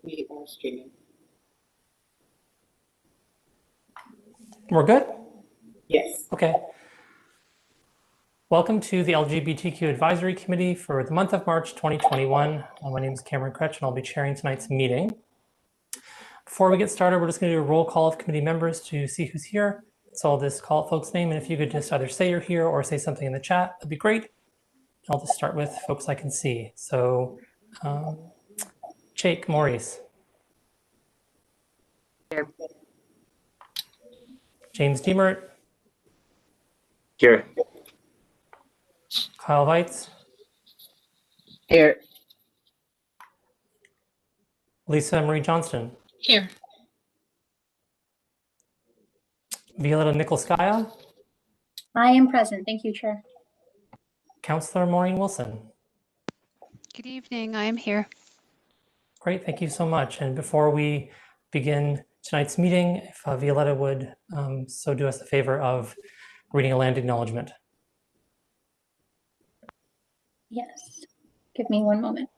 We are streaming. We're good? Yes. Okay. Welcome to the LGBTQ Advisory Committee for the month of March 2021. My name is Cameron Kretsch and I'll be chairing tonight's meeting. Before we get started, we're just going to do a roll call of committee members to see who's here. So I'll just call folks' name, and if you could just either say you're here or say something in the chat, that'd be great. I'll just start with folks I can see. So Jake, Maurice. Here. James Demert. Here. Kyle Weitz. Here. Lisa Marie Johnston. Here. Violetta Nikolskaya. I am present. Thank you, Chair. Councillor Maureen Wilson. Good evening. I am here. Great, thank you so much. And before we begin tonight's meeting, if Violetta would so do us the favor of reading a land acknowledgement. Yes. Give me one moment.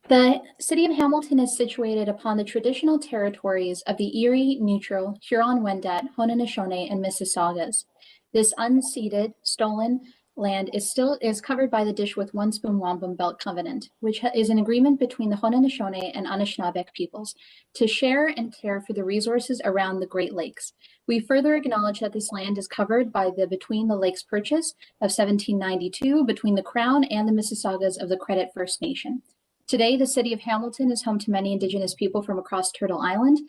The City of Hamilton is situated upon the traditional territories of the Erie, Neutral, Huron-Wendat, Haudenosaunee, and Mississaugas. This unceded, stolen land is covered by the Dish-with-One-Spoon Wampum Belt Covenant, which is an agreement between the Haudenosaunee and Anishinaabeg peoples to share and care for the resources around the Great Lakes. We further acknowledge that this land is covered by the Between the Lakes Purchase of 1792 between the Crown and the Mississaugas of the Credit First Nation. Today, the City of Hamilton is home to many Indigenous people from across Turtle Island,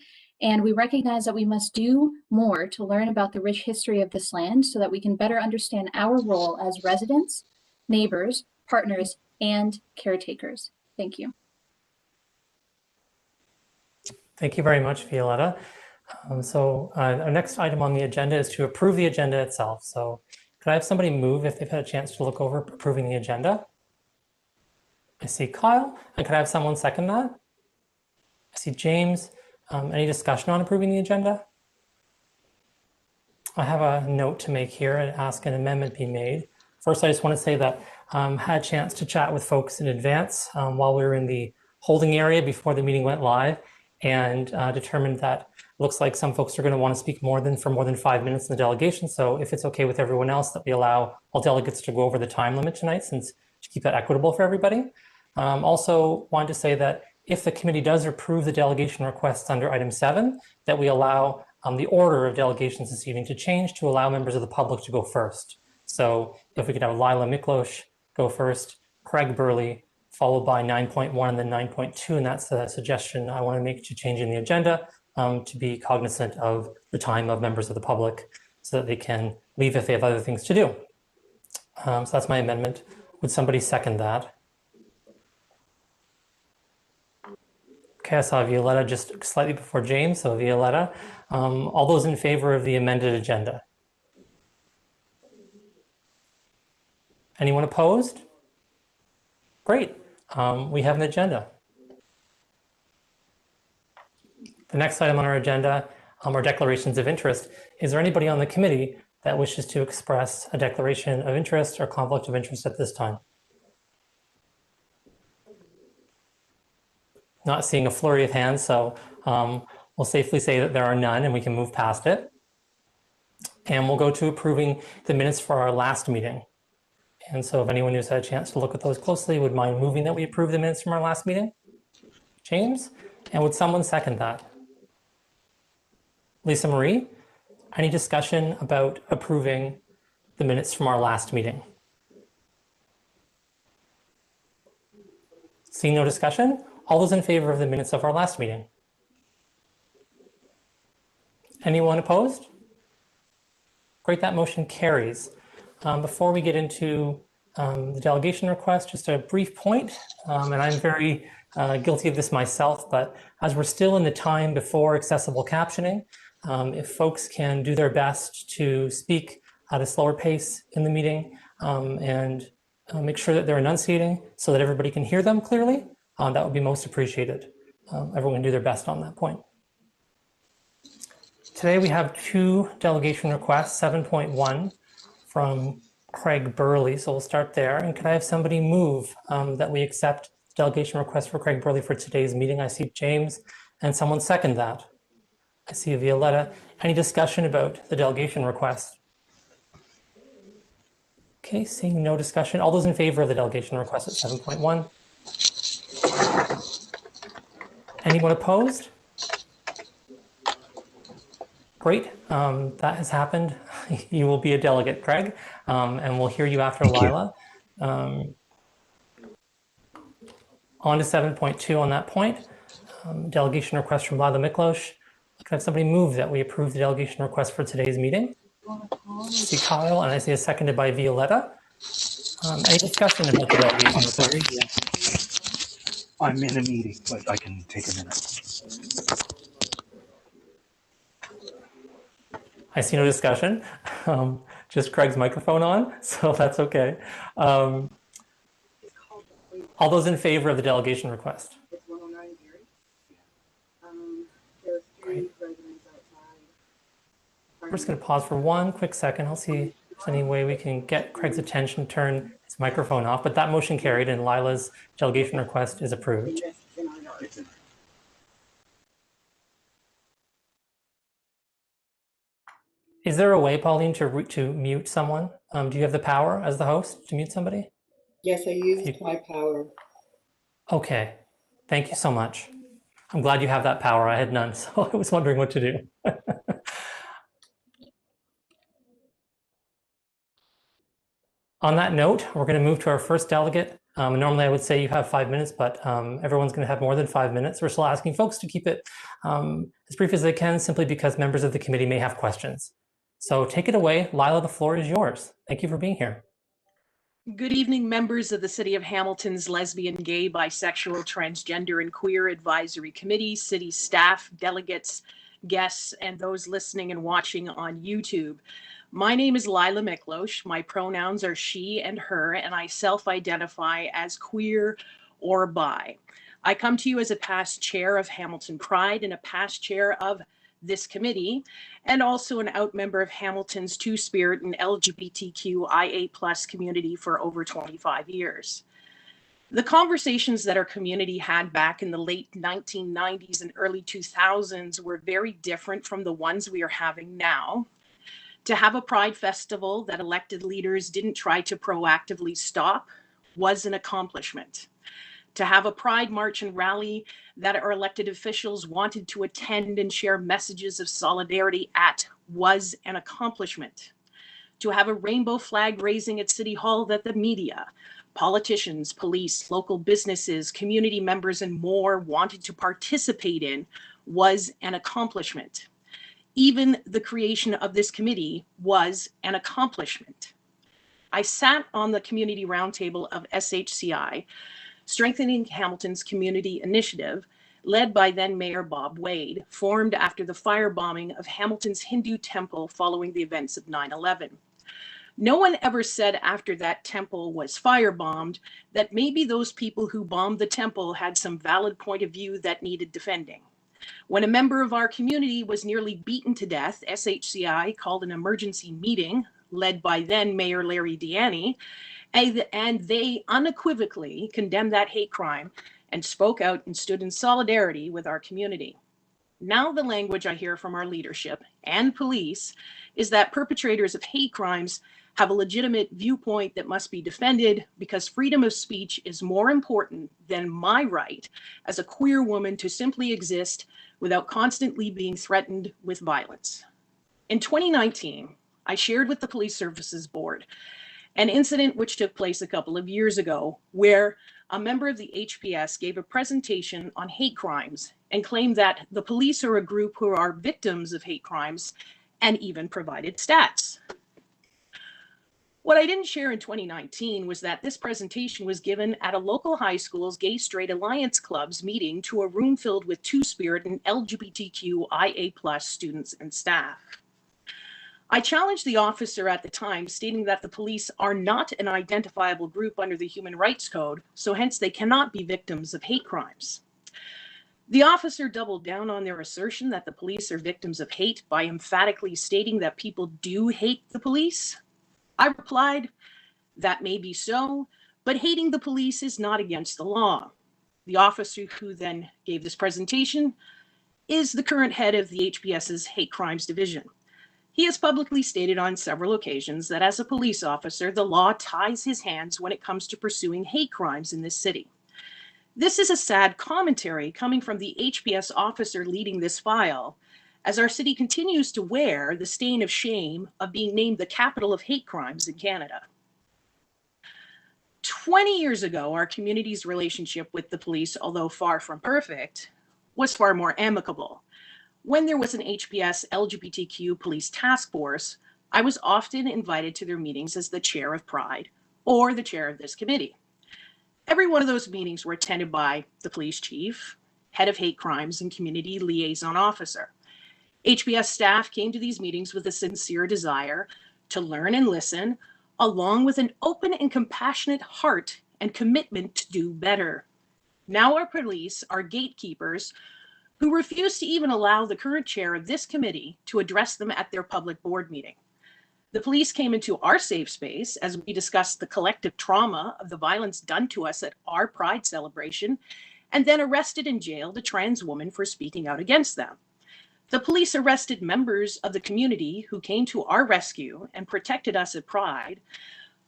and we recognize that we must do more to learn about the rich history of this land so that we can better understand our role as residents, neighbors, partners, and caretakers. Thank you. Thank you very much, Violetta. Our next item on the agenda is to approve the agenda itself. So could I have somebody move if they've had a chance to look over approving the agenda? I see Kyle, and could I have someone second that? I see James. Any discussion on approving the agenda? I have a note to make here and ask an amendment be made. First, I just want to say that I had a chance to chat with folks in advance while we were in the holding area before the meeting went live, and determined that it looks like some folks are going to want to speak for more than 5 minutes in the delegation. So if it's okay with everyone else, that we allow all delegates to go over the time limit tonight, since to keep that equitable for everybody. Also wanted to say that if the committee does approve the delegation requests under item 7, that we allow the order of delegations this evening to change to allow members of the public to go first. So if we could have Lila Miklos go first, Craig Burley, followed by 9.1 and then 9.2, and that's the suggestion I want to make to change in the agenda to be cognizant of the time of members of the public so that they can leave if they have other things to do. So that's my amendment. Would somebody second that? Okay, I saw Violetta just slightly before James, so Violetta. All those in favor of the amended agenda? Anyone opposed? Great, we have an agenda. The next item on our agenda are declarations of interest. Is there anybody on the committee that wishes to express a declaration of interest or conflict of interest at this time? Not seeing a flurry of hands, so we'll safely say that there are none and we can move past it. And we'll go to approving the minutes for our last meeting. And so if anyone who's had a chance to look at those closely would mind moving that we approve the minutes from our last meeting? James? And would someone second that? Lisa Marie? Any discussion about approving the minutes from our last meeting? Seeing no discussion? All those in favor of the minutes of our last meeting? Anyone opposed? Great, that motion carries. Before we get into the delegation request, just a brief point, and I'm very guilty of this myself, but as we're still in the time before accessible captioning, if folks can do their best to speak at a slower pace in the meeting and make sure that they're enunciating so that everybody can hear them clearly, that would be most appreciated. Everyone do their best on that point. Today we have two delegation requests, 7.1 from Craig Burley, so we'll start there. And could I have somebody move that we accept the delegation request for Craig Burley for today's meeting? I see James, and someone second that. I see Violetta. Any discussion about the delegation request? Okay, seeing no discussion. All those in favor of the delegation request at 7.1? Anyone opposed? Great, that has happened. You will be a delegate, Craig, and we'll hear you after Lila. On to 7.2 on that point. Delegation request from Lila Miklos. Could I have somebody move that we approve the delegation request for today's meeting? I see Kyle, and I see a seconded by Violetta. Any discussion about the delegation request? Sorry, yeah. I'm in a meeting, but I can take a minute. I see no discussion. Just Craig's microphone on, so that's okay. All those in favor of the delegation request? It's 109 Gary. There's 3 residents outside. We're just going to pause for one quick second. I'll see if there's any way we can get Craig's attention, turn his microphone off, but that motion carried and Lila's delegation request is approved. Yes, in our yard. Is there a way, Pauline, to mute someone? Do you have the power as the host to mute somebody? Yes, I used my power. Okay, thank you so much. I'm glad you have that power. I had none, so I was wondering what to do. On that note, we're going to move to our first delegate. Normally I would say you have 5 minutes, but everyone's going to have more than 5 minutes. We're still asking folks to keep it as brief as they can, simply because members of the committee may have questions. So take it away. Lila, the floor is yours. Thank you for being here. Good evening, members of the City of Hamilton's Lesbian, Gay, Bisexual, Transgender, and Queer Advisory Committee, city staff, delegates, guests, and those listening and watching on YouTube. My name is Lila Miklos. My pronouns are she and her, and I self-identify as queer or bi. I come to you as a past chair of Hamilton Pride and a past chair of this committee, and also an out member of Hamilton's Two-Spirit and LGBTQ community for over 25 years. The conversations that our community had back in the late 1990s and early 2000s were very different from the ones we are having now. To have a Pride festival that elected leaders didn't try to proactively stop was an accomplishment. To have a Pride march and rally that our elected officials wanted to attend and share messages of solidarity at was an accomplishment. To have a rainbow flag raising at City Hall that the media, politicians, police, local businesses, community members, and more wanted to participate in was an accomplishment. Even the creation of this committee was an accomplishment. I sat on the community roundtable of SHCI, Strengthening Hamilton's Community Initiative, led by then Mayor Bob Wade, formed after the firebombing of Hamilton's Hindu temple following the events of 9/11. No one ever said after that temple was firebombed that maybe those people who bombed the temple had some valid point of view that needed defending. When a member of our community was nearly beaten to death, SHCI called an emergency meeting led by then Mayor Larry Deaney, and they unequivocally condemned that hate crime and spoke out and stood in solidarity with our community. Now the language I hear from our leadership and police is that perpetrators of hate crimes have a legitimate viewpoint that must be defended because freedom of speech is more important than my right as a queer woman to simply exist without constantly being threatened with violence. In 2019, I shared with the Police Services Board an incident which took place a couple of years ago where a member of the HPS gave a presentation on hate crimes and claimed that the police are a group who are victims of hate crimes and even provided stats. What I didn't share in 2019 was that this presentation was given at a local high school's Gay Straight Alliance Club's meeting to a room filled with Two-Spirit and LGBTQ students and staff. I challenged the officer at the time, stating that the police are not an identifiable group under the Human Rights Code, so hence they cannot be victims of hate crimes. The officer doubled down on their assertion that the police are victims of hate by emphatically stating that people do hate the police. I replied, that may be so, but hating the police is not against the law. The officer who then gave this presentation is the current head of the HPS's Hate Crimes Division. He has publicly stated on several occasions that as a police officer, the law ties his hands when it comes to pursuing hate crimes in this city. This is a sad commentary coming from the HPS officer leading this file, as our city continues to wear the stain of shame of being named the capital of hate crimes in Canada. 20 years ago, our community's relationship with the police, although far from perfect, was far more amicable. When there was an HPS LGBTQ police task force, I was often invited to their meetings as the chair of Pride or the chair of this committee. Every one of those meetings were attended by the police chief, head of hate crimes, and community liaison officer. HPS staff came to these meetings with a sincere desire to learn and listen, along with an open and compassionate heart and commitment to do better. Now our police are gatekeepers who refuse to even allow the current chair of this committee to address them at their public board meeting. The police came into our safe space as we discussed the collective trauma of the violence done to us at our Pride celebration, and then arrested and jailed a trans woman for speaking out against them. The police arrested members of the community who came to our rescue and protected us at Pride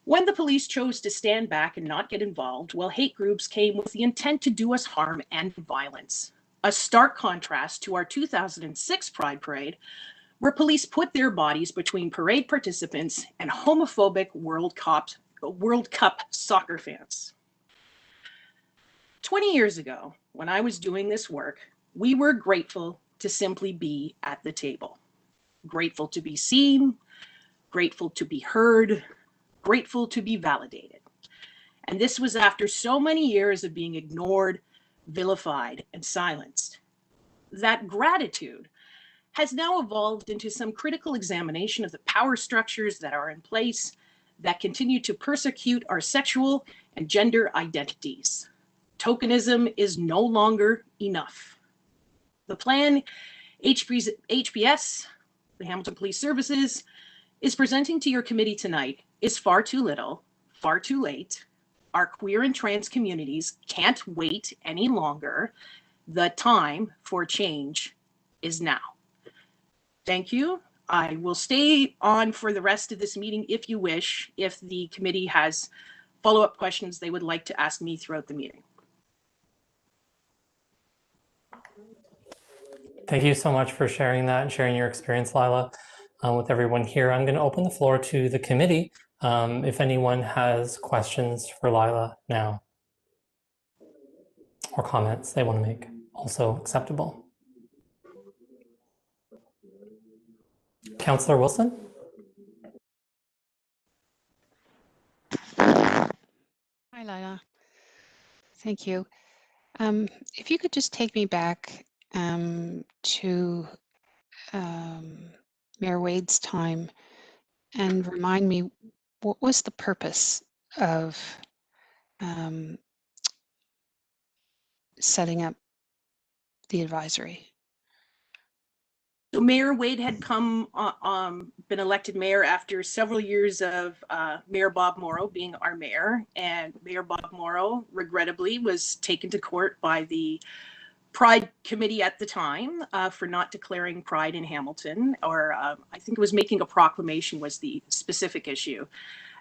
when the police chose to stand back and not get involved, while hate groups came with the intent to do us harm and violence. A stark contrast to our 2006 Pride Parade, where police put their bodies between parade participants and homophobic World Cup soccer fans. 20 years ago, when I was doing this work, we were grateful to simply be at the table. Grateful to be seen, grateful to be heard, grateful to be validated. And this was after so many years of being ignored, vilified, and silenced. That gratitude has now evolved into some critical examination of the power structures that are in place that continue to persecute our sexual and gender identities. Tokenism is no longer enough. The plan HPS, the Hamilton Police Services, is presenting to your committee tonight is far too little, far too late. Our queer and trans communities can't wait any longer. The time for change is now. Thank you. I will stay on for the rest of this meeting if you wish, if the committee has follow-up questions they would like to ask me throughout the meeting. Thank you so much for sharing that and sharing your experience, Lila, with everyone here. I'm going to open the floor to the committee if anyone has questions for Lila now or comments they want to make, also acceptable. Councillor Wilson? Hi, Lila. Thank you. If you could just take me back to Mayor Wade's time and remind me, what was the purpose of setting up the advisory? So Mayor Wade had been elected mayor after several years of Mayor Bob Morrow being our mayor, and Mayor Bob Morrow regrettably was taken to court by the Pride Committee at the time for not declaring Pride in Hamilton, or I think it was making a proclamation was the specific issue.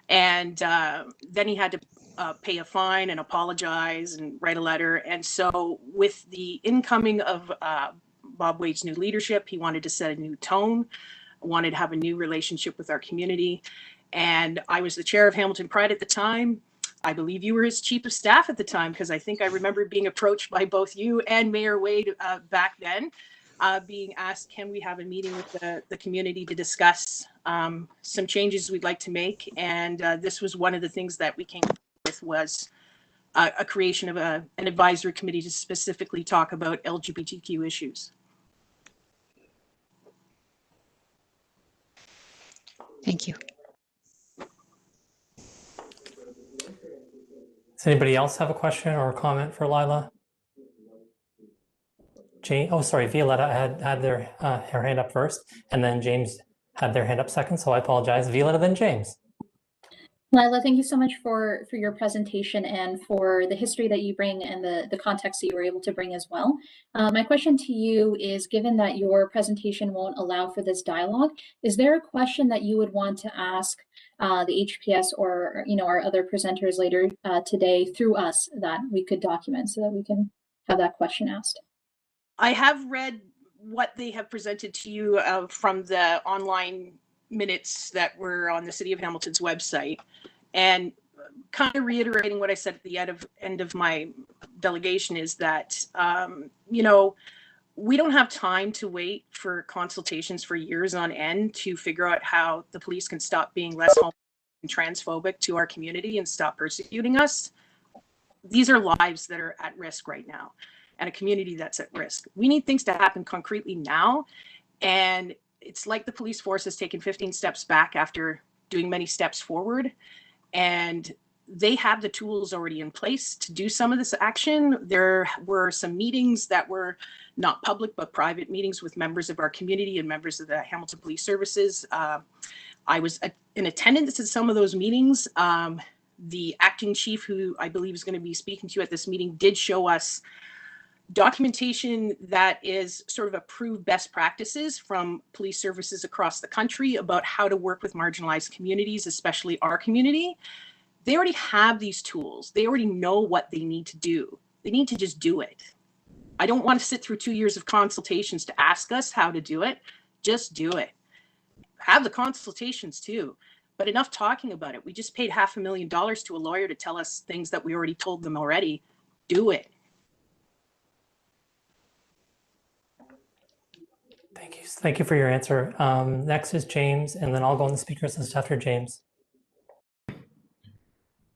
And then he had to pay a fine and apologize and write a letter. And so with the incoming of Bob Wade's new leadership, he wanted to set a new tone, wanted to have a new relationship with our community. And I was the chair of Hamilton Pride at the time. I believe you were his chief of staff at the time, because I think I remember being approached by both you and Mayor Wade back then, being asked, can we have a meeting with the community to discuss some changes we'd like to make? And this was one of the things that we came up with, was a creation of an advisory committee to specifically talk about LGBTQ issues. Thank you. Does anybody else have a question or a comment for Lila? Jane, oh, sorry, Violetta had her hand up first, and then James had their hand up second, so I apologize. Violetta, then James. Lila, thank you so much for your presentation and for the history that you bring and the context that you were able to bring as well. My question to you is, given that your presentation won't allow for this dialogue, is there a question that you would want to ask the HPS or our other presenters later today through us that we could document so that we can have that question asked? I have read what they have presented to you from the online minutes that were on the City of Hamilton's website, and kind of reiterating what I said at the end of my delegation is that, we don't have time to wait for consultations for years on end to figure out how the police can stop being less homophobic and transphobic to our community and stop persecuting us. These are lives that are at risk right now and a community that's at risk. We need things to happen concretely now. And it's like the police force has taken 15 steps back after doing many steps forward. And they have the tools already in place to do some of this action. There were some meetings that were not public, but private meetings with members of our community and members of the Hamilton Police Services. I was in attendance at some of those meetings. The acting chief, who I believe is going to be speaking to you at this meeting, did show us documentation that is sort of approved best practices from police services across the country about how to work with marginalized communities, especially our community. They already have these tools. They already know what they need to do. They need to just do it. I don't want to sit through 2 years of consultations to ask us how to do it. Just do it. Have the consultations too, but enough talking about it. We just paid $500,000 to a lawyer to tell us things that we already told them already. Do it. Thank you. Thank you for your answer. Next is James, and then I'll go on the speakers list after James.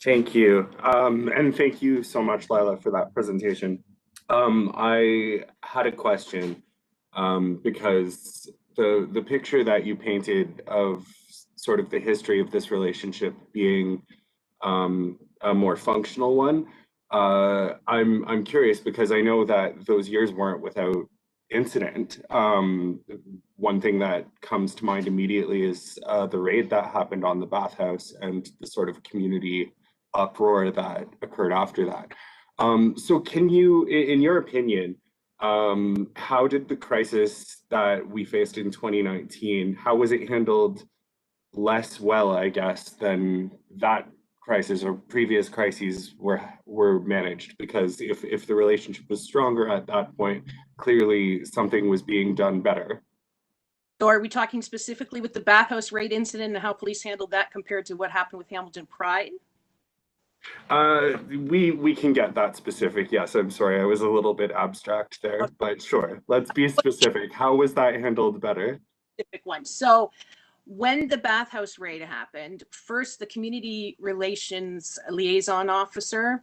Thank you. And thank you so much, Lila, for that presentation. I had a question because the picture that you painted of sort of the history of this relationship being a more functional one, I'm curious because I know that those years weren't without incident. One thing that comes to mind immediately is the raid that happened on the bathhouse and the sort of community uproar that occurred after that. So can you, in your opinion, how did the crisis that we faced in 2019, how was it handled less well, I guess, than that crisis or previous crises were managed? Because if the relationship was stronger at that point, clearly something was being done better. So are we talking specifically with the bathhouse raid incident and how police handled that compared to what happened with Hamilton Pride? We can get that specific. Yes, I'm sorry, I was a little bit abstract there, but sure, let's be specific. How was that handled better? Specific one. So when the bathhouse raid happened, first the community relations liaison officer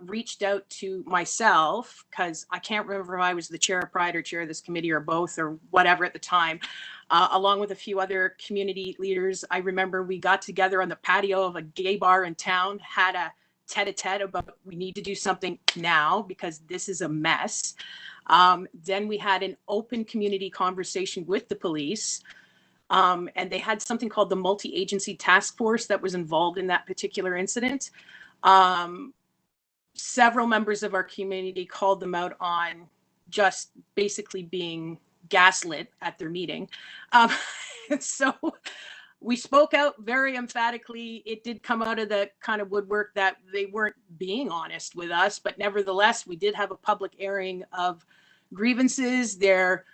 reached out to myself, because I can't remember if I was the chair of Pride or chair of this committee or both or whatever at the time, along with a few other community leaders. I remember we got together on the patio of a gay bar in town, had a tete-a-tete about we need to do something now because this is a mess. Then we had an open community conversation with the police. And they had something called the multi-agency task force that was involved in that particular incident. Several members of our community called them out on just basically being gaslit at their meeting. So we spoke out very emphatically. It did come out of the kind of woodwork that they weren't being honest with us, but nevertheless, we did have a public airing of grievances. There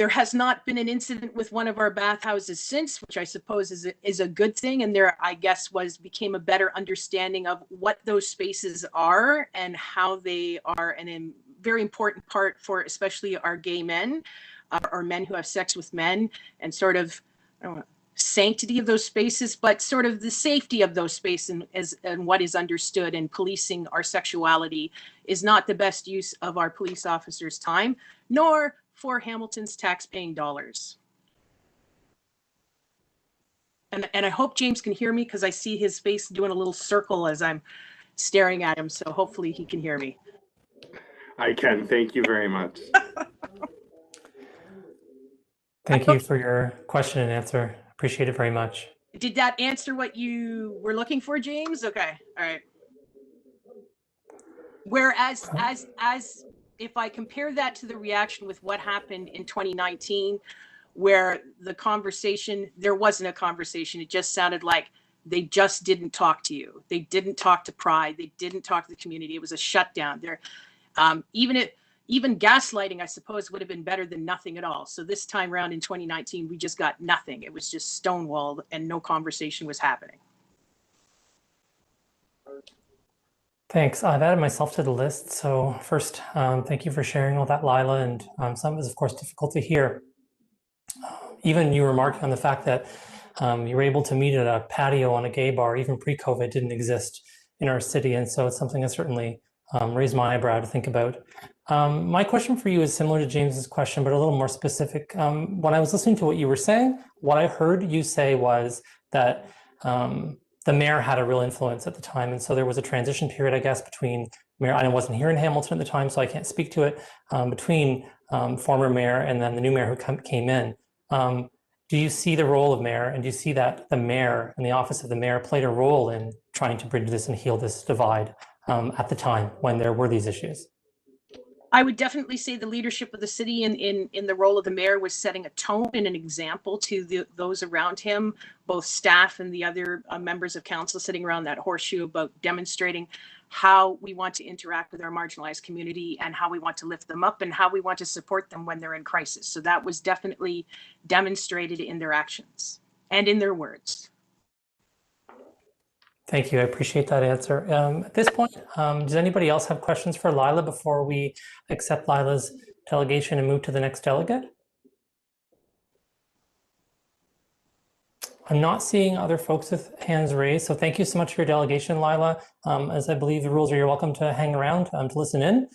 has not been an incident with one of our bathhouses since, which I suppose is a good thing. And there, I guess, became a better understanding of what those spaces are and how they are a very important part for especially our gay men or men who have sex with men, and sort of, I don't know, sanctity of those spaces, but sort of the safety of those spaces and what is understood, and policing our sexuality is not the best use of our police officers' time, nor for Hamilton's tax-paying dollars. And I hope James can hear me, because I see his face doing a little circle as I'm staring at him. So hopefully he can hear me. I can. Thank you very much. Thank you for your question and answer. Appreciate it very much. Did that answer what you were looking for, James? Okay, all right. Whereas, as if I compare that to the reaction with what happened in 2019, where the conversation, there wasn't a conversation. It just sounded like they just didn't talk to you. They didn't talk to Pride. They didn't talk to the community. It was a shutdown there. Even gaslighting, I suppose, would have been better than nothing at all. So this time around in 2019, we just got nothing. It was just stonewalled and no conversation was happening. Thanks. I've added myself to the list. So first, thank you for sharing all that, Lila. And some of it is, of course, difficult to hear. Even you remarking on the fact that you were able to meet at a patio on a gay bar, even pre-COVID, didn't exist in our city. And so it's something that certainly raised my eyebrow to think about. My question for you is similar to James's question, but a little more specific. When I was listening to what you were saying, what I heard you say was that the mayor had a real influence at the time. And so there was a transition period, I guess, between mayor, I wasn't here in Hamilton at the time, so I can't speak to it, between former mayor and then the new mayor who came in. Do you see the role of mayor, and do you see that the mayor and the office of the mayor played a role in trying to bridge this and heal this divide at the time when there were these issues? I would definitely say the leadership of the city in the role of the mayor was setting a tone and an example to those around him, both staff and the other members of council sitting around that horseshoe, about demonstrating how we want to interact with our marginalized community and how we want to lift them up and how we want to support them when they're in crisis. So that was definitely demonstrated in their actions and in their words. Thank you. I appreciate that answer. At this point, does anybody else have questions for Lila before we accept Lila's delegation and move to the next delegate? I'm not seeing other folks with hands raised, so thank you so much for your delegation, Lila. As I believe the rules are, you're welcome to hang around to listen in.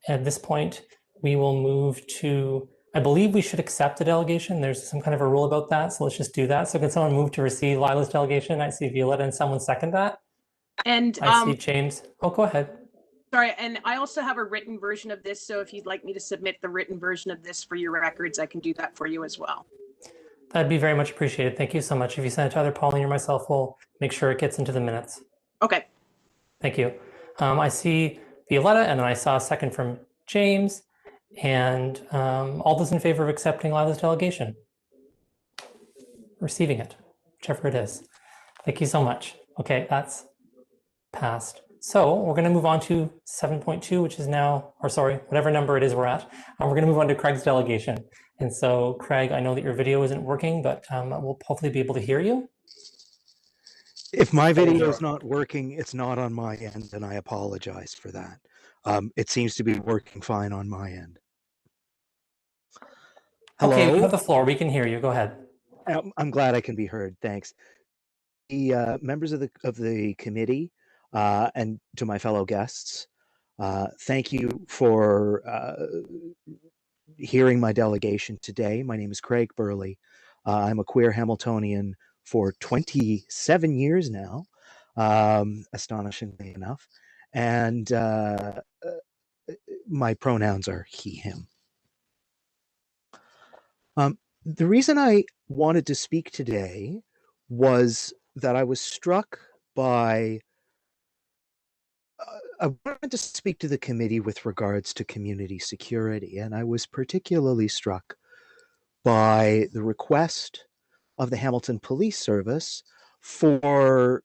At this point, we will move to, I believe we should accept the delegation. There's some kind of a rule about that, so let's just do that. So can someone move to receive Lila's delegation? I see Violetta, and someone second that. And I see James. Oh, go ahead. Sorry, and I also have a written version of this, so if you'd like me to submit the written version of this for your records, I can do that for you as well. That'd be very much appreciated. Thank you so much. If you send it to either Pauline or myself, we'll make sure it gets into the minutes. Okay. Thank you. I see Violetta, and then I saw a second from James. And all those in favor of accepting Lila's delegation? Receiving it, whichever it is. Thank you so much. Okay, that's passed. So we're going to move on to 7.2, which is now, or sorry, whatever number it is we're at. We're going to move on to Craig's delegation. And so, Craig, I know that your video isn't working, but we'll hopefully be able to hear you. If my video is not working, it's not on my end, and I apologize for that. It seems to be working fine on my end. Hello? Okay, you have the floor. We can hear you. Go ahead. I'm glad I can be heard. Thanks. The members of the committee and to my fellow guests, thank you for hearing my delegation today. My name is Craig Burley. I'm a queer Hamiltonian for 27 years now, astonishingly enough. And my pronouns are he, him. The reason I wanted to speak today was that I was struck by, I wanted to speak to the committee with regards to community security, and I was particularly struck by the request of the Hamilton Police Service for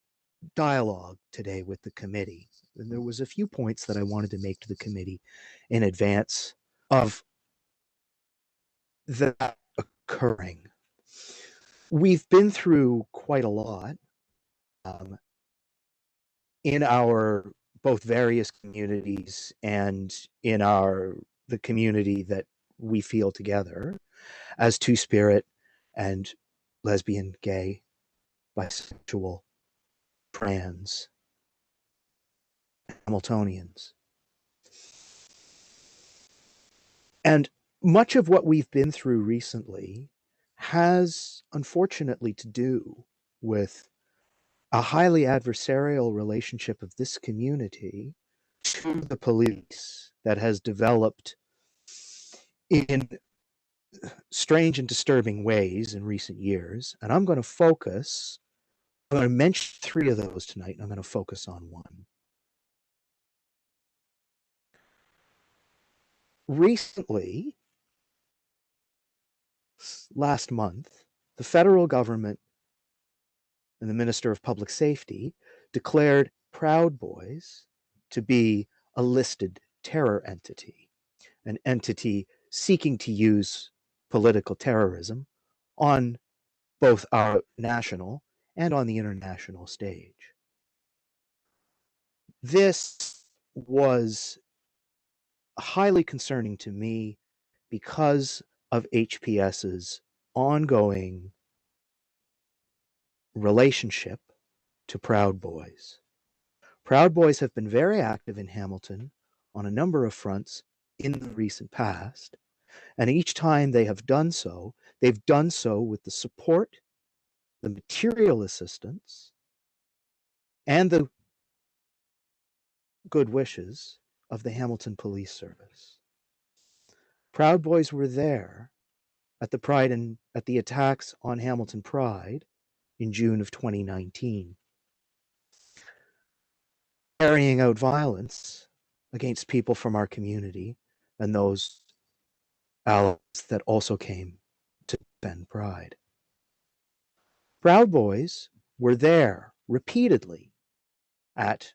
dialogue today with the committee. And there was a few points that I wanted to make to the committee in advance of that occurring. We've been through quite a lot in our both various communities and in the community that we feel together as Two-Spirit and lesbian, gay, bisexual, trans, Hamiltonians. And much of what we've been through recently has unfortunately to do with a highly adversarial relationship of this community to the police that has developed in strange and disturbing ways in recent years, and I'm going to mention 3 of those tonight, and I'm going to focus on one. Recently, last month, the federal government and the Minister of Public Safety declared Proud Boys to be a listed terror entity, an entity seeking to use political terrorism on both our national and on the international stage. This was highly concerning to me because of HPS's ongoing relationship to Proud Boys. Proud Boys have been very active in Hamilton on a number of fronts in the recent past, and each time they have done so, they've done so with the support, the material assistance, and the good wishes of the Hamilton Police Service. Proud Boys were there at the Pride and at the attacks on Hamilton Pride in June of 2019, carrying out violence against people from our community and those allies that also came to defend Pride. Proud Boys were there repeatedly at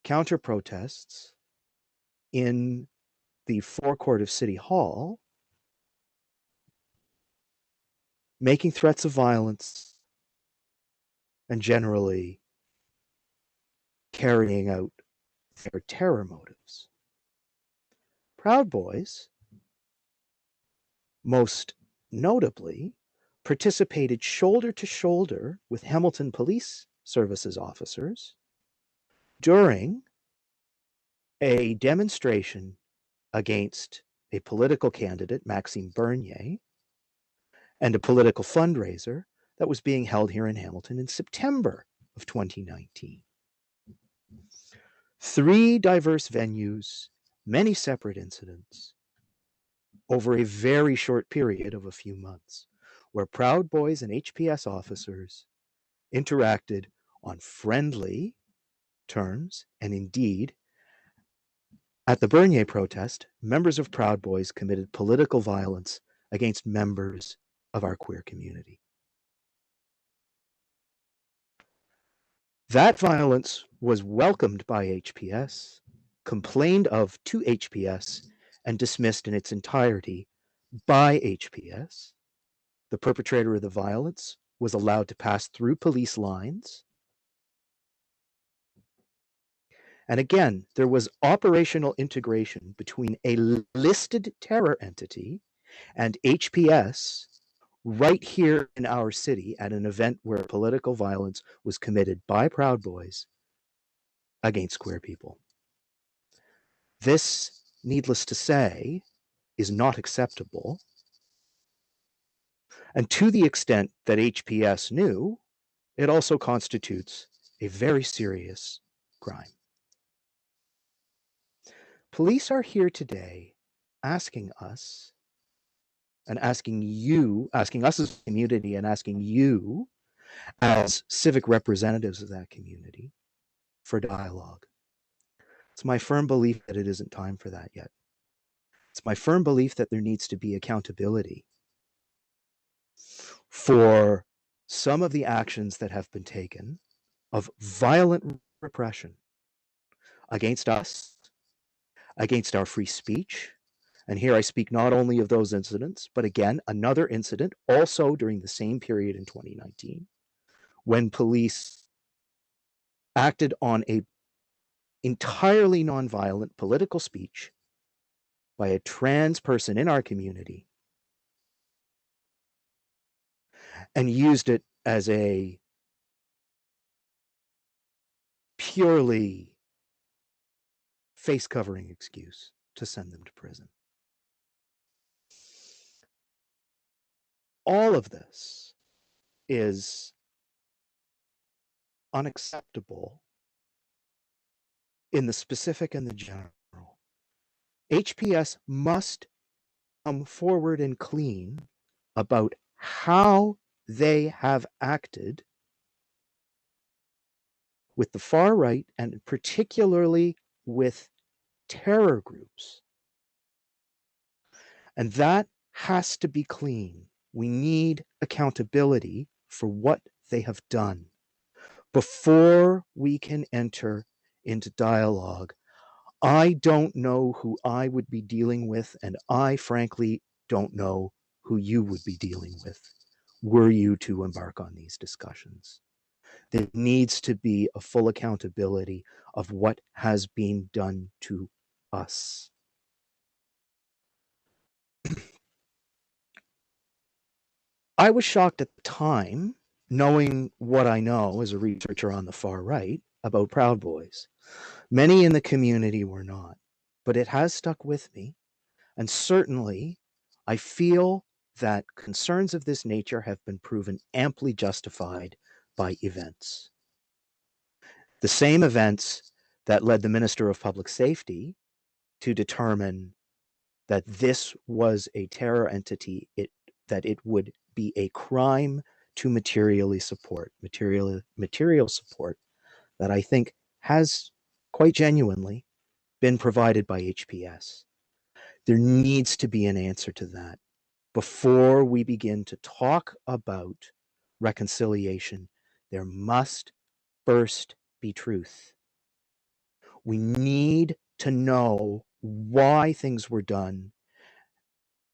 counter protests in the forecourt of City Hall, making threats of violence and generally carrying out their terror motives. Proud Boys, most notably, participated shoulder to shoulder with Hamilton Police Services officers during a demonstration against a political candidate, Maxime Bernier, and a political fundraiser that was being held here in Hamilton in September of 2019. 3 diverse venues, many separate incidents, over a very short period of a few months, where Proud Boys and HPS officers interacted on friendly terms, and indeed, at the Bernier protest, members of Proud Boys committed political violence against members of our queer community. That violence was welcomed by HPS, complained of to HPS, and dismissed in its entirety by HPS. The perpetrator of the violence was allowed to pass through police lines. And again, there was operational integration between a listed terror entity and HPS right here in our city at an event where political violence was committed by Proud Boys against queer people. This, needless to say, is not acceptable. And to the extent that HPS knew, it also constitutes a very serious crime. Police are here today asking us, and asking us as a community, and asking you as civic representatives of that community for dialogue. It's my firm belief that it isn't time for that yet. It's my firm belief that there needs to be accountability for some of the actions that have been taken of violent repression against us, against our free speech. And here I speak not only of those incidents, but again, another incident also during the same period in 2019, when police acted on a entirely nonviolent political speech by a trans person in our community and used it as a purely face-covering excuse to send them to prison. All of this is unacceptable in the specific and the general. HPS must come forward and clean about how they have acted with the far right, and particularly with terror groups. And that has to be clean. We need accountability for what they have done before we can enter into dialogue. I don't know who I would be dealing with, and I frankly don't know who you would be dealing with were you to embark on these discussions. There needs to be a full accountability of what has been done to us. I was shocked at the time, knowing what I know as a researcher on the far right about Proud Boys. Many in the community were not, but it has stuck with me. And certainly, I feel that concerns of this nature have been proven amply justified by events. The same events that led the Minister of Public Safety to determine that this was a terror entity, that it would be a crime to material support that I think has quite genuinely been provided by HPS. There needs to be an answer to that before we begin to talk about reconciliation. There must first be truth. We need to know why things were done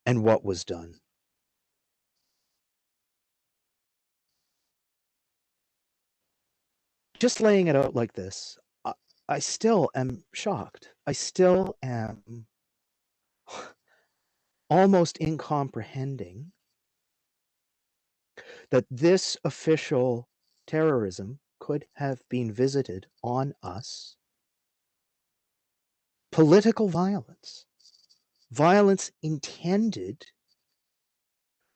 and what was done. Just laying it out like this, I still am shocked. I still am almost incomprehending that this official terrorism could have been visited on us. Political violence, violence intended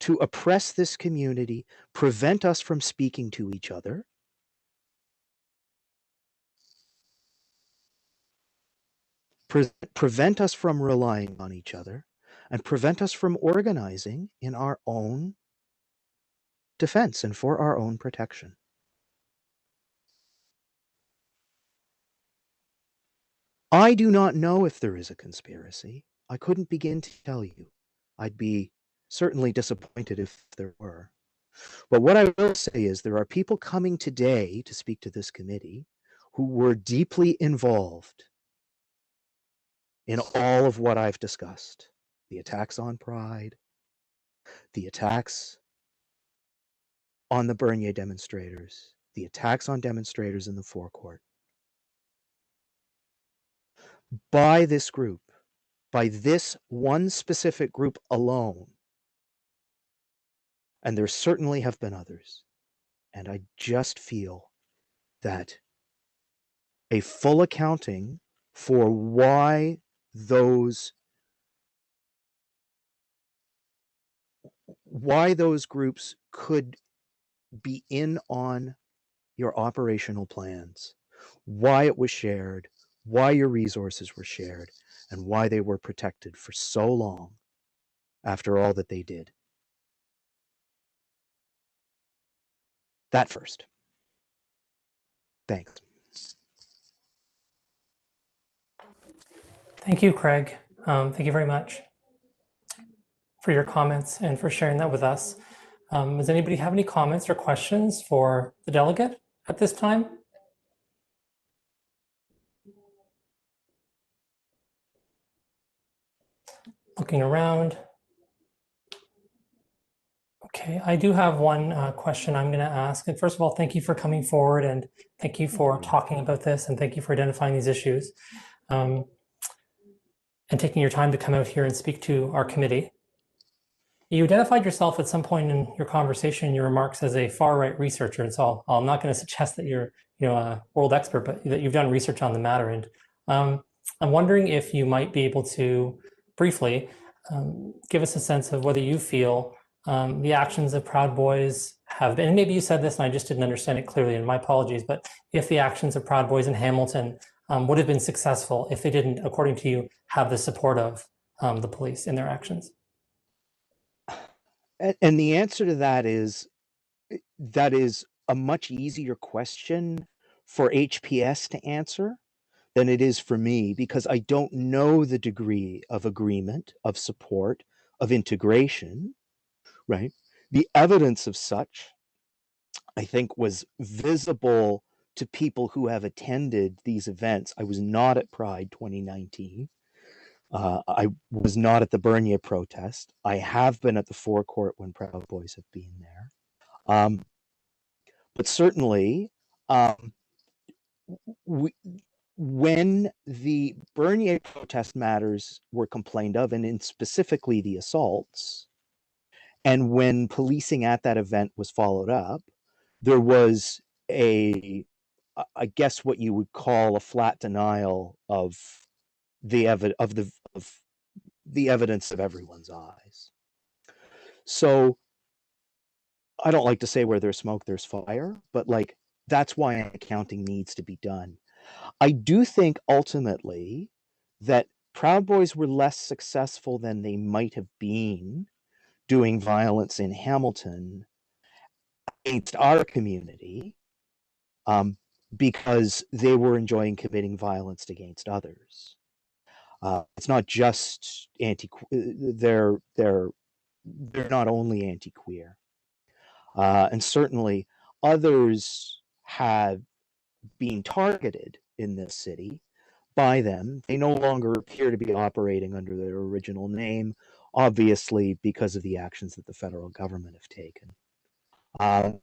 to oppress this community, prevent us from speaking to each other, prevent us from relying on each other, and prevent us from organizing in our own defense and for our own protection. I do not know if there is a conspiracy. I couldn't begin to tell you. I'd be certainly disappointed if there were. But what I will say is there are people coming today to speak to this committee who were deeply involved in all of what I've discussed. The attacks on Pride, the attacks on the Bernier demonstrators, the attacks on demonstrators in the forecourt. By this group, by this one specific group alone, and there certainly have been others, and I just feel that a full accounting for why those groups could be in on your operational plans, why it was shared, why your resources were shared, and why they were protected for so long after all that they did. That first. Thanks. Thank you, Craig. Thank you very much for your comments and for sharing that with us. Does anybody have any comments or questions for the delegate at this time? Looking around. Okay, I do have one question I'm going to ask. And first of all, thank you for coming forward, and thank you for talking about this, and thank you for identifying these issues and taking your time to come out here and speak to our committee. You identified yourself at some point in your conversation, in your remarks, as a far-right researcher. And so I'm not going to suggest that you're a world expert, but that you've done research on the matter. And I'm wondering if you might be able to briefly give us a sense of whether you feel the actions of Proud Boys have been, and maybe you said this and I just didn't understand it clearly, and my apologies, but if the actions of Proud Boys in Hamilton would have been successful if they didn't, according to you, have the support of the police in their actions. And the answer to that is a much easier question for HPS to answer than it is for me, because I don't know the degree of agreement, of support, of integration, right? The evidence of such, I think, was visible to people who have attended these events. I was not at Pride 2019. I was not at the Bernier protest. I have been at the forecourt when Proud Boys have been there. But certainly, when the Bernier protest matters were complained of, and in specifically the assaults, and when policing at that event was followed up, there was I guess what you would call a flat denial of the evidence of everyone's eyes. So I don't like to say where there's smoke, there's fire, but like, that's why accounting needs to be done. I do think ultimately that Proud Boys were less successful than they might have been doing violence in Hamilton against our community, because they were enjoying committing violence against others. It's not just they're not only anti-queer. And certainly others have been targeted in this city by them. They no longer appear to be operating under their original name, obviously because of the actions that the federal government have taken.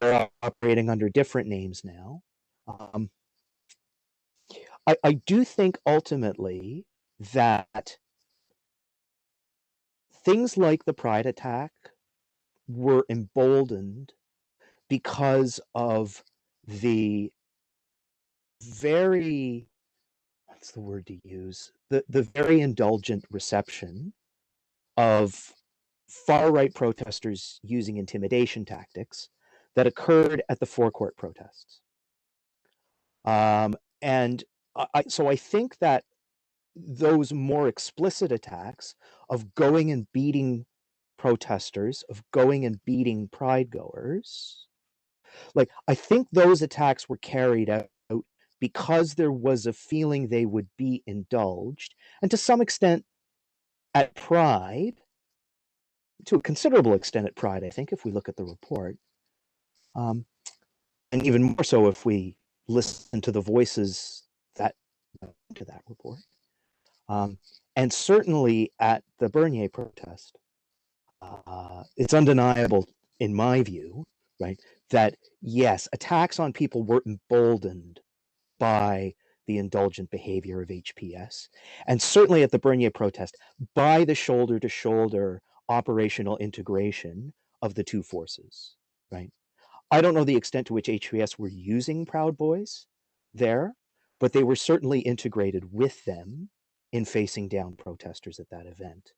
They're operating under different names now. I do think ultimately that things like the Pride attack were emboldened because of the very, what's the word to use? The very indulgent reception of far-right protesters using intimidation tactics that occurred at the forecourt protests. And so I think that those more explicit attacks of going and beating protesters, of going and beating pride goers, like, I think those attacks were carried out because there was a feeling they would be indulged, and to some extent at Pride, to a considerable extent at Pride, I think, if we look at the report, and even more so if we listen to the voices that to that report, and certainly at the Bernier protest, it's undeniable, in my view, right, that yes, attacks on people were emboldened by the indulgent behavior of HPS, and certainly at the Bernier protest, by the shoulder-to-shoulder operational integration of the two forces, right? I don't know the extent to which HPS were using Proud Boys there, but they were certainly integrated with them in facing down protesters at that event.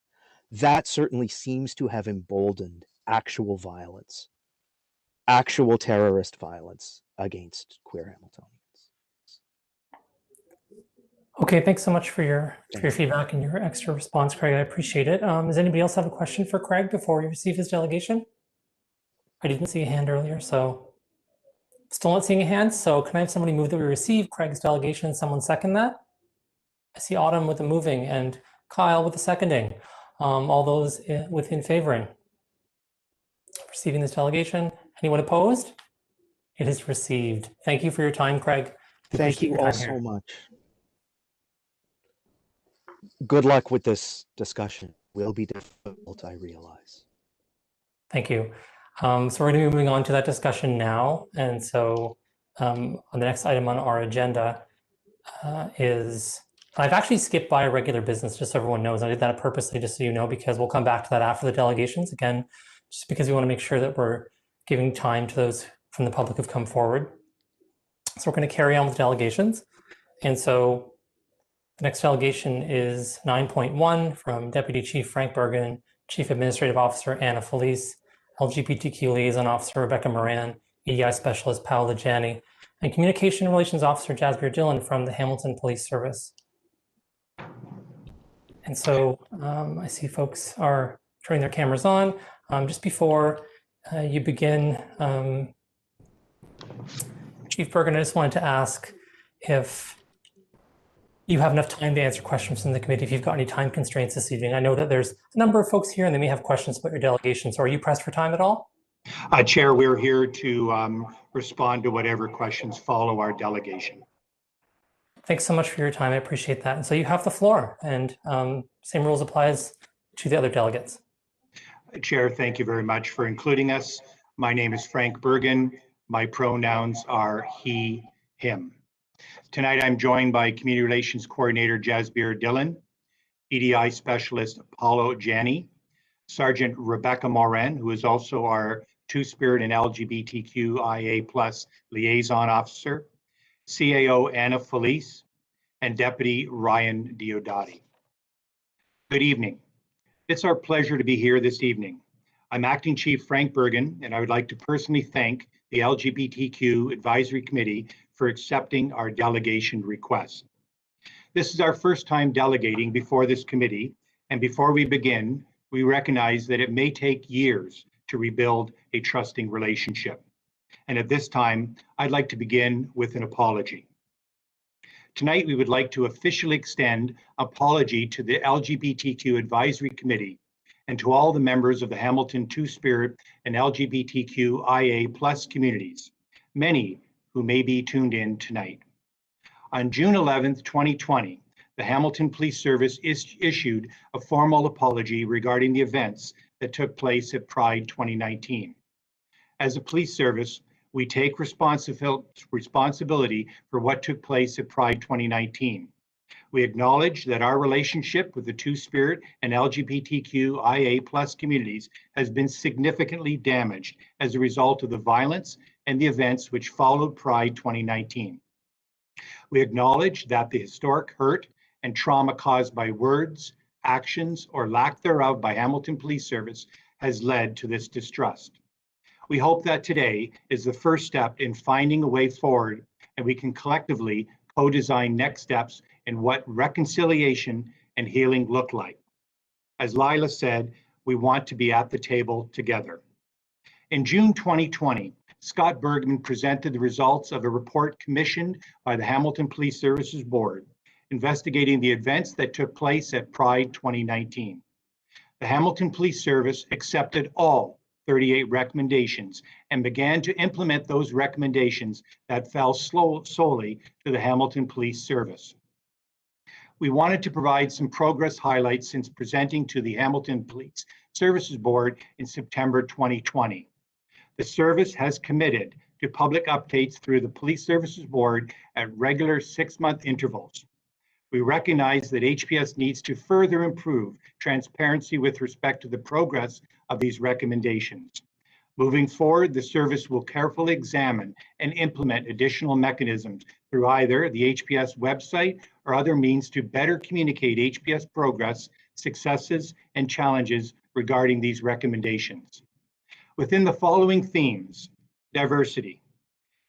That certainly seems to have emboldened actual violence, actual terrorist violence against queer Hamiltonians. Okay, thanks so much for your feedback and your extra response, Craig. I appreciate it. Does anybody else have a question for Craig before we receive his delegation? I didn't see a hand earlier, so still not seeing a hand. So can I have somebody move that we receive Craig's delegation? Someone second that? I see Autumn with the moving and Kyle with the seconding. All those in favoring receiving this delegation. Anyone opposed? It is received. Thank you for your time, Craig. Thank you all so much. Good luck with this discussion. Will be difficult, I realize. Thank you. So we're going to be moving on to that discussion now. And so on the next item on our agenda is, I've actually skipped by regular business, just so everyone knows. I did that purposely, just so you know, because we'll come back to that after the delegations. Again, just because we want to make sure that we're giving time to those from the public who've come forward. So we're going to carry on with delegations. And so the next delegation is 9.1 from Deputy Chief Frank Bergen, Chief Administrative Officer Anna Felice, LGBTQ Liaison Officer Rebecca Moran, EDI Specialist Paola Janney, and Communication Relations Officer Jasbir Dillon from the Hamilton Police Service. And so I see folks are turning their cameras on. Just before you begin, Chief Bergen, I just wanted to ask if you have enough time to answer questions from the committee, if you've got any time constraints this evening. I know that there's a number of folks here and they may have questions about your delegation. So are you pressed for time at all? Chair, we're here to respond to whatever questions follow our delegation. Thanks so much for your time. I appreciate that. And so you have the floor, and same rules applies to the other delegates. Chair, thank you very much for including us. My name is Frank Bergen. My pronouns are he, him. Tonight, I'm joined by Community Relations Coordinator Jasbir Dillon, EDI Specialist Paulo Janney, Sergeant Rebecca Moran, who is also our Two-Spirit and LGBTQIA+ Liaison Officer, CAO Anna Felice, and Deputy Ryan Diodati. Good evening. It's our pleasure to be here this evening. I'm Acting Chief Frank Bergen, and I would like to personally thank the LGBTQ Advisory Committee for accepting our delegation request. This is our first time delegating before this committee, and before we begin, we recognize that it may take years to rebuild a trusting relationship. And at this time, I'd like to begin with an apology. Tonight, we would like to officially extend apology to the LGBTQ Advisory Committee and to all the members of the Hamilton Two-Spirit and LGBTQIA+ communities, many who may be tuned in tonight. On June 11th, 2020, the Hamilton Police Service issued a formal apology regarding the events that took place at Pride 2019. As a police service, we take responsibility for what took place at Pride 2019. We acknowledge that our relationship with the Two-Spirit and LGBTQIA+ communities has been significantly damaged as a result of the violence and the events which followed Pride 2019. We acknowledge that the historic hurt and trauma caused by words, actions, or lack thereof by Hamilton Police Service has led to this distrust. We hope that today is the first step in finding a way forward, and we can collectively co-design next steps in what reconciliation and healing look like. As Lila said, we want to be at the table together. In June 2020, Scott Bergman presented the results of a report commissioned by the Hamilton Police Services Board, investigating the events that took place at Pride 2019. The Hamilton Police Service accepted all 38 recommendations and began to implement those recommendations that fell solely to the Hamilton Police Service. We wanted to provide some progress highlights since presenting to the Hamilton Police Services Board in September 2020. The service has committed to public updates through the Police Services Board at regular 6-month intervals. We recognize that HPS needs to further improve transparency with respect to the progress of these recommendations. Moving forward, the service will carefully examine and implement additional mechanisms through either the HPS website or other means to better communicate HPS progress, successes, and challenges regarding these recommendations. Within the following themes: diversity.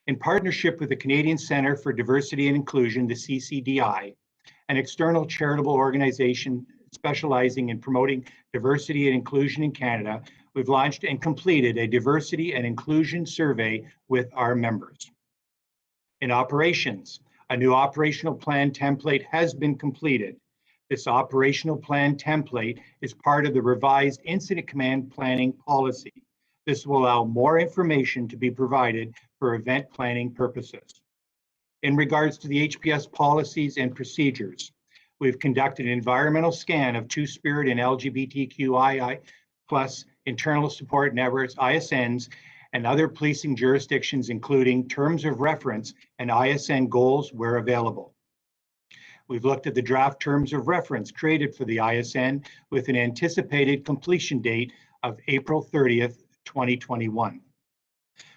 In partnership with the Canadian Centre for Diversity and Inclusion, the CCDI, an external charitable organization specializing in promoting diversity and inclusion in Canada, we've launched and completed a diversity and inclusion survey with our members. In operations, a new operational plan template has been completed. This operational plan template is part of the revised incident command planning policy. This will allow more information to be provided for event planning purposes. In regards to the HPS policies and procedures, we've conducted an environmental scan of Two-Spirit and LGBTQIA+ internal support networks, ISNs, and other policing jurisdictions, including terms of reference and ISN goals where available. We've looked at the draft terms of reference created for the ISN with an anticipated completion date of April 30th, 2021.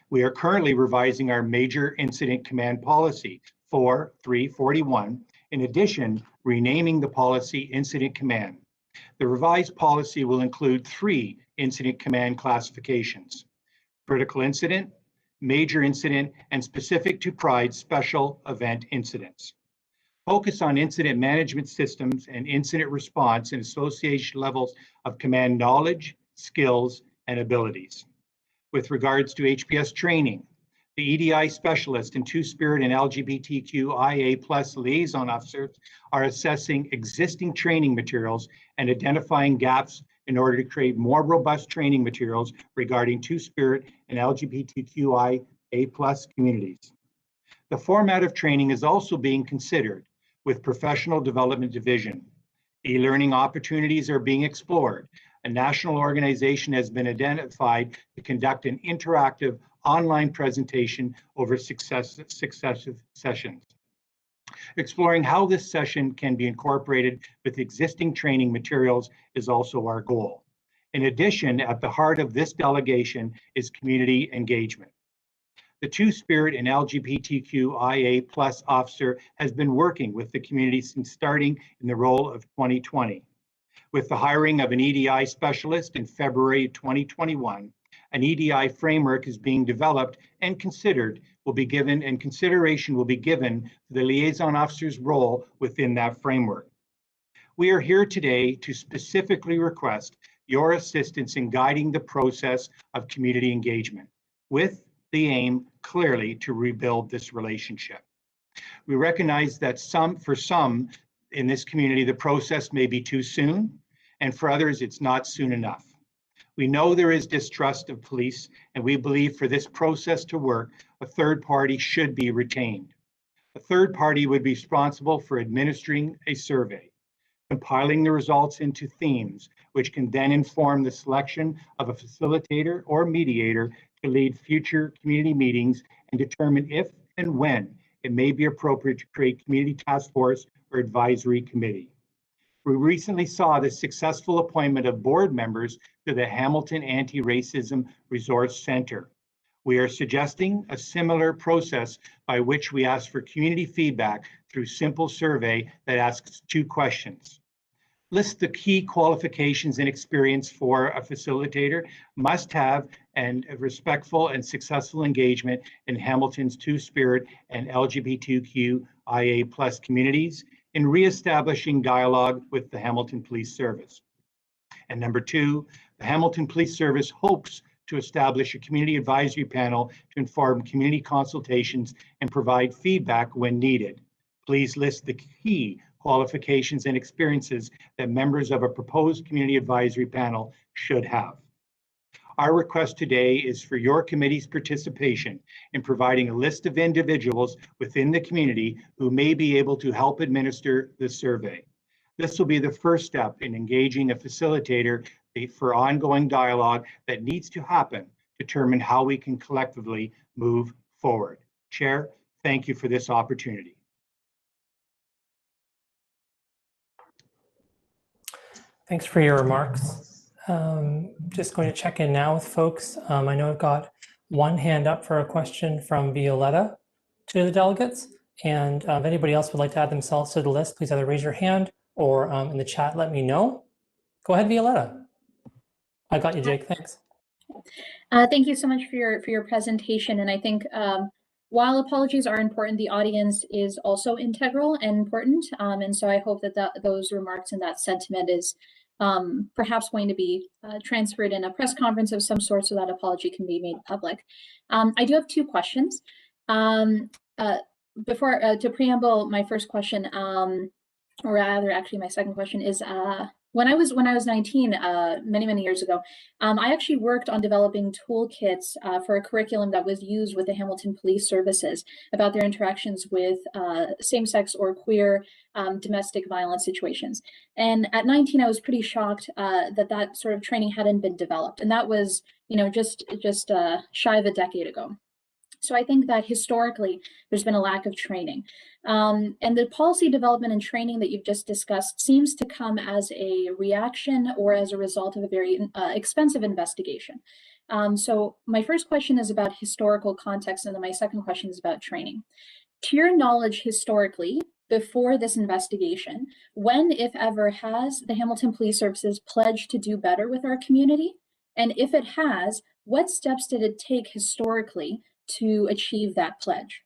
We are currently revising our major incident command policy 4341, in addition, renaming the policy incident command. The revised policy will include 3 incident command classifications: critical incident, major incident, and specific to Pride special event incidents. Focus on incident management systems and incident response and association levels of command knowledge, skills, and abilities. With regards to HPS training, the EDI specialist and Two-Spirit and LGBTQIA+ liaison officers are assessing existing training materials and identifying gaps in order to create more robust training materials regarding Two-Spirit and LGBTQIA+ communities. The format of training is also being considered with Professional Development Division. E-learning opportunities are being explored. A national organization has been identified to conduct an interactive online presentation over successive sessions. Exploring how this session can be incorporated with existing training materials is also our goal. In addition, at the heart of this delegation is community engagement. The Two-Spirit and LGBTQIA+ officer has been working with the community since starting in the role of 2020. With the hiring of an EDI specialist in February 2021, an EDI framework is being developed and consideration will be given for the liaison officer's role within that framework. We are here today to specifically request your assistance in guiding the process of community engagement, with the aim clearly to rebuild this relationship. We recognize that for some in this community, the process may be too soon, and for others, it's not soon enough. We know there is distrust of police, and we believe for this process to work, a third party should be retained. A third party would be responsible for administering a survey, compiling the results into themes, which can then inform the selection of a facilitator or mediator to lead future community meetings and determine if and when it may be appropriate to create community task force or advisory committee. We recently saw the successful appointment of board members to the Hamilton Anti-Racism Resource Center. We are suggesting a similar process by which we ask for community feedback through simple survey that asks 2 questions. List the key qualifications and experience for a facilitator must have and respectful and successful engagement in Hamilton's Two-Spirit and LGBTQIA+ communities, in reestablishing dialogue with the Hamilton Police Service. And number 2, the Hamilton Police Service hopes to establish a community advisory panel to inform community consultations and provide feedback when needed. Please list the key qualifications and experiences that members of a proposed community advisory panel should have. Our request today is for your committee's participation in providing a list of individuals within the community who may be able to help administer the survey. This will be the first step in engaging a facilitator for ongoing dialogue that needs to happen to determine how we can collectively move forward. Chair, thank you for this opportunity. Thanks for your remarks. Just going to check in now with folks. I know I've got one hand up for a question from Violetta to the delegates. And if anybody else would like to add themselves to the list, please either raise your hand or in the chat, let me know. Go ahead, Violetta. I got you, Jake. Thanks. Thank you so much for your presentation. And I think while apologies are important, the audience is also integral and important. And so I hope that those remarks and that sentiment is perhaps going to be transferred in a press conference of some sort so that apology can be made public. I do have 2 questions. Before to preamble my first question, or rather actually my second question is, when I was 19, many years ago, I actually worked on developing toolkits for a curriculum that was used with the Hamilton Police Services about their interactions with same-sex or queer domestic violence situations. And at 19, I was pretty shocked that sort of training hadn't been developed, and that was, just shy of a decade ago. So I think that historically, there's been a lack of training. And the policy development and training that you've just discussed seems to come as a reaction or as a result of a very expensive investigation. So my first question is about historical context, and then my second question is about training. To your knowledge, historically, before this investigation, when, if ever, has the Hamilton Police Services pledged to do better with our community? And if it has, what steps did it take historically to achieve that pledge?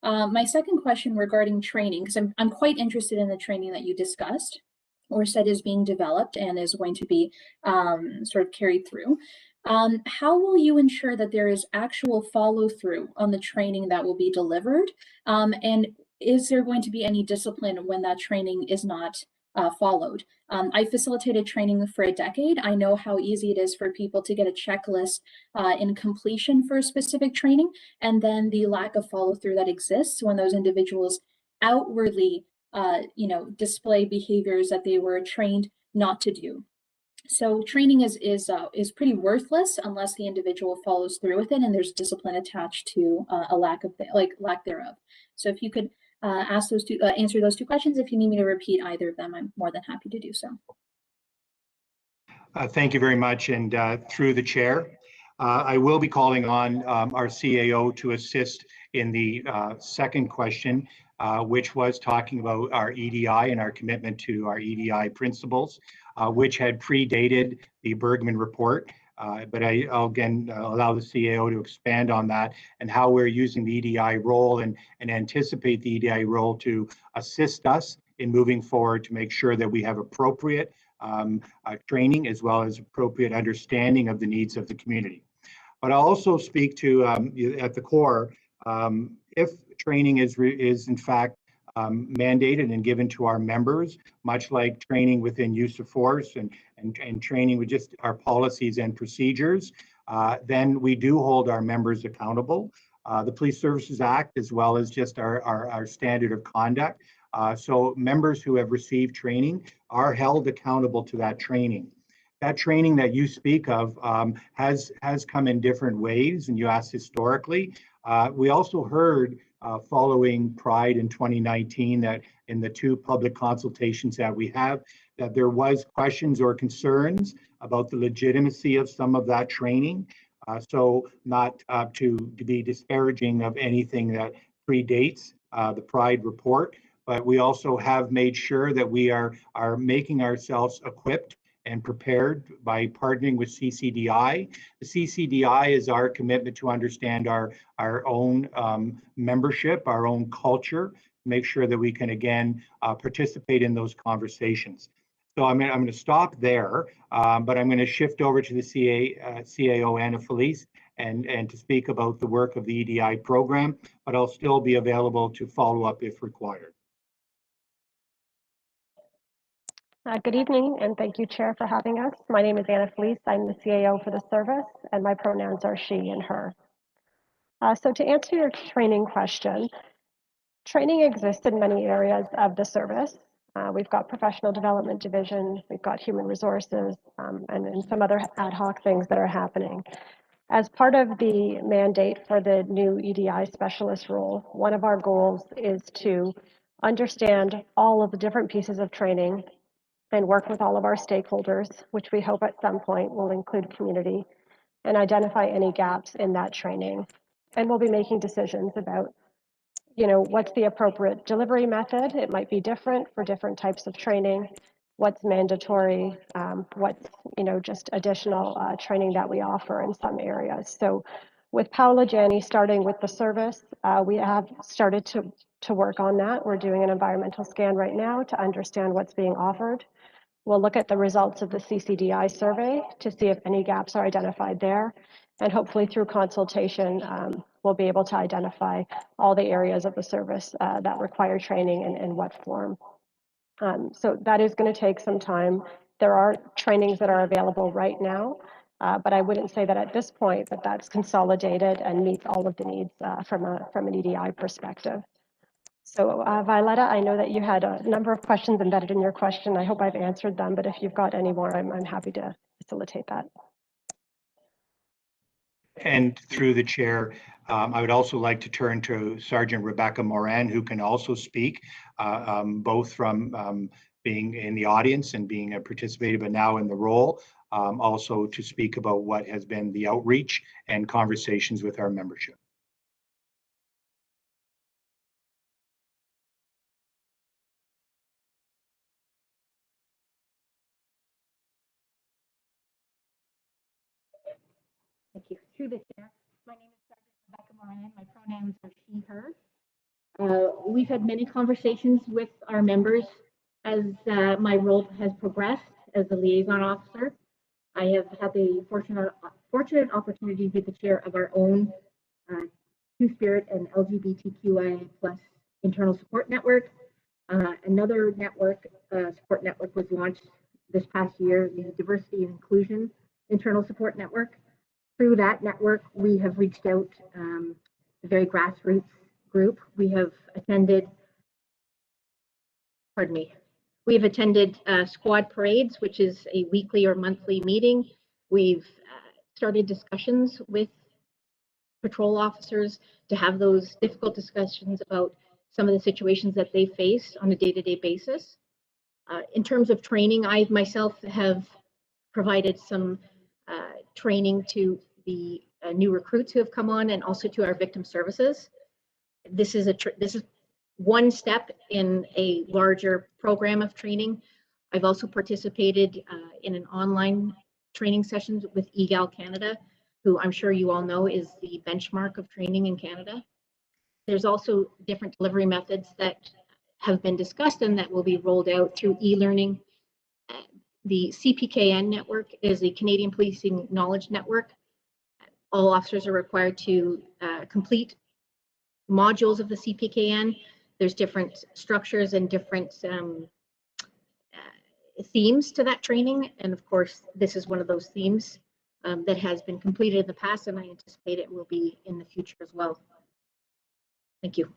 My second question regarding training, because I'm quite interested in the training that you discussed or said is being developed and is going to be sort of carried through. How will you ensure that there is actual follow through on the training that will be delivered? And is there going to be any discipline when that training is not followed? I facilitated training for a decade. I know how easy it is for people to get a checklist in completion for a specific training, and then the lack of follow through that exists when those individuals outwardly, display behaviors that they were trained not to do. So training is pretty worthless unless the individual follows through with it and there's discipline attached to a lack thereof. So if you could answer those two questions. If you need me to repeat either of them, I'm more than happy to do so. Thank you very much. And through the chair, I will be calling on our CAO to assist in the second question, which was talking about our EDI and our commitment to our EDI principles, which had predated the Bergman report. But I'll again allow the CAO to expand on that and how we're using the EDI role and anticipate the EDI role to assist us in moving forward to make sure that we have appropriate training as well as appropriate understanding of the needs of the community. But I'll also speak to at the core, if training is in fact mandated and given to our members, much like training within use of force and training with just our policies and procedures, then we do hold our members accountable. The Police Services Act, as well as just our standard of conduct. So members who have received training are held accountable to that training. That training that you speak of has come in different ways, and you asked historically. We also heard following Pride in 2019 that in the two public consultations that we have, that there was questions or concerns about the legitimacy of some of that training. So not to be disparaging of anything that predates the Pride report, but we also have made sure that we are making ourselves equipped and prepared by partnering with CCDI. The CCDI is our commitment to understand our own membership, our own culture, make sure that we can again participate in those conversations. So I'm going to stop there, but I'm going to shift over to the CAO Anna Felice and to speak about the work of the EDI program, but I'll still be available to follow up if required. Good evening, and thank you, Chair, for having us. My name is Anna Felice. I'm the CAO for the service, and my pronouns are she and her. So to answer your training question, training exists in many areas of the service. We've got professional development division, we've got human resources, and some other ad hoc things that are happening. As part of the mandate for the new EDI specialist role, one of our goals is to understand all of the different pieces of training and work with all of our stakeholders, which we hope at some point will include community, and identify any gaps in that training. And we'll be making decisions about, what's the appropriate delivery method. It might be different for different types of training, what's mandatory, what's, just additional training that we offer in some areas. So with Paola Janney starting with the service, we have started to work on that. We're doing an environmental scan right now to understand what's being offered. We'll look at the results of the Ccdi survey to see if any gaps are identified there. And hopefully through consultation, we'll be able to identify all the areas of the service that require training and in what form. So that is going to take some time. There are trainings that are available right now, but I wouldn't say that at this point that that's consolidated and meets all of the needs from an EDI perspective. So Violetta, I know that you had a number of questions embedded in your question. I hope I've answered them, but if you've got any more, I'm happy to facilitate that. And through the chair, I would also like to turn to Sergeant Rebecca Moran, who can also speak, both from being in the audience and being a participator, but now in the role, also to speak about what has been the outreach and conversations with our membership. Thank you. Through the chair, my name is Sergeant Rebecca Moran. My pronouns are she, her. We've had many conversations with our members as my role has progressed as a liaison officer. I have had the fortunate opportunity to be the chair of our own Two-Spirit and LGBTQI plus internal support network. Another network, support network, was launched this past year, the Diversity and Inclusion Internal Support Network. Through that network, we have reached out a very grassroots group. We have attended, we've attended squad parades, which is a weekly or monthly meeting. We've started discussions with patrol officers to have those difficult discussions about some of the situations that they face on a day-to-day basis. In terms of training, I myself have provided some training to the new recruits who have come on, and also to our victim services. This is one step in a larger program of training. I've also participated in an online training sessions with EGAL Canada, who I'm sure you all know is the benchmark of training in Canada. There's also different delivery methods that have been discussed and that will be rolled out through e-learning. The CPKN network is the Canadian Policing Knowledge Network. All officers are required to complete modules of the CPKN. There's different structures and different themes to that training. And of course, this is one of those themes that has been completed in the past, and I anticipate it will be in the future as well. Thank you.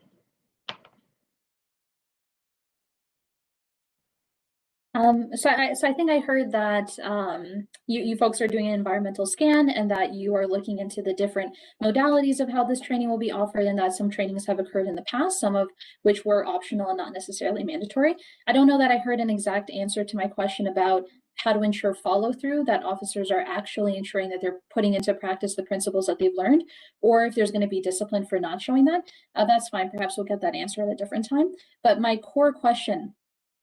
So I think I heard that you folks are doing an environmental scan and that you are looking into the different modalities of how this training will be offered, and that some trainings have occurred in the past, some of which were optional and not necessarily mandatory. I don't know that I heard an exact answer to my question about how to ensure follow through, that officers are actually ensuring that they're putting into practice the principles that they've learned, or if there's going to be discipline for not showing that. That's fine. Perhaps we'll get that answer at a different time. But my core question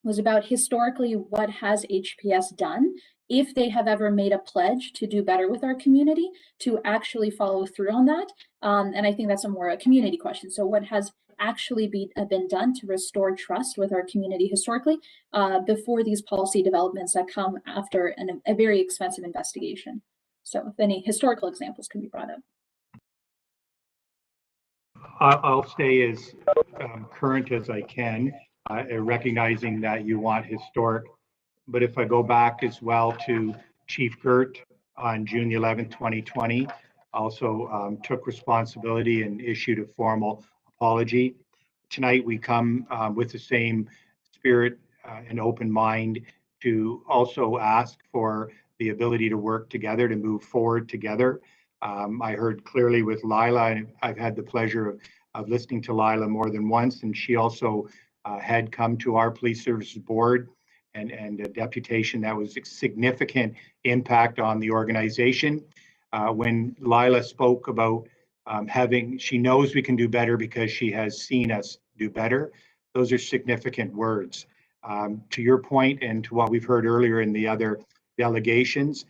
was about historically what has HPS done, if they have ever made a pledge to do better with our community, to actually follow through on that. And I think that's a community question. So what has actually been done to restore trust with our community historically before these policy developments that come after a very expensive investigation? So if any historical examples can be brought up. I'll stay as current as I can. Recognizing that you want historic, but if I go back as well to Chief Gert on June 11th, 2020, also took responsibility and issued a formal apology. Tonight we come with the same spirit and open mind to also ask for the ability to work together, to move forward together. I heard clearly with Lila, and I've had the pleasure of listening to Lila more than once, and she also had come to our police services board and a deputation that was a significant impact on the organization. When Lila spoke about she knows we can do better because she has seen us do better, those are significant words. To your point and to what we've heard earlier in the other delegations,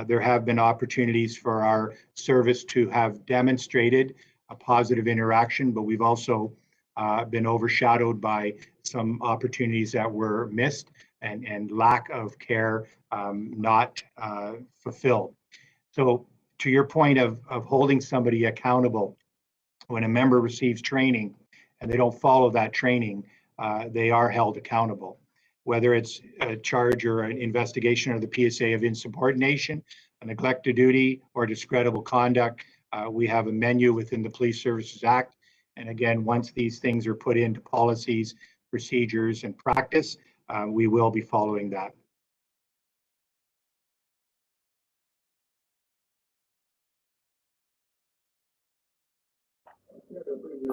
there have been opportunities for our service to have demonstrated a positive interaction, but we've also been overshadowed by some opportunities that were missed and lack of care not fulfilled. So to your point of holding somebody accountable, when a member receives training and they don't follow that training, they are held accountable. Whether it's a charge or an investigation or the PSA of insubordination, a neglect of duty, or discreditable conduct, we have a menu within the Police Services Act. And again, once these things are put into policies, procedures, and practice, we will be following that.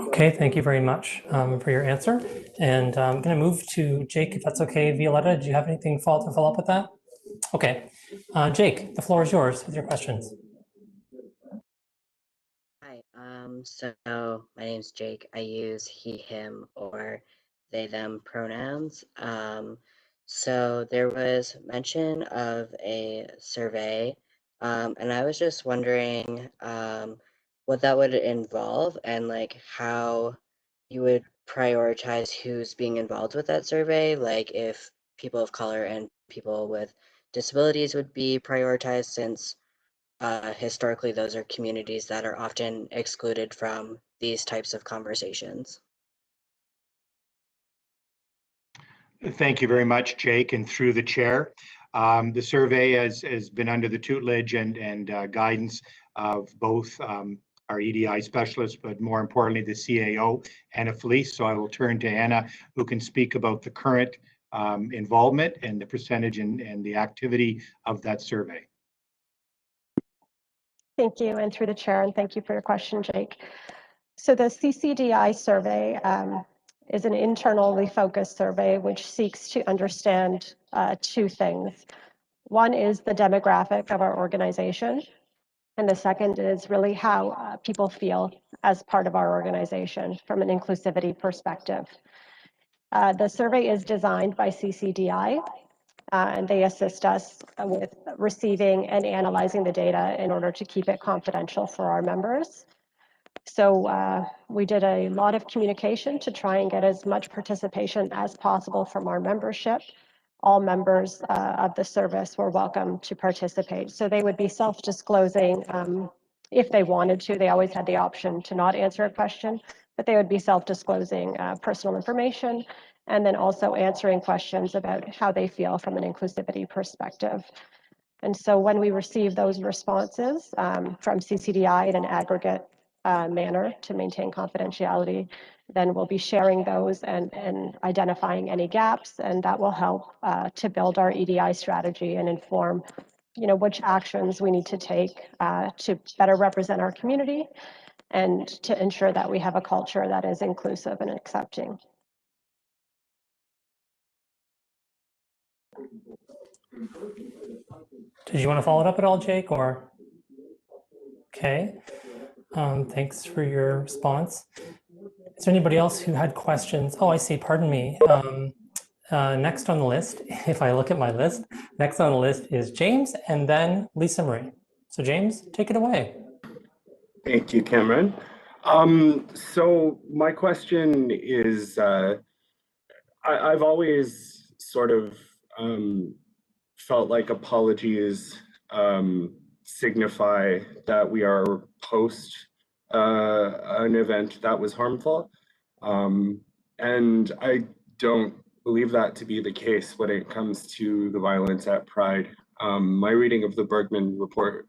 Okay, thank you very much for your answer. And I'm going to move to Jake, if that's okay. Violetta, do you have anything to follow up with that? Okay, Jake, the floor is yours with your questions. Hi, so my name's Jake. I use he, him, or they, them pronouns. So there was mention of a survey, and I was just wondering what that would involve and like how you would prioritize who's being involved with that survey, like if people of color and people with disabilities would be prioritized, since historically, those are communities that are often excluded from these types of conversations. Thank you very much, Jake, and through the chair. The survey has been under the tutelage and guidance of both our EDI specialist, but more importantly, the CAO, Anna Felice. So I will turn to Anna, who can speak about the current involvement and the percentage and the activity of that survey. Thank you, and through the chair, and thank you for your question, Jake. So the CCDI survey is an internally focused survey which seeks to understand two things. One is the demographic of our organization, and the second is really how people feel as part of our organization from an inclusivity perspective. The survey is designed by CCDI, and they assist us with receiving and analyzing the data in order to keep it confidential for our members. So we did a lot of communication to try and get as much participation as possible from our membership. All members of the service were welcome to participate. So they would be self-disclosing if they wanted to. They always had the option to not answer a question, but they would be self-disclosing personal information and then also answering questions about how they feel from an inclusivity perspective. And so when we receive those responses from CCDI in an aggregate manner to maintain confidentiality, then we'll be sharing those and identifying any gaps, and that will help to build our EDI strategy and inform, which actions we need to take to better represent our community and to ensure that we have a culture that is inclusive and accepting. Did you want to follow it up at all, Jake, or? Okay, thanks for your response. Is there anybody else who had questions? Oh, I see, pardon me. Next on the list, if I look at my list, next on the list is James and then Lisa Marie. So James, take it away. Thank you, Cameron. So my question is, I've always sort of felt like apologies signify that we are post an event that was harmful. And I don't believe that to be the case when it comes to the violence at Pride. My reading of the Bergman report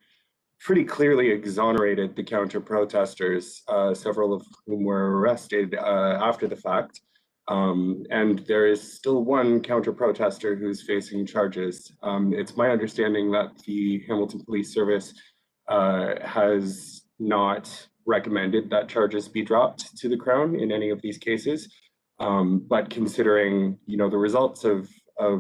pretty clearly exonerated the counter-protesters, several of whom were arrested after the fact. And there is still one counter-protester who's facing charges. It's my understanding that the Hamilton Police Service has not recommended that charges be dropped to the Crown in any of these cases. But considering, the results of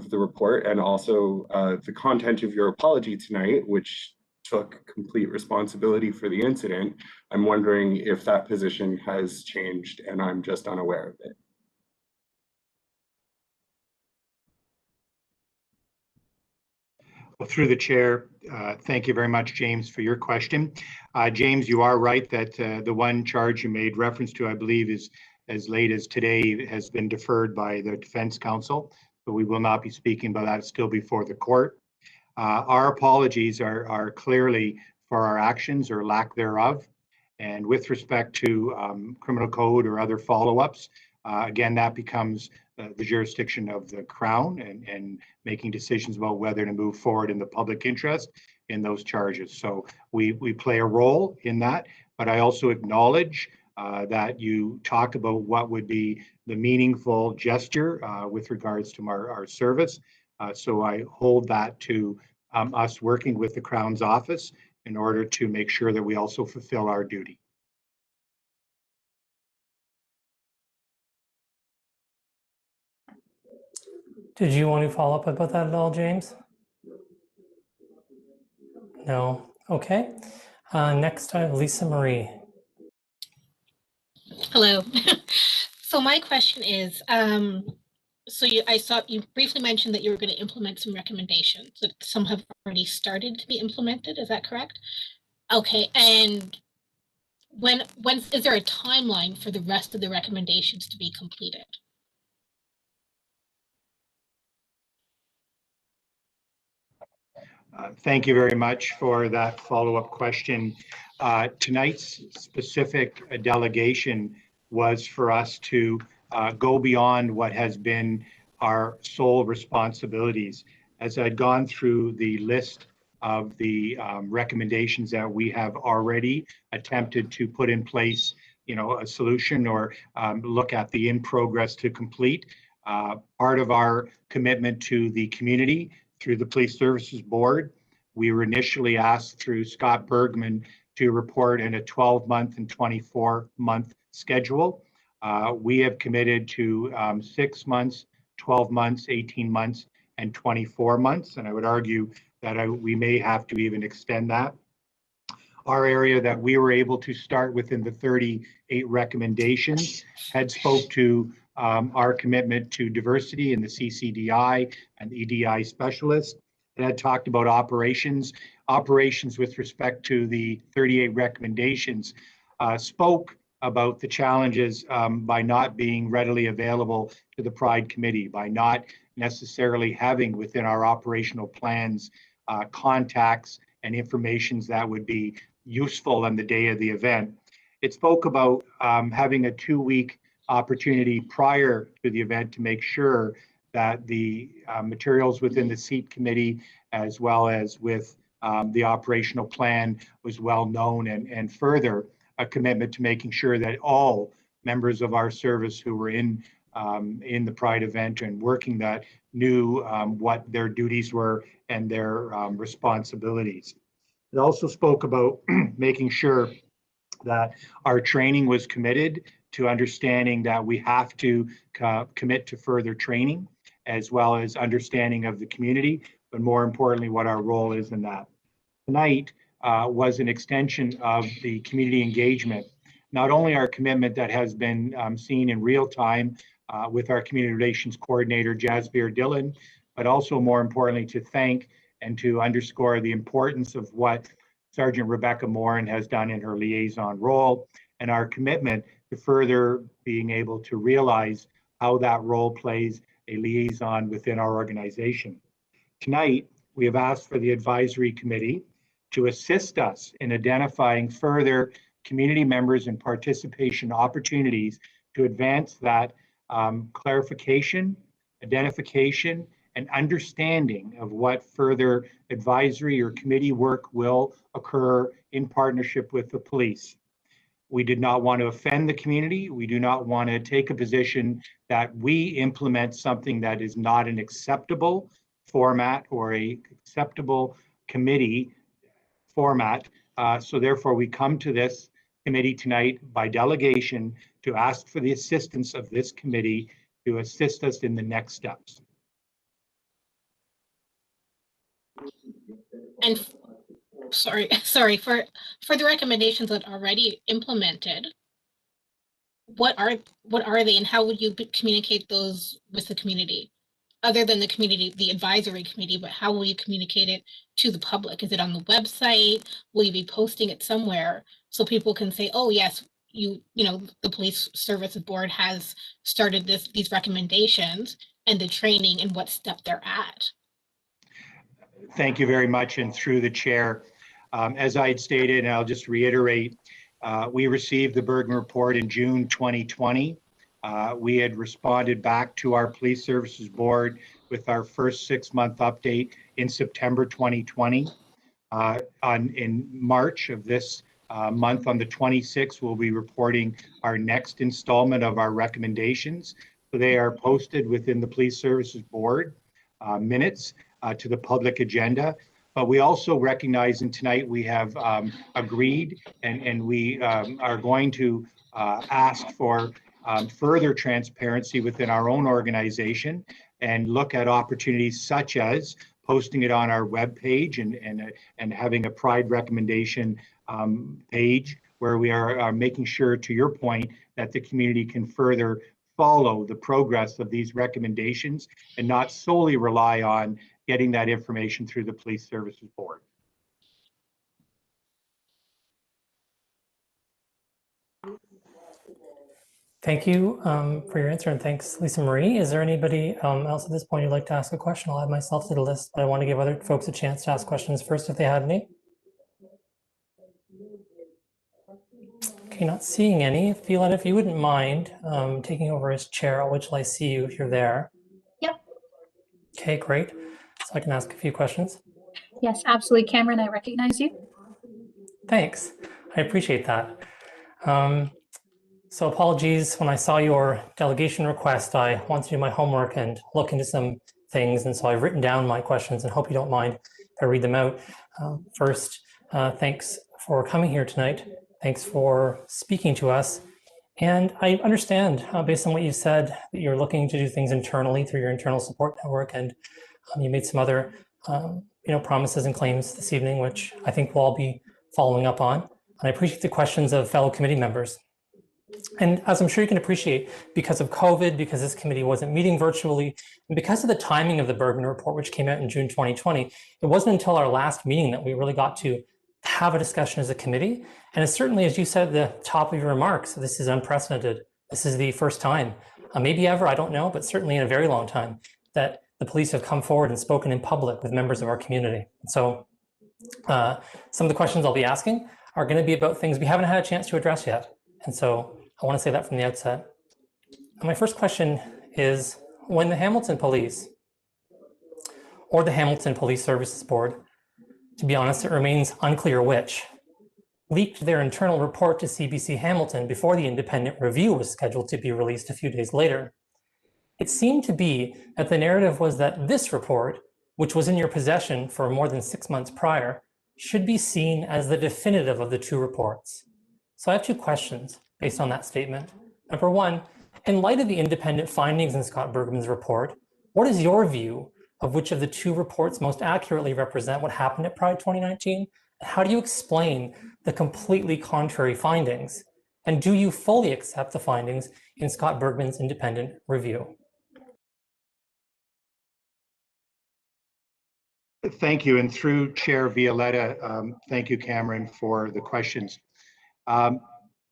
the report and also the content of your apology tonight, which took complete responsibility for the incident, I'm wondering if that position has changed and I'm just unaware of it. Well, through the chair, thank you very much, James, for your question. James, you are right that the one charge you made reference to, I believe, is as late as today has been deferred by the Defense Counsel. So we will not be speaking about that. It's still before the court. Our apologies are clearly for our actions or lack thereof. And with respect to criminal code or other follow-ups, again, that becomes the jurisdiction of the Crown and making decisions about whether to move forward in the public interest in those charges. So we play a role in that, but I also acknowledge that you talk about what would be the meaningful gesture with regards to our service. So I hold that to us working with the Crown's office in order to make sure that we also fulfill our duty. Did you want to follow up about that at all, James? No. Okay. Next, I have Lisa Marie. Hello. So my question is, I saw you briefly mentioned that you were going to implement some recommendations, that some have already started to be implemented. Is that correct? Okay. And when is there a timeline for the rest of the recommendations to be completed? Thank you very much for that follow-up question. Tonight's specific delegation was for us to go beyond what has been our sole responsibilities. As I'd gone through the list of the recommendations that we have already attempted to put in place, a solution or look at the in progress to complete, part of our commitment to the community through the Police Services Board. We were initially asked through Scott Bergman to report in a 12-month and 24-month schedule. We have committed to 6 months, 12 months, 18 months, and 24 months. And I would argue that we may have to even extend that. Our area that we were able to start within the 38 recommendations had spoke to our commitment to diversity in the CCDI and EDI specialists. It had talked about operations with respect to the 38 recommendations, spoke about the challenges by not being readily available to the Pride Committee, by not necessarily having within our operational plans contacts and informations that would be useful on the day of the event. It spoke about having a 2-week opportunity prior to the event to make sure that the materials within the seat committee, as well as with the operational plan, was well known, and further a commitment to making sure that all members of our service who were in the Pride event and working that knew what their duties were and their responsibilities. It also spoke about making sure that our training was committed to understanding that we have to commit to further training, as well as understanding of the community, but more importantly, what our role is in that. Tonight was an extension of the community engagement, not only our commitment that has been seen in real time with our community relations coordinator, Jasbir Dillon, but also more importantly to thank and to underscore the importance of what Sergeant Rebecca Moran has done in her liaison role, and our commitment to further being able to realize how that role plays a liaison within our organization. Tonight, we have asked for the advisory committee to assist us in identifying further community members and participation opportunities to advance that clarification, identification, and understanding of what further advisory or committee work will occur in partnership with the police. We did not want to offend the community. We do not want to take a position that we implement something that is not an acceptable format or a acceptable committee format. So therefore, we come to this committee tonight by delegation to ask for the assistance of this committee to assist us in the next steps. And sorry, for the recommendations that are already implemented, what are they, and how would you communicate those with the community? Other than the community, the advisory committee, but how will you communicate it to the public? Is it on the website? Will you be posting it somewhere so people can say, oh yes, the Police Services Board has started these recommendations and the training and what step they're at? Thank you very much, and through the chair, as I had stated, and I'll just reiterate, we received the Bergman report in June 2020. We had responded back to our Police Services Board with our first 6-month update in September 2020. In March of this month, on the 26th, we'll be reporting our next installment of our recommendations. So they are posted within the Police Services Board minutes to the public agenda. But we also recognize, and tonight we have agreed, and we are going to ask for further transparency within our own organization and look at opportunities such as posting it on our webpage and having a Pride recommendation page where we are making sure, to your point, that the community can further follow the progress of these recommendations and not solely rely on getting that information through the Police Services Board. Thank you for your answer, and thanks, Lisa Marie. Is there anybody else at this point who'd like to ask a question? I'll add myself to the list, but I want to give other folks a chance to ask questions first if they had any. Okay, not seeing any. Violetta, if you wouldn't mind taking over as chair, I'll wait till I see you if you're there. Yep. Okay, great. So I can ask a few questions. Yes, absolutely. Cameron, I recognize you. Thanks. I appreciate that. So apologies, when I saw your delegation request, I wanted to do my homework and look into some things. And so I've written down my questions and hope you don't mind if I read them out. First, thanks for coming here tonight. Thanks for speaking to us. And I understand, based on what you said, that you're looking to do things internally through your internal support network. And you made some other promises and claims this evening, which I think we'll all be following up on. And I appreciate the questions of fellow committee members. And as I'm sure you can appreciate, because of COVID, because this committee wasn't meeting virtually, and because of the timing of the Bergman report, which came out in June 2020, it wasn't until our last meeting that we really got to have a discussion as a committee. And it's certainly, as you said at the top of your remarks, this is unprecedented. This is the first time, maybe ever, I don't know, but certainly in a very long time, that the police have come forward and spoken in public with members of our community. So some of the questions I'll be asking are going to be about things we haven't had a chance to address yet. And so I want to say that from the outset. And my first question is, when the Hamilton Police or the Hamilton Police Services Board, to be honest, it remains unclear which, leaked their internal report to CBC Hamilton before the independent review was scheduled to be released a few days later, it seemed to be that the narrative was that this report, which was in your possession for more than 6 months prior, should be seen as the definitive of the two reports. So I have two questions based on that statement. Number one, in light of the independent findings in Scott Bergman's report, what is your view of which of the two reports most accurately represent what happened at Pride 2019? And how do you explain the completely contrary findings? And do you fully accept the findings in Scott Bergman's independent review? Thank you. And through Chair Violetta, thank you, Cameron, for the questions.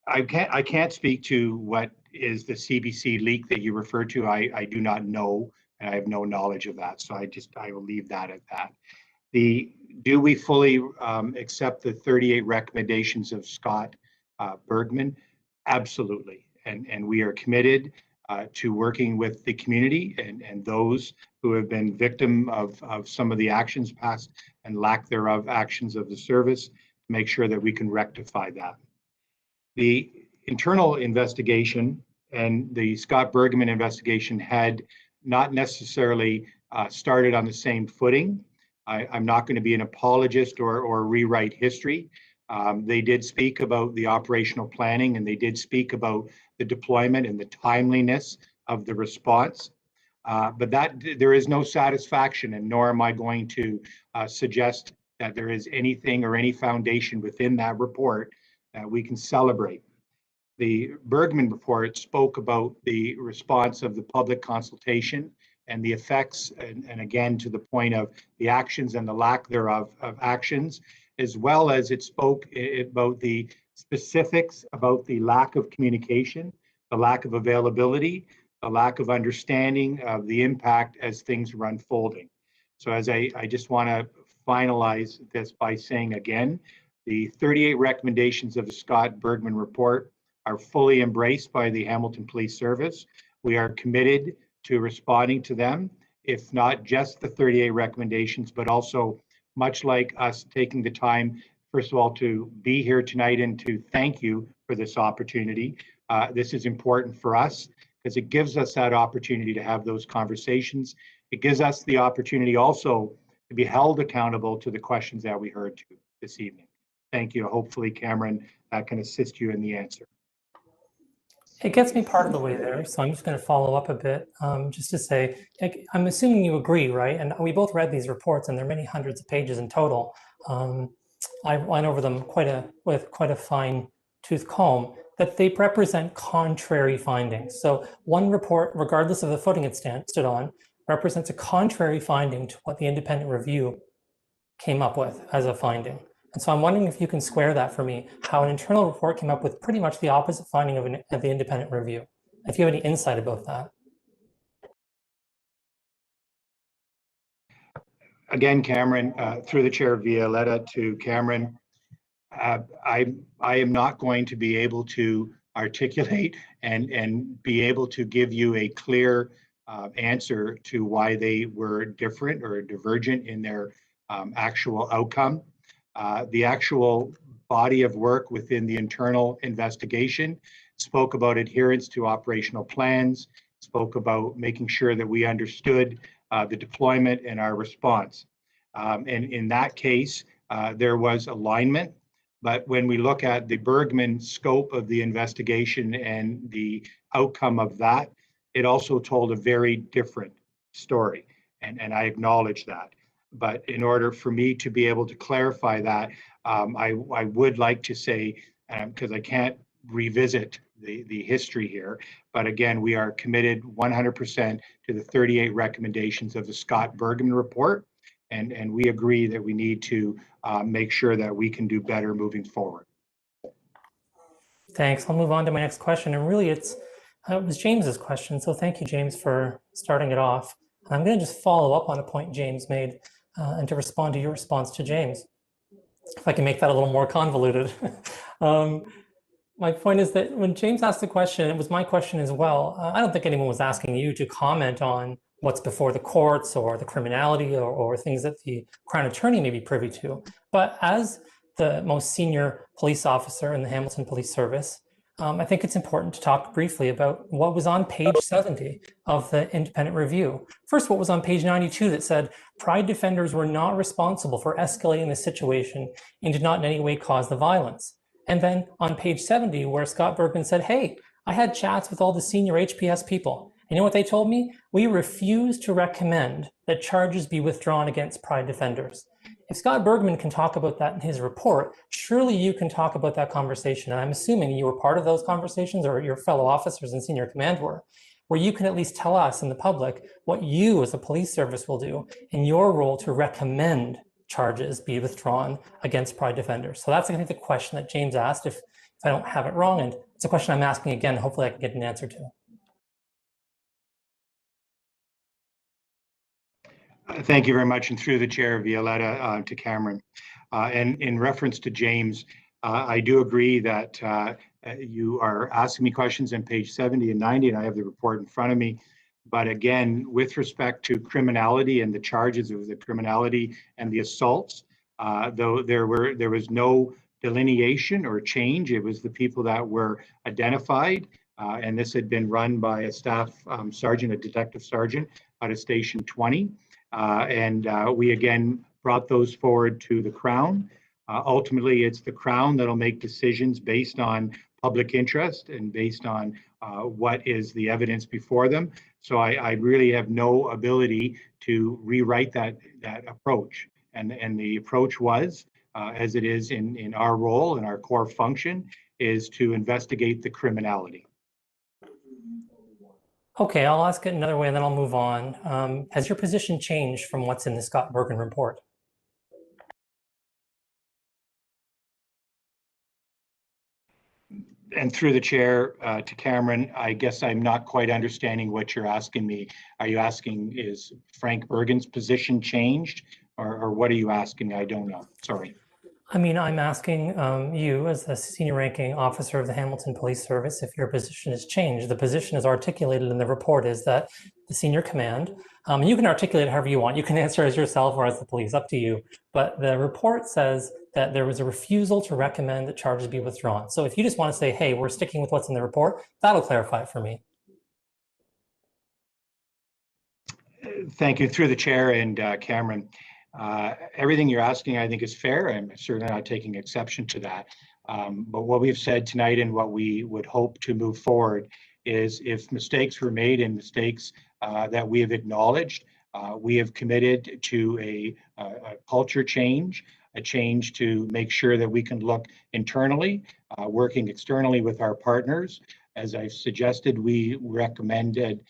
I can't speak to what is the CBC leak that you referred to. I do not know, and I have no knowledge of that. So I will leave that at that. Do we fully accept the 38 recommendations of Scott Bergman? Absolutely. And we are committed to working with the community and those who have been victim of some of the actions past and lack thereof actions of the service to make sure that we can rectify that. The internal investigation and the Scott Bergman investigation had not necessarily started on the same footing. I'm not going to be an apologist or rewrite history. They did speak about the operational planning, and they did speak about the deployment and the timeliness of the response. But that there is no satisfaction, and nor am I going to suggest that there is anything or any foundation within that report that we can celebrate. The Bergman report spoke about the response of the public consultation and the effects, and again, to the point of the actions and the lack thereof of actions, as well as it spoke about the specifics about the lack of communication, the lack of availability, the lack of understanding of the impact as things were unfolding. So as I just want to finalize this by saying again, the 38 recommendations of the Scott Bergman report are fully embraced by the Hamilton Police Service. We are committed to responding to them, if not just the 38 recommendations, but also much like us taking the time, first of all, to be here tonight and to thank you for this opportunity. This is important for us because it gives us that opportunity to have those conversations. It gives us the opportunity also to be held accountable to the questions that we heard this evening. Thank you. Hopefully, Cameron, that can assist you in the answer. It gets me part of the way there, so I'm just going to follow up a bit, just to say, I'm assuming you agree, right? And we both read these reports, and there are many hundreds of pages in total. I went over them with quite a fine-tooth comb, that they represent contrary findings. So one report, regardless of the footing it stood on, represents a contrary finding to what the independent review came up with as a finding. And so I'm wondering if you can square that for me, how an internal report came up with pretty much the opposite finding of the independent review. If you have any insight about that. Again, Cameron, through the chair Violetta to Cameron, I am not going to be able to articulate and be able to give you a clear answer to why they were different or divergent in their actual outcome. The actual body of work within the internal investigation spoke about adherence to operational plans, spoke about making sure that we understood the deployment and our response. And in that case, there was alignment. But when we look at the Bergman scope of the investigation and the outcome of that, it also told a very different story. And I acknowledge that. But in order for me to be able to clarify that, I would like to say, because I can't revisit the history here, but again, we are committed 100% to the 38 recommendations of the Scott Bergman report. And we agree that we need to make sure that we can do better moving forward. Thanks. I'll move on to my next question. And really it was James's question. So thank you, James, for starting it off. I'm going to just follow up on a point James made and to respond to your response to James. If I can make that a little more convoluted. My point is that when James asked the question, it was my question as well. I don't think anyone was asking you to comment on what's before the courts or the criminality or things that the Crown Attorney may be privy to. But as the most senior police officer in the Hamilton Police Service, I think it's important to talk briefly about what was on page 70 of the independent review. First, what was on page 92 that said, Pride defenders were not responsible for escalating the situation and did not in any way cause the violence. And then on page 70, where Scott Bergman said, hey, I had chats with all the senior HPS people. You know what they told me? We refuse to recommend that charges be withdrawn against Pride defenders. If Scott Bergman can talk about that in his report, surely you can talk about that conversation. And I'm assuming you were part of those conversations, or your fellow officers in senior command were, where you can at least tell us and the public what you as a police service will do in your role to recommend charges be withdrawn against Pride defenders. So that's, I think, the question that James asked, if I don't have it wrong. And it's a question I'm asking again. Hopefully I can get an answer to. Thank you very much. And through the chair, Violetta, to Cameron. And in reference to James, I do agree that you are asking me questions on page 70 and 90, and I have the report in front of me. But again, with respect to criminality and the charges of the criminality and the assaults, though there was no delineation or change, it was the people that were identified. And this had been run by a staff sergeant, a detective sergeant out of Station 20. And we again brought those forward to the Crown. Ultimately, it's the Crown that'll make decisions based on public interest and based on what is the evidence before them. So I really have no ability to rewrite that approach. And the approach was, as it is in our role and our core function, is to investigate the criminality. Okay, I'll ask it another way and then I'll move on. Has your position changed from what's in the Scott Bergman report? And through the chair to Cameron, I guess I'm not quite understanding what you're asking me. Are you asking, is Frank Bergen's position changed, or what are you asking? I don't know. Sorry. I mean, I'm asking you as the senior ranking officer of the Hamilton Police Service, if your position has changed. The position as articulated in the report is that the senior command, and you can articulate it however you want. You can answer as yourself or as the police, up to you. But the report says that there was a refusal to recommend that charges be withdrawn. So if you just want to say, hey, we're sticking with what's in the report, that'll clarify it for me. Thank you. Through the chair and Cameron. Everything you're asking, I think, is fair. I'm certainly not taking exception to that. But what we've said tonight and what we would hope to move forward is, if mistakes were made and mistakes that we have acknowledged, we have committed to a culture change, a change to make sure that we can look internally, working externally with our partners. As I've suggested, we recommended,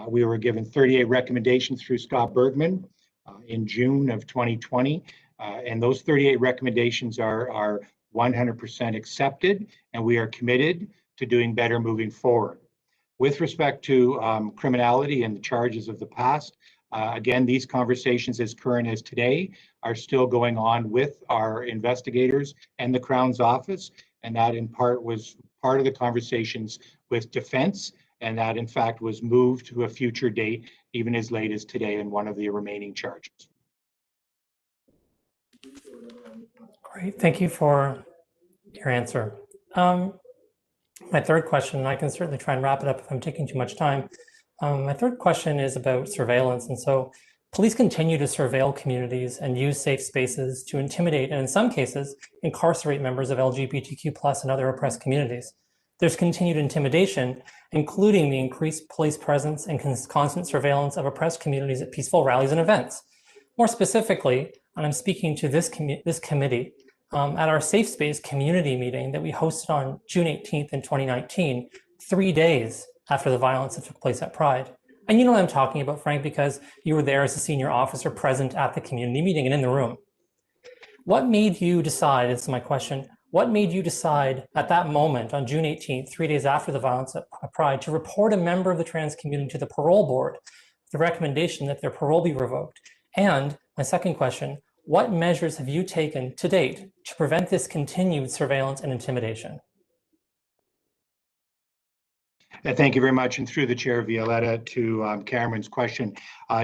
we were given 38 recommendations through Scott Bergman in June of 2020. And those 38 recommendations are 100% accepted, and we are committed to doing better moving forward. With respect to criminality and the charges of the past, again, these conversations as current as today are still going on with our investigators and the Crown's office. And that in part was part of the conversations with defense. And that in fact was moved to a future date, even as late as today in one of the remaining charges. Great, thank you for your answer. My third question, and I can certainly try and wrap it up if I'm taking too much time. My third question is about surveillance. And so police continue to surveil communities and use safe spaces to intimidate and in some cases incarcerate members of LGBTQ+ and other oppressed communities. There's continued intimidation, including the increased police presence and constant surveillance of oppressed communities at peaceful rallies and events. More specifically, and I'm speaking to this committee, at our Safe Space community meeting that we hosted on June 18th in 2019, 3 days after the violence that took place at Pride. And you know what I'm talking about, Frank, because you were there as a senior officer present at the community meeting and in the room. What made you decide, this is my question, what made you decide at that moment on June 18th, 3 days after the violence at Pride, to report a member of the trans community to the parole board, the recommendation that their parole be revoked? And my second question, what measures have you taken to date to prevent this continued surveillance and intimidation? Thank you very much. And through the chair, Violetta, to Cameron's question,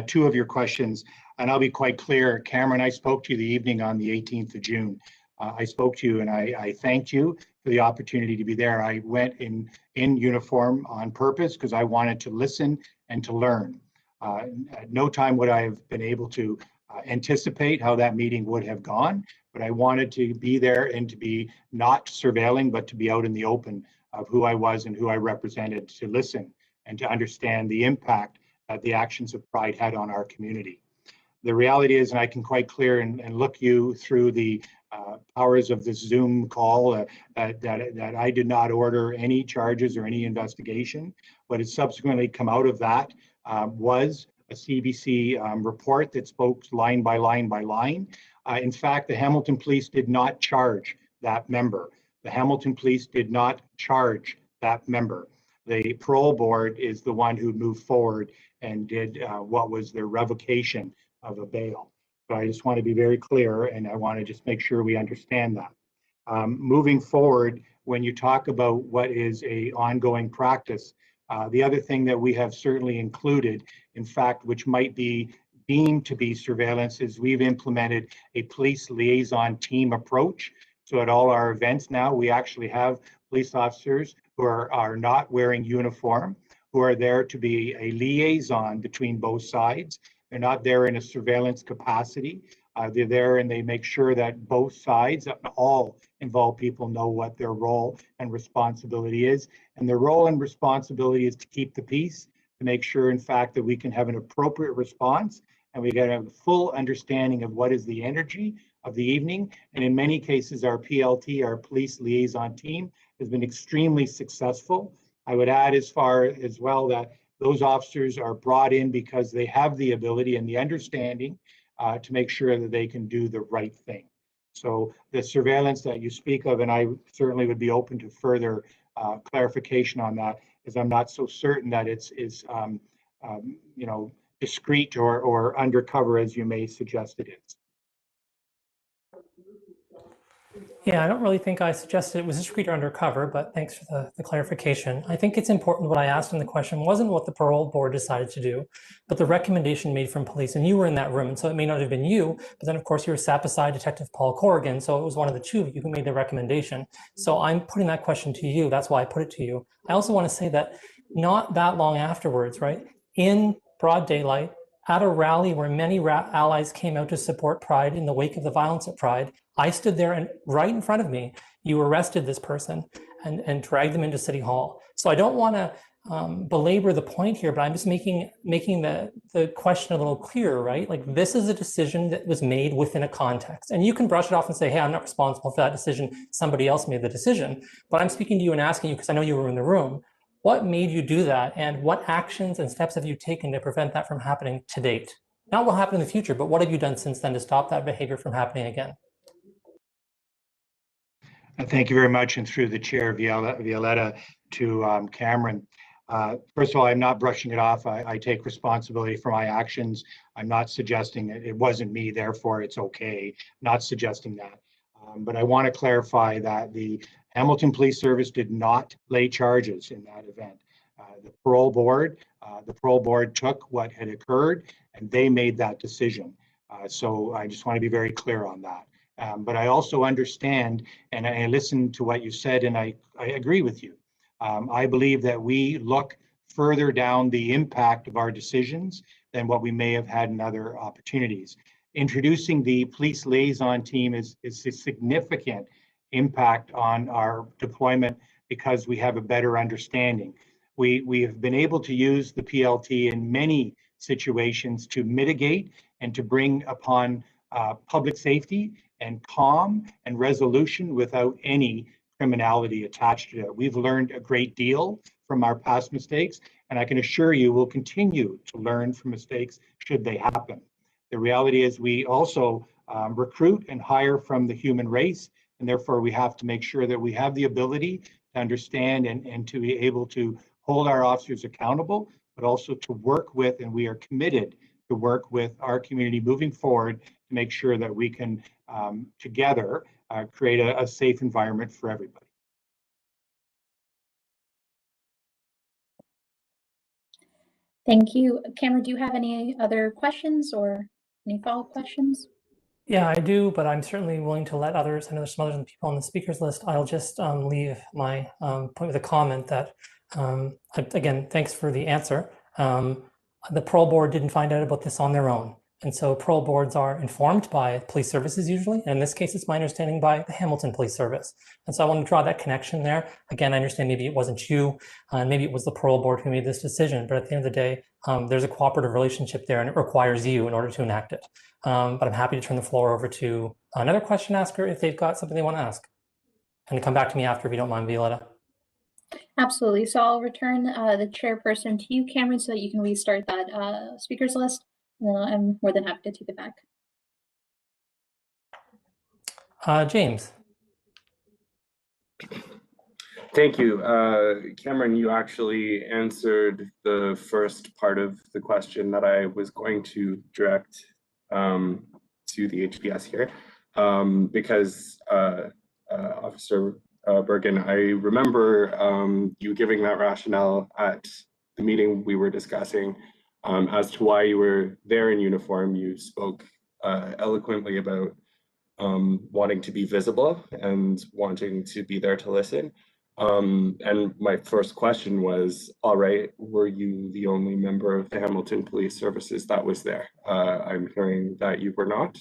two of your questions, and I'll be quite clear. Cameron, I spoke to you the evening on the 18th of June. I spoke to you and I thanked you for the opportunity to be there. I went in uniform on purpose because I wanted to listen and to learn. At no time would I have been able to anticipate how that meeting would have gone, but I wanted to be there and to be not surveilling, but to be out in the open of who I was and who I represented, to listen and to understand the impact that the actions of Pride had on our community. The reality is, and I can quite clear and look you through the powers of this Zoom call, that I did not order any charges or any investigation. What has subsequently come out of that was a CBC report that spoke line by line by line. In fact, the Hamilton Police did not charge that member. The Hamilton Police did not charge that member. The parole board is the one who moved forward and did what was their revocation of a bail. So I just want to be very clear, and I want to just make sure we understand that. Moving forward, when you talk about what is an ongoing practice, the other thing that we have certainly included, in fact, which might be deemed to be surveillance, is we've implemented a police liaison team approach. So at all our events now, we actually have police officers who are not wearing uniform, who are there to be a liaison between both sides. They're not there in a surveillance capacity. They're there and they make sure that both sides, all involved people, know what their role and responsibility is. And their role and responsibility is to keep the peace, to make sure, in fact, that we can have an appropriate response and we get a full understanding of what is the energy of the evening. And in many cases, our PLT, our police liaison team, has been extremely successful. I would add as far as well that those officers are brought in because they have the ability and the understanding to make sure that they can do the right thing. So the surveillance that you speak of, and I certainly would be open to further clarification on that, is I'm not so certain that it's discreet or undercover as you may suggest it is. Yeah, I don't really think I suggested it was discreet or undercover, but thanks for the clarification. I think it's important what I asked in the question wasn't what the parole board decided to do, but the recommendation made from police. And you were in that room, and so it may not have been you, but then of course you were sat beside Detective Paul Corrigan, so it was one of the two of you who made the recommendation. So I'm putting that question to you. That's why I put it to you. I also want to say that not that long afterwards, right, in broad daylight, at a rally where many allies came out to support Pride in the wake of the violence at Pride, I stood there and right in front of me, you arrested this person and dragged them into City Hall. So I don't want to belabor the point here, but I'm just making the question a little clearer, right? Like, this is a decision that was made within a context. And you can brush it off and say, hey, I'm not responsible for that decision. Somebody else made the decision. But I'm speaking to you and asking you, because I know you were in the room, what made you do that? And what actions and steps have you taken to prevent that from happening to date? Not what will happen in the future, but what have you done since then to stop that behavior from happening again? Thank you very much. And through the chair, Violetta, to Cameron. First of all, I'm not brushing it off. I take responsibility for my actions. I'm not suggesting it wasn't me, therefore it's okay. Not suggesting that. But I want to clarify that the Hamilton Police Service did not lay charges in that event. The parole board took what had occurred and they made that decision. So I just want to be very clear on that. But I also understand, and I listened to what you said, and I agree with you. I believe that we look further down the impact of our decisions than what we may have had in other opportunities. Introducing the police liaison team is a significant impact on our deployment because we have a better understanding. We have been able to use the PLT in many situations to mitigate and to bring upon public safety and calm and resolution without any criminality attached to it. We've learned a great deal from our past mistakes, and I can assure you we'll continue to learn from mistakes should they happen. The reality is we also recruit and hire from the human race, and therefore we have to make sure that we have the ability to understand and to be able to hold our officers accountable, but also to work with, and we are committed to work with our community moving forward to make sure that we can together create a safe environment for everybody. Thank you. Cameron, do you have any other questions or any follow-up questions? Yeah, I do, but I'm certainly willing to let others, I know there's some other people on the speakers list. I'll just leave my point with a comment that, again, thanks for the answer. The parole board didn't find out about this on their own. And so parole boards are informed by police services usually. And in this case, it's my understanding by the Hamilton Police Service. And so I want to draw that connection there. Again, I understand maybe it wasn't you, and maybe it was the parole board who made this decision. But at the end of the day, there's a cooperative relationship there and it requires you in order to enact it. But I'm happy to turn the floor over to another question asker if they've got something they want to ask. And come back to me after if you don't mind, Violetta. Absolutely. So I'll return the chairperson to you, Cameron, so that you can restart that speakers list. I'm more than happy to take it back. James. Thank you. Cameron, you actually answered the first part of the question that I was going to direct to the HPS here, because Officer Bergen, I remember you giving that rationale at the meeting we were discussing as to why you were there in uniform. You spoke eloquently about wanting to be visible and wanting to be there to listen. And my first question was, all right, were you the only member of the Hamilton Police Services that was there? I'm hearing that you were not.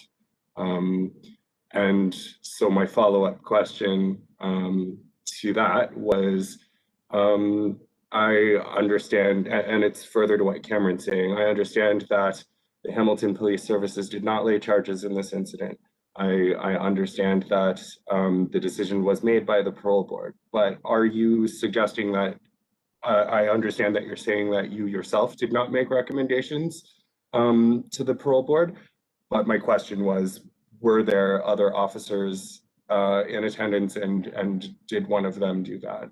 And so my follow-up question to that was, I understand, and it's further to what Cameron's saying, I understand that the Hamilton Police Services did not lay charges in this incident. I understand that the decision was made by the parole board, but are you suggesting that, I understand that you're saying that you yourself did not make recommendations to the parole board, but my question was, were there other officers in attendance and did one of them do that?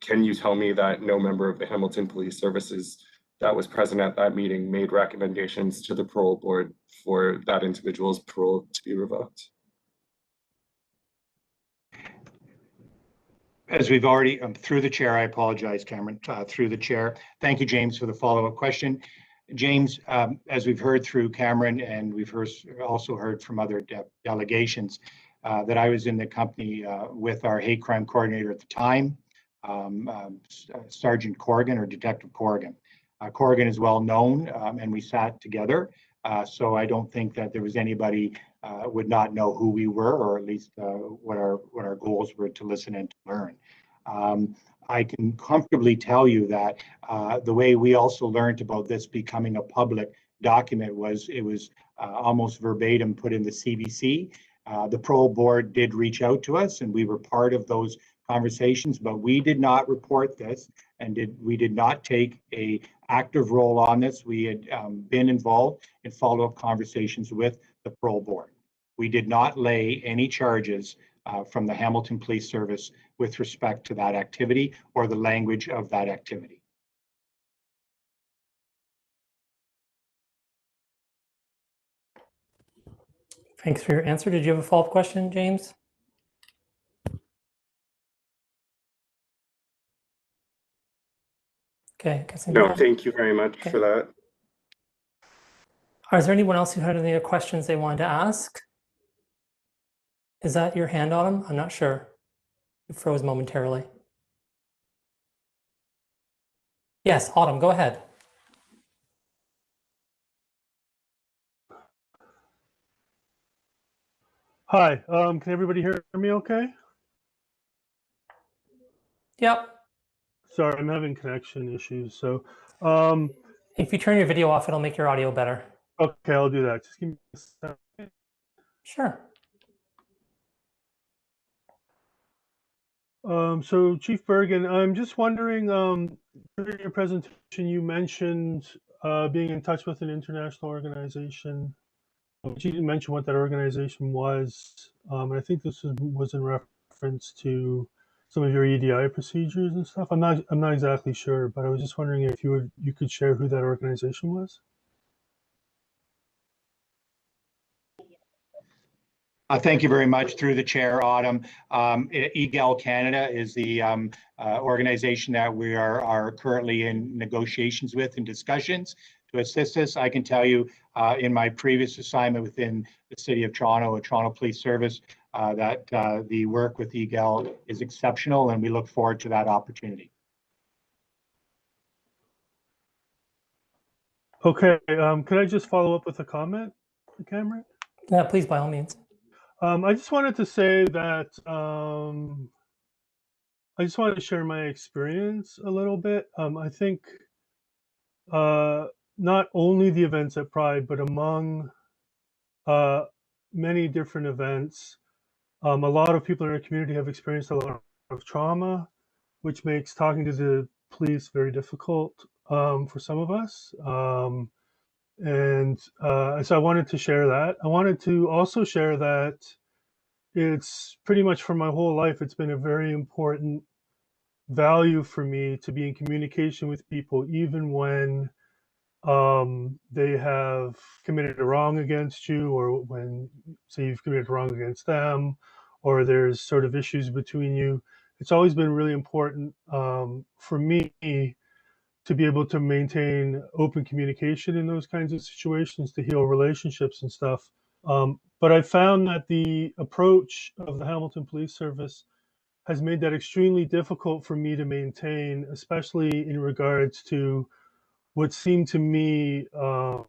Can you tell me that no member of the Hamilton Police Services that was present at that meeting made recommendations to the parole board for that individual's parole to be revoked? As we've already, through the chair, I apologize, Cameron, through the chair. Thank you, James, for the follow-up question. James, as we've heard through Cameron, and we've also heard from other delegations, that I was in the company with our hate crime coordinator at the time, Sergeant Corrigan or Detective Corrigan. Corrigan is well known, and we sat together. So I don't think that there was anybody would not know who we were, or at least what our goals were to listen and to learn. I can comfortably tell you that the way we also learned about this becoming a public document was it was almost verbatim put in the CBC. The parole board did reach out to us, and we were part of those conversations, but we did not report this, and we did not take a active role on this. We had been involved in follow-up conversations with the parole board. We did not lay any charges from the Hamilton Police Service with respect to that activity or the language of that activity. Thanks for your answer. Did you have a follow-up question, James? Okay, No, thank you very much for that. Is there anyone else who had any other questions they wanted to ask? Is that your hand, Autumn? I'm not sure. It froze momentarily. Yes, Autumn, go ahead. Hi, can everybody hear me okay? Yep. Sorry, I'm having connection issues. So, if you turn your video off, it'll make your audio better. Okay, I'll do that. Just give me a second. Sure. So Chief Bergen, I'm just wondering, during your presentation, you mentioned being in touch with an international organization. But you didn't mention what that organization was. And I think this was in reference to some of your EDI procedures and stuff. I'm not exactly sure, but I was just wondering if you could share who that organization was. Thank you very much. Through the chair, Autumn. EGAL Canada is the organization that we are currently in negotiations with and discussions to assist us. I can tell you in my previous assignment within the City of Toronto, a Toronto Police Service, that the work with EGAL is exceptional, and we look forward to that opportunity. Okay, could I just follow up with a comment, Cameron? Yeah, please, by all means. I just wanted to say that I just wanted to share my experience a little bit. I think not only the events at Pride, but among many different events, a lot of people in our community have experienced a lot of trauma, which makes talking to the police very difficult for some of us. So I wanted to share that. I wanted to also share that it's pretty much for my whole life, it's been a very important value for me to be in communication with people, even when they have committed a wrong against you, or when, say, you've committed a wrong against them, or there's sort of issues between you. It's always been really important for me to be able to maintain open communication in those kinds of situations to heal relationships and stuff. But I found that the approach of the Hamilton Police Service has made that extremely difficult for me to maintain, especially in regards to what seemed to me, I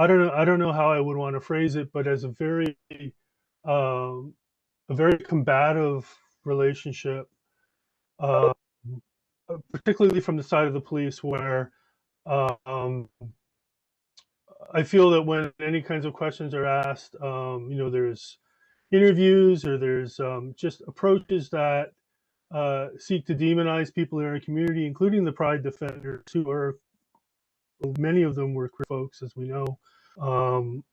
don't know how I would want to phrase it, but as a very combative relationship, particularly from the side of the police, where I feel that when any kinds of questions are asked, there's interviews, or there's just approaches that seek to demonize people in our community, including the Pride defenders, who are, many of them were queer folks, as we know.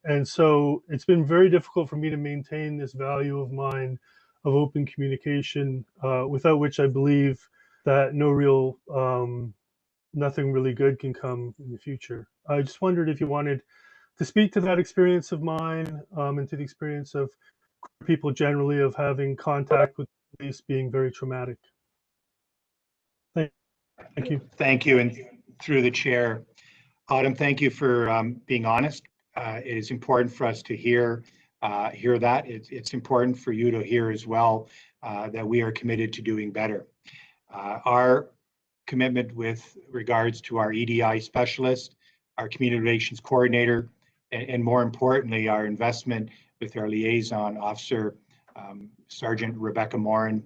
And so it's been very difficult for me to maintain this value of mine of open communication, without which I believe that nothing really good can come in the future. I just wondered if you wanted to speak to that experience of mine, and to the experience of people generally of having contact with police being very traumatic. Thank you. Thank you, and through the chair, Autumn, thank you for being honest. It is important for us to hear that. It's important for you to hear as well that we are committed to doing better. Our commitment with regards to our EDI specialist, our community relations coordinator, and more importantly, our investment with our liaison officer, Sergeant Rebecca Moran,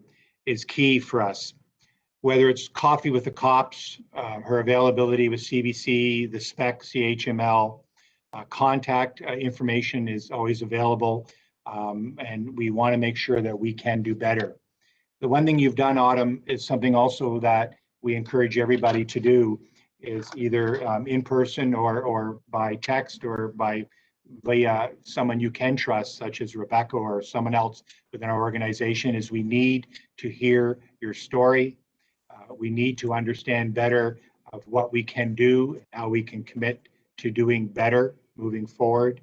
is key for us. Whether it's coffee with the cops, her availability with CBC, the SPEC, CHML, contact information is always available, and we want to make sure that we can do better. The one thing you've done, Autumn, is something also that we encourage everybody to do, is either in person or by text or by via someone you can trust, such as Rebecca or someone else within our organization, is we need to hear your story. We need to understand better of what we can do, how we can commit to doing better moving forward.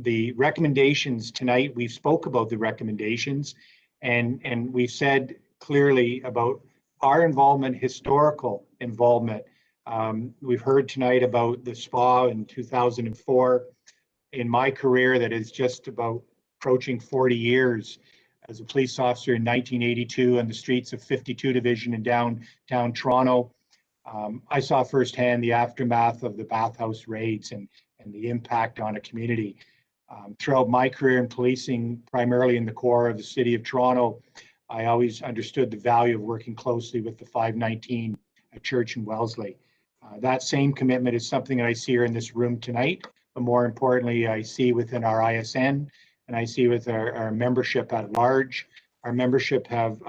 The recommendations tonight, we spoke about the recommendations, and we've said clearly about our involvement, historical involvement. We've heard tonight about the SPA in 2004. In my career, that is just about approaching 40 years as a police officer in 1982 on the streets of 52 Division in downtown Toronto. I saw firsthand the aftermath of the bathhouse raids and the impact on a community. Throughout my career in policing, primarily in the core of the city of Toronto, I always understood the value of working closely with the 519 Church in Wellesley. That same commitment is something that I see here in this room tonight, but more importantly, I see within our ISN and I see with our membership at large. Our membership have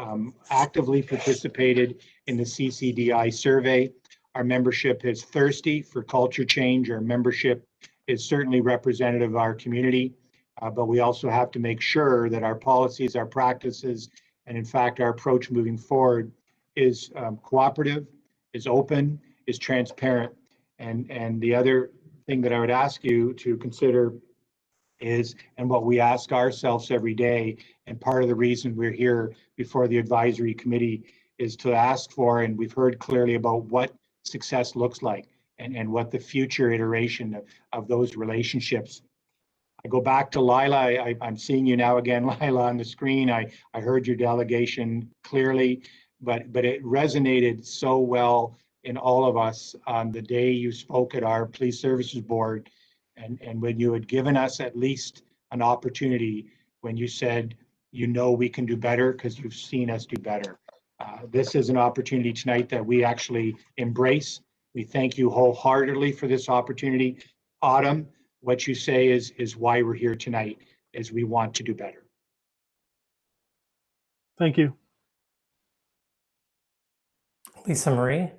actively participated in the Ccdi Survey. Our membership is thirsty for culture change. Our membership is certainly representative of our community, but we also have to make sure that our policies, our practices, and in fact, our approach moving forward is cooperative, is open, is transparent. And the other thing that I would ask you to consider is, and what we ask ourselves every day, and part of the reason we're here before the advisory committee is to ask for, and we've heard clearly about what success looks like and what the future iteration of those relationships. I go back to Lila. I'm seeing you now again, Lila, on the screen. I heard your delegation clearly, but it resonated so well in all of us on the day you spoke at our Police Services Board, and when you had given us at least an opportunity when you said, you know, we can do better because you've seen us do better. This is an opportunity tonight that we actually embrace. We thank you wholeheartedly for this opportunity. Autumn, what you say is why we're here tonight, is we want to do better. Thank you. Lisa Marie.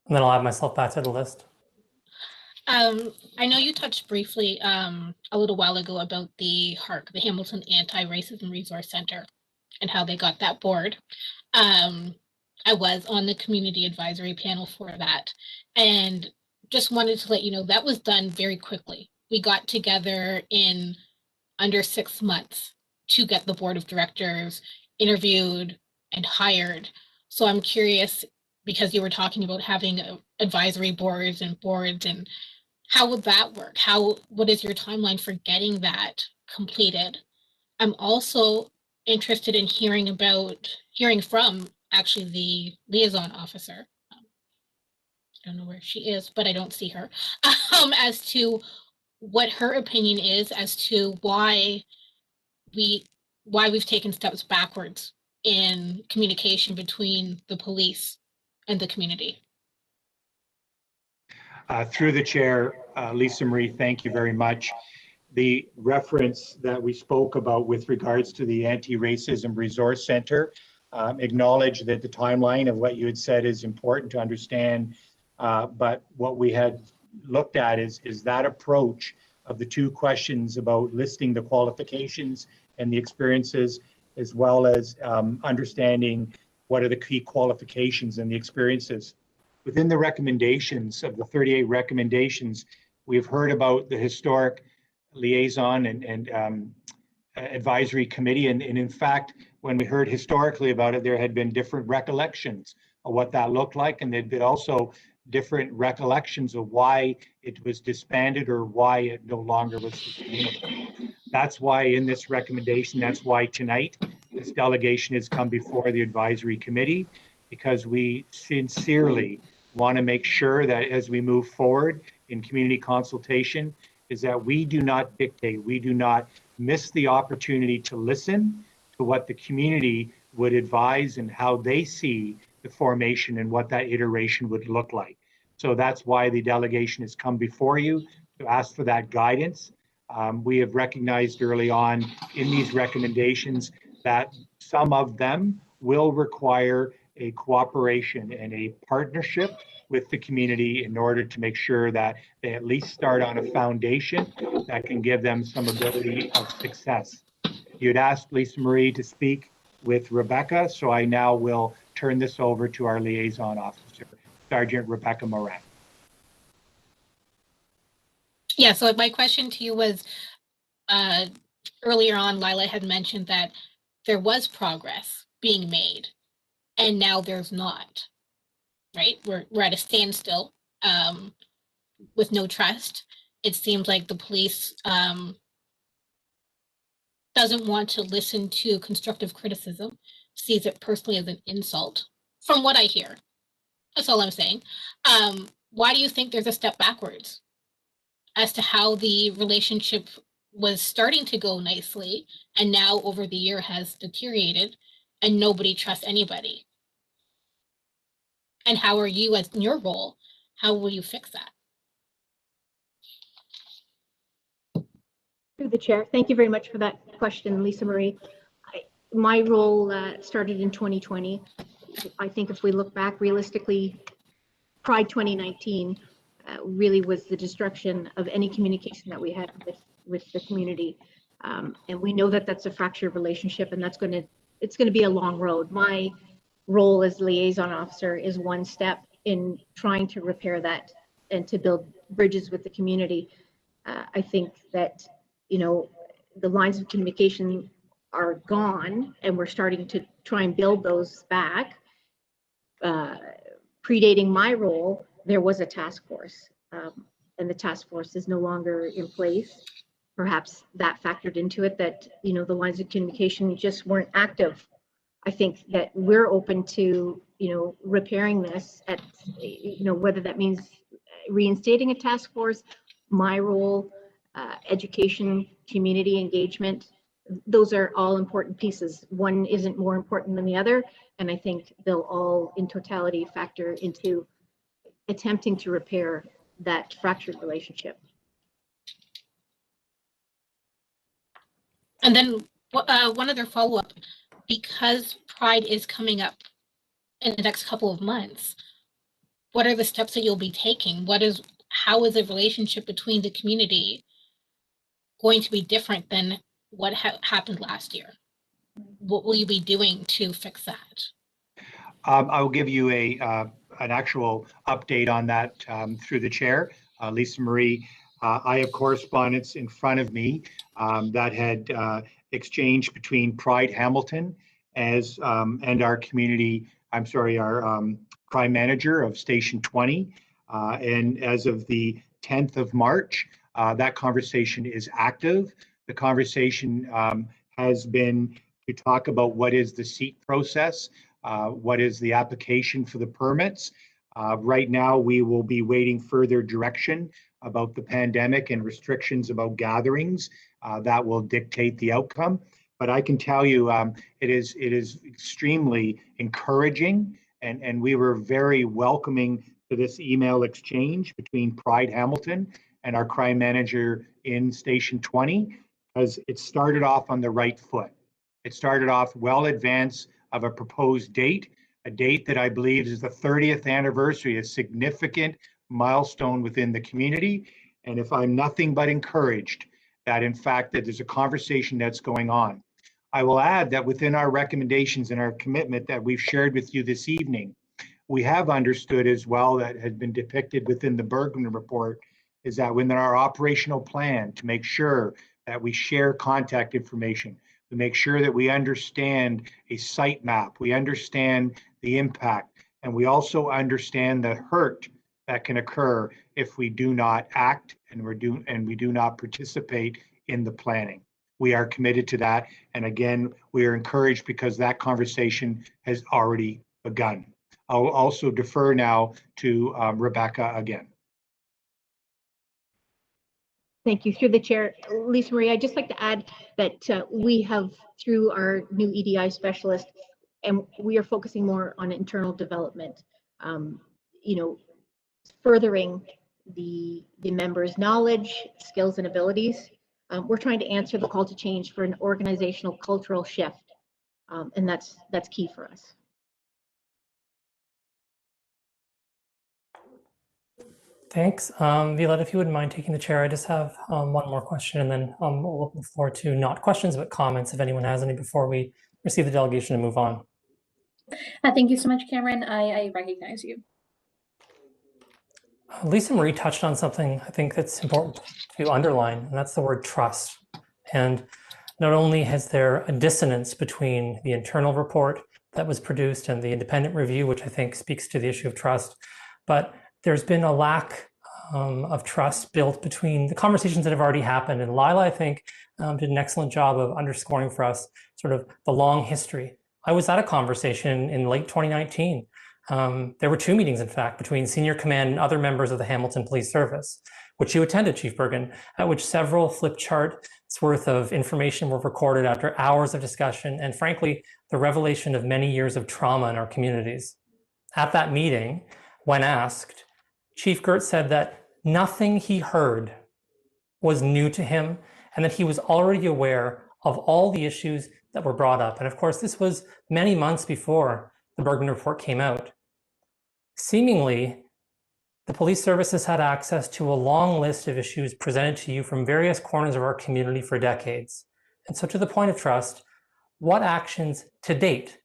And then I'll add myself back to the list. I know you touched briefly a little while ago about the HARC, the Hamilton Anti-Racism Resource Center, and how they got that board. I was on the community advisory panel for that, and just wanted to let you know that was done very quickly. We got together in under 6 months to get the board of directors interviewed and hired. So I'm curious, because you were talking about having advisory boards and how would that work? What is your timeline for getting that completed? I'm also interested in hearing from actually the liaison officer. I don't know where she is, but I don't see her. As to what her opinion is as to why we've taken steps backwards in communication between the police and the community. Through the chair, Lisa Marie, thank you very much. The reference that we spoke about with regards to the Anti-Racism Resource Center, acknowledge that the timeline of what you had said is important to understand, but what we had looked at is that approach of the two questions about listing the qualifications and the experiences, as well as understanding what are the key qualifications and the experiences. Within the recommendations of the 38 recommendations, we've heard about the historic liaison and advisory committee. And in fact, when we heard historically about it, there had been different recollections of what that looked like. And there'd been also different recollections of why it was disbanded or why it no longer was sustainable. That's why in this recommendation, that's why tonight this delegation has come before the advisory committee, because we sincerely want to make sure that as we move forward in community consultation, is that we do not dictate, we do not miss the opportunity to listen to what the community would advise and how they see the formation and what that iteration would look like. So that's why the delegation has come before you to ask for that guidance. We have recognized early on in these recommendations that some of them will require a cooperation and a partnership with the community in order to make sure that they at least start on a foundation that can give them some ability of success. You'd asked Lisa Marie to speak with Rebecca, so I now will turn this over to our liaison officer, Sergeant Rebecca Moran. Yeah, so my question to you was, earlier on, Lila had mentioned that there was progress being made and now there's not, right? We're at a standstill with no trust. It seems like the police doesn't want to listen to constructive criticism, sees it personally as an insult, from what I hear. That's all I'm saying. Why do you think there's a step backwards as to how the relationship was starting to go nicely and now over the year has deteriorated and nobody trusts anybody? And how are you, as in your role, how will you fix that? Through the chair, thank you very much for that question, Lisa Marie. My role started in 2020. I think if we look back realistically, Pride 2019 really was the destruction of any communication that we had with the community. And we know that that's a fractured relationship, and it's going to be a long road. My role as liaison officer is one step in trying to repair that and to build bridges with the community. I think that, the lines of communication are gone, and we're starting to try and build those back. Predating my role, there was a task force, and the task force is no longer in place. Perhaps that factored into it, that the lines of communication just weren't active. I think that we're open to repairing this at whether that means reinstating a task force. My role, education, community engagement, those are all important pieces. One isn't more important than the other, and I think they'll all in totality factor into attempting to repair that fractured relationship. And then one other follow-up, because Pride is coming up in the next couple of months, what are the steps that you'll be taking? How is the relationship between the community going to be different than what happened last year? What will you be doing to fix that? I will give you an actual update on that through the chair, Lisa Marie. I have correspondence in front of me that had exchanged between Pride Hamilton and our community, our crime manager of Station 20. And as of the 10th of March, that conversation is active. The conversation has been to talk about what is the seat process, what is the application for the permits. Right now, we will be waiting further direction about the pandemic and restrictions about gatherings that will dictate the outcome. But I can tell you it is extremely encouraging, and we were very welcoming to this email exchange between Pride Hamilton and our crime manager in Station 20, because it started off on the right foot. It started off well advanced of a proposed date, a date that I believe is the 30th anniversary, a significant milestone within the community. And if I'm nothing but encouraged that in fact that there's a conversation that's going on. I will add that within our recommendations and our commitment that we've shared with you this evening, we have understood as well, that has been depicted within the Bergman report, is that within our operational plan to make sure that we share contact information, to make sure that we understand a site map, we understand the impact, and we also understand the hurt that can occur if we do not act and we do not participate in the planning. We are committed to that, and again, we are encouraged because that conversation has already begun. I'll also defer now to Rebecca again. Thank you. Through the chair, Lisa Marie, I'd just like to add that we have, through our new EDI specialist, and we are focusing more on internal development, furthering the members' knowledge, skills, and abilities. We're trying to answer the call to change for an organizational cultural shift, and that's key for us. Thanks. Violetta, if you wouldn't mind taking the chair, I just have one more question, and then we'll open the floor to not questions, but comments if anyone has any before we receive the delegation and move on. Thank you so much, Cameron. I recognize you. Lisa Marie touched on something I think that's important to underline, and that's the word trust. And not only has there a dissonance between the internal report that was produced and the independent review, which I think speaks to the issue of trust, but there's been a lack of trust built between the conversations that have already happened. And Lila, I think, did an excellent job of underscoring for us sort of the long history. I was at a conversation in late 2019. There were 2 meetings, in fact, between senior command and other members of the Hamilton Police Service, which you attended, Chief Bergen, at which several flip charts worth of information were recorded after hours of discussion and, frankly, the revelation of many years of trauma in our communities. At that meeting, when asked, Chief Gert said that nothing he heard was new to him and that he was already aware of all the issues that were brought up. And of course, this was many months before the Bergman report came out. Seemingly, the police services had access to a long list of issues presented to you from various corners of our community for decades. And so to the point of trust, what actions to date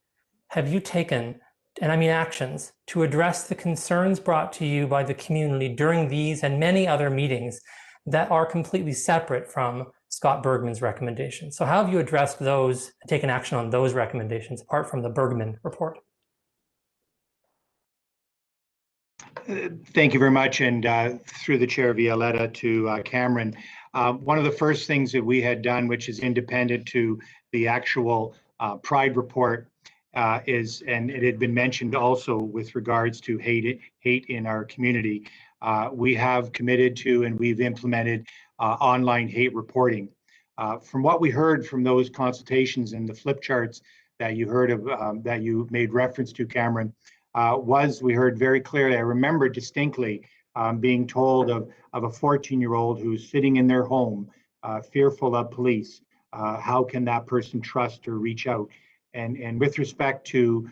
have you taken, and I mean actions, to address the concerns brought to you by the community during these and many other meetings that are completely separate from Scott Bergman's recommendations? So how have you addressed those, taken action on those recommendations apart from the Bergman report? Thank you very much, and through the chair, Violetta, to Cameron. One of the first things that we had done, which is independent to the actual Pride report, is, and it had been mentioned also with regards to hate in our community, we have committed to and we've implemented online hate reporting. From what we heard from those consultations and the flip charts that you heard of, that you made reference to, Cameron, we heard very clearly, I remember distinctly being told of a 14-year-old who's sitting in their home, fearful of police. How can that person trust or reach out? And with respect to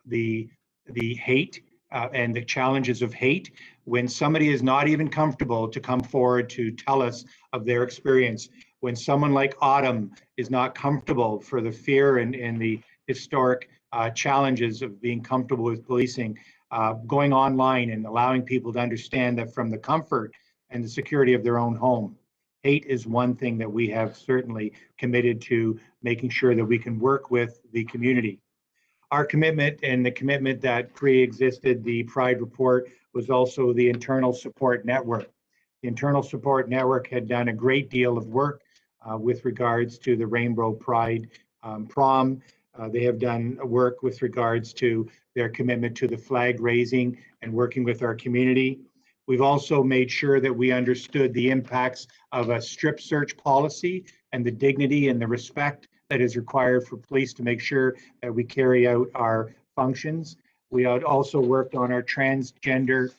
the hate and the challenges of hate, when somebody is not even comfortable to come forward to tell us of their experience, when someone like Autumn is not comfortable for the fear and the historic challenges of being comfortable with policing, going online and allowing people to understand that from the comfort and the security of their own home. Hate is one thing that we have certainly committed to making sure that we can work with the community. Our commitment and the commitment that pre-existed the Pride report was also the internal support network. The internal support network had done a great deal of work with regards to the Rainbow Pride prom. They have done work with regards to their commitment to the flag raising and working with our community. We've also made sure that we understood the impacts of a strip search policy and the dignity and the respect that is required for police to make sure that we carry out our functions. We had also worked on our transgender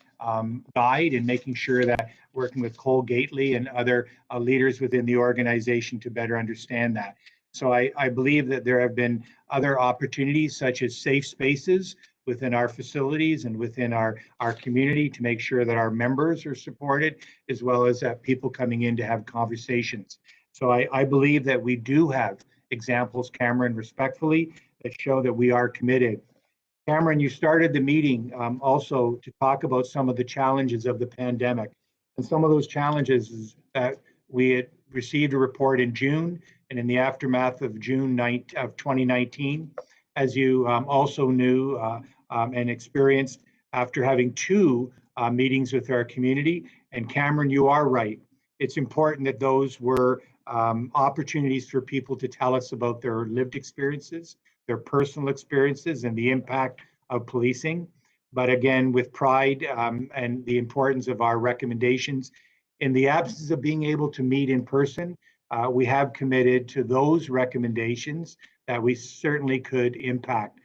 guide and making sure that working with Cole Gately and other leaders within the organization to better understand that. So I believe that there have been other opportunities such as safe spaces within our facilities and within our community to make sure that our members are supported, as well as people coming in to have conversations. So I believe that we do have examples, Cameron, respectfully, that show that we are committed. Cameron, you started the meeting also to talk about some of the challenges of the pandemic. And some of those challenges is that we had received a report in June and in the aftermath of June 9th of 2019, as you also knew and experienced after having 2 meetings with our community. And Cameron, you are right. It's important that those were opportunities for people to tell us about their lived experiences, their personal experiences, and the impact of policing. But again, with Pride and the importance of our recommendations, in the absence of being able to meet in person, we have committed to those recommendations that we certainly could impact.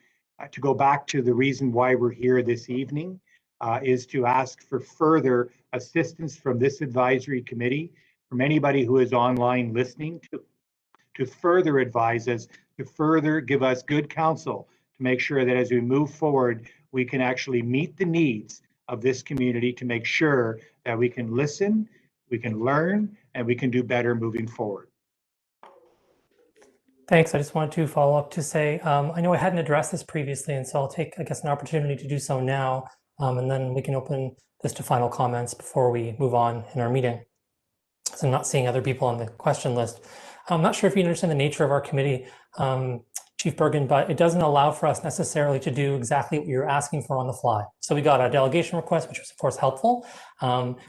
To go back to the reason why we're here this evening is to ask for further assistance from this advisory committee, from anybody who is online listening, to further advise us, to further give us good counsel to make sure that as we move forward, we can actually meet the needs of this community to make sure that we can listen, we can learn, and we can do better moving forward. Thanks. I just wanted to follow up to say, I know I hadn't addressed this previously, and so I'll take, I guess, an opportunity to do so now, and then we can open this to final comments before we move on in our meeting. So I'm not seeing other people on the question list. I'm not sure if you understand the nature of our committee, Chief Bergen, but it doesn't allow for us necessarily to do exactly what you're asking for on the fly. So we got a delegation request, which was of course helpful,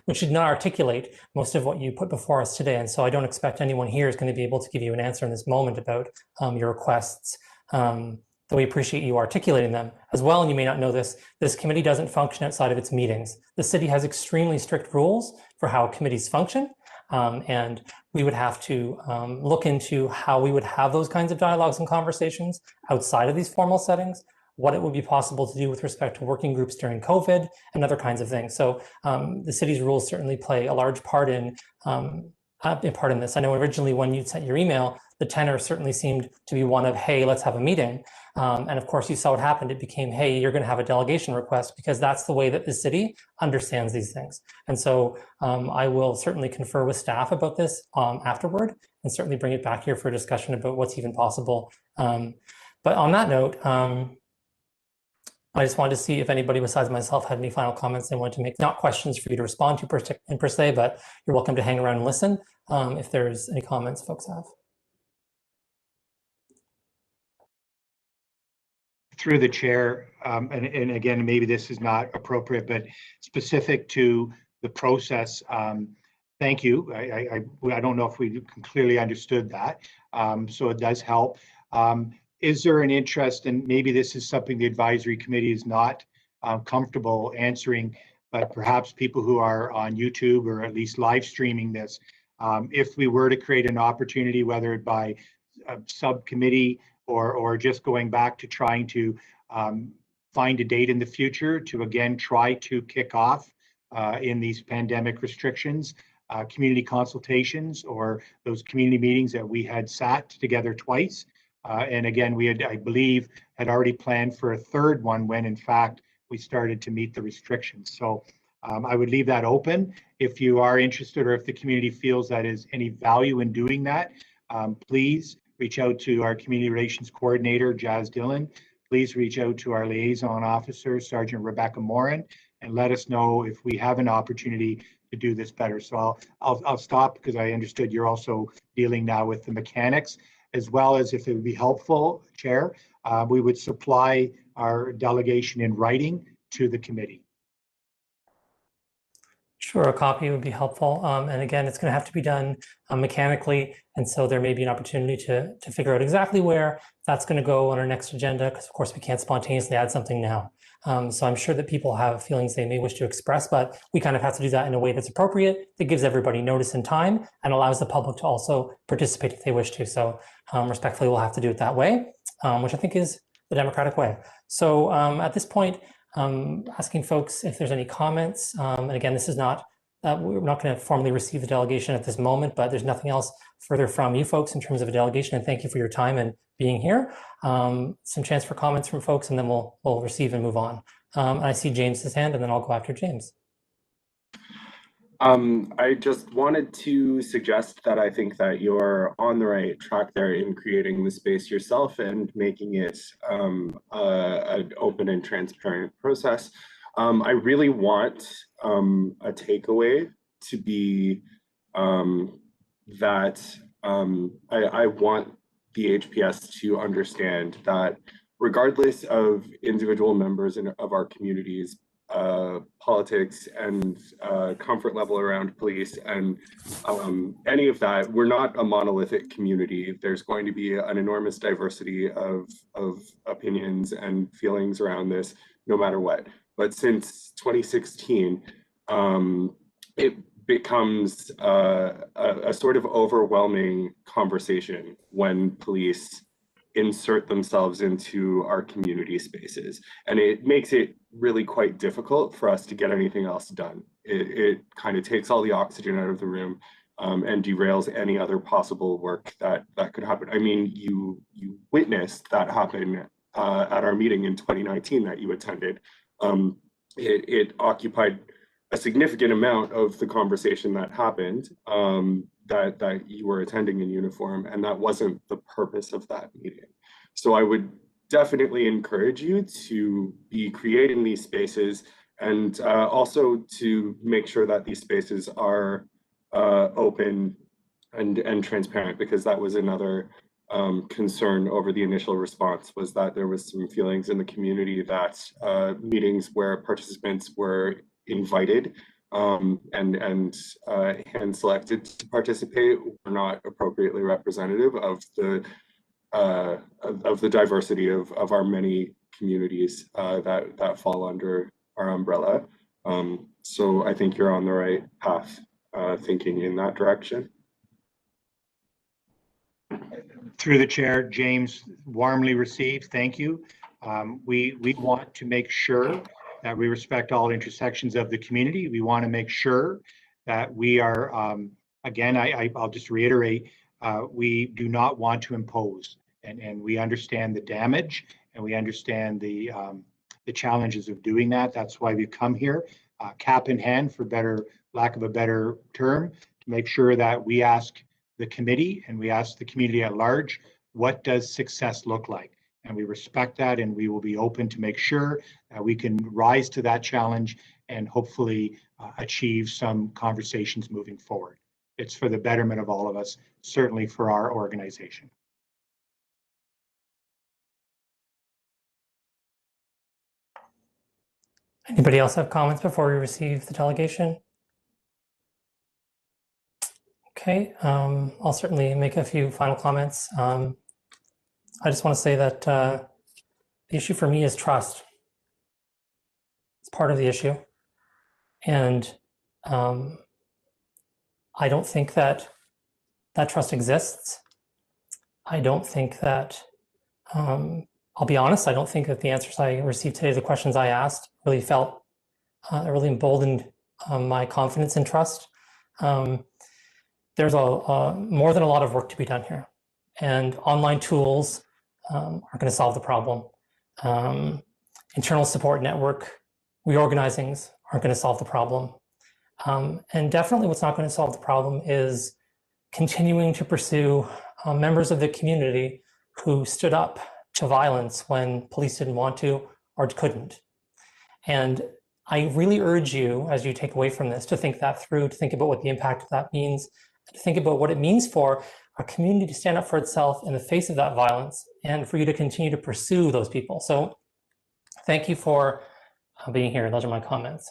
which did not articulate most of what you put before us today. And so I don't expect anyone here is going to be able to give you an answer in this moment about your requests. Though we appreciate you articulating them as well. And you may not know this, this committee doesn't function outside of its meetings. The city has extremely strict rules for how committees function. And we would have to look into how we would have those kinds of dialogues and conversations outside of these formal settings, what it would be possible to do with respect to working groups during COVID and other kinds of things. So the city's rules certainly play a large part in this. I know originally when you sent your email, the tenor certainly seemed to be one of, hey, let's have a meeting. And of course, you saw what happened. It became, hey, you're going to have a delegation request, because that's the way that the city understands these things. And so I will certainly confer with staff about this afterward, and certainly bring it back here for a discussion about what's even possible. But on that note, I just wanted to see if anybody besides myself had any final comments they wanted to make. Not questions for you to respond to per se, but you're welcome to hang around and listen if there's any comments folks have. Through the chair, and again, maybe this is not appropriate, but specific to the process, thank you. I don't know if we clearly understood that, so it does help. Is there an interest, and maybe this is something the advisory committee is not comfortable answering, but perhaps people who are on YouTube or at least live streaming this, if we were to create an opportunity, whether it by a subcommittee or just going back to trying to find a date in the future to again try to kick off in these pandemic restrictions, community consultations or those community meetings that we had sat together twice. And again, we had, I believe, had already planned for a third one when in fact we started to meet the restrictions. So I would leave that open. If you are interested or if the community feels that is any value in doing that, please reach out to our community relations coordinator, Jazz Dillon. Please reach out to our liaison officer, Sergeant Rebecca Moran, and let us know if we have an opportunity to do this better. So I'll stop, because I understood you're also dealing now with the mechanics, as well as, if it would be helpful, Chair, we would supply our delegation in writing to the committee. Sure, a copy would be helpful. And again, it's going to have to be done mechanically. And so there may be an opportunity to figure out exactly where that's going to go on our next agenda, because of course we can't spontaneously add something now. So I'm sure that people have feelings they may wish to express, but we kind of have to do that in a way that's appropriate, that gives everybody notice and time, and allows the public to also participate if they wish to. So respectfully, we'll have to do it that way, which I think is the democratic way. So at this point, asking folks if there's any comments. And again, this is not, we're not going to formally receive the delegation at this moment, but there's nothing else further from you folks in terms of a delegation. And thank you for your time and being here. Some chance for comments from folks, and then we'll receive and move on. And I see James's hand, and then I'll go after James. I just wanted to suggest that I think that you're on the right track there in creating the space yourself and making it an open and transparent process. I really want a takeaway to be that I want the HPS to understand that regardless of individual members of our communities, politics and comfort level around police and any of that, we're not a monolithic community. There's going to be an enormous diversity of opinions and feelings around this, no matter what. But since 2016, it becomes a sort of overwhelming conversation when police insert themselves into our community spaces. And it makes it really quite difficult for us to get anything else done. It kind of takes all the oxygen out of the room and derails any other possible work that could happen. I mean, you witnessed that happen at our meeting in 2019 that you attended. it occupied a significant amount of the conversation that happened, that you were attending in uniform, and that wasn't the purpose of that meeting. So I would definitely encourage you to be creating these spaces, and also to make sure that these spaces are open and transparent, because that was another concern over the initial response, was that there was some feelings in the community that meetings where participants were invited and hand selected to participate were not appropriately representative of the diversity of our many communities that fall under our umbrella. So I think you're on the right path, thinking in that direction. Through the chair, James, warmly received. Thank you. We want to make sure that we respect all intersections of the community. We want to make sure that we are, again, I'll just reiterate, we do not want to impose, and we understand the damage, and we understand the challenges of doing that. That's why we've come here, cap in hand, for lack of a better term, to make sure that we ask the committee and we ask the community at large, what does success look like? And we respect that, and we will be open to make sure that we can rise to that challenge and hopefully achieve some conversations moving forward. It's for the betterment of all of us, certainly for our organization. Anybody else have comments before we receive the delegation? Okay, I'll certainly make a few final comments. I just want to say that the issue for me is trust. It's part of the issue. And I don't think that trust exists. I don't think that, I'll be honest, I don't think that the answers I received today, the questions I asked, really really emboldened my confidence and trust. There's more than a lot of work to be done here, and online tools aren't going to solve the problem. Internal support network reorganizings aren't going to solve the problem. And definitely what's not going to solve the problem is continuing to pursue members of the community who stood up to violence when police didn't want to or couldn't. And I really urge you, as you take away from this, to think that through, to think about what the impact of that means, to think about what it means for our community to stand up for itself in the face of that violence, and for you to continue to pursue those people. So thank you for being here. Those are my comments.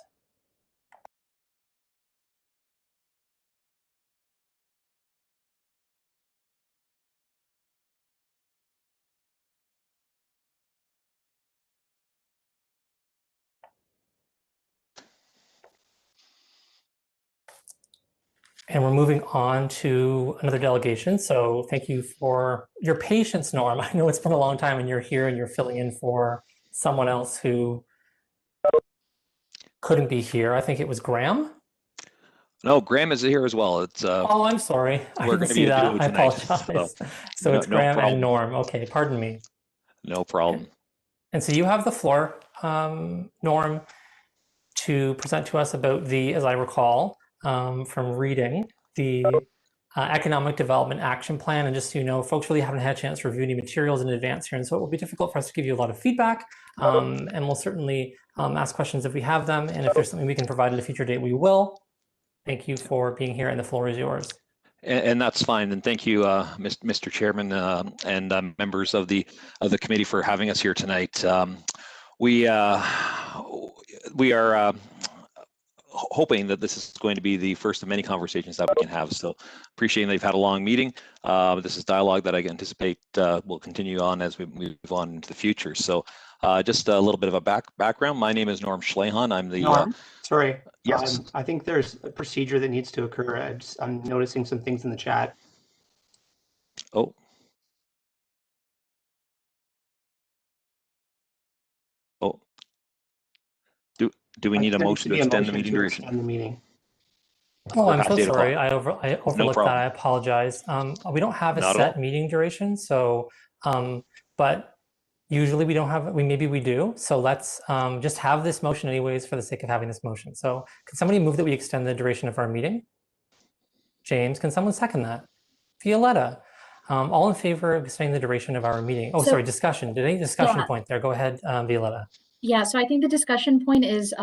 And we're moving on to another delegation. So thank you for your patience, Norm. I know it's been a long time and you're here and you're filling in for someone else who couldn't be here. I think it was Graham. No, Graham is here as well. It's oh, I'm sorry. I didn't see that. I apologize. So it's Graham and Norm. Okay, pardon me. No problem. And so you have the floor, Norm, to present to us about the, as I recall, from reading the Economic Development Action Plan. And just so you know, folks really haven't had a chance to review any materials in advance here. And so it will be difficult for us to give you a lot of feedback. And we'll certainly ask questions if we have them. And if there's something we can provide at a future date, we will. Thank you for being here, and the floor is yours. And that's fine. And thank you, Mr. Chairman, and members of the committee for having us here tonight. We are hoping that this is going to be the first of many conversations that we can have. So appreciating they've had a long meeting. This is dialogue that I anticipate will continue on as we move on into the future. So just a little bit of a background. My name is Norm Schlehan. I'm the Norm, sorry. Yes. I think there's a procedure that needs to occur. I'm noticing some things in the chat. Oh. Oh. Do we need a motion to extend the meeting duration? Oh, I'm so sorry. I overlooked that. I apologize. We don't have a set meeting duration, so but Usually we don't have, maybe we do. So let's just have this motion anyways for the sake of having this motion. So can somebody move that we extend the duration of our meeting? James, can someone second that? Violetta, all in favor of extending the duration of our meeting? Oh, So- sorry, discussion. Did any discussion Yeah. point there? Go ahead, Violetta. Yeah, so I think the discussion point is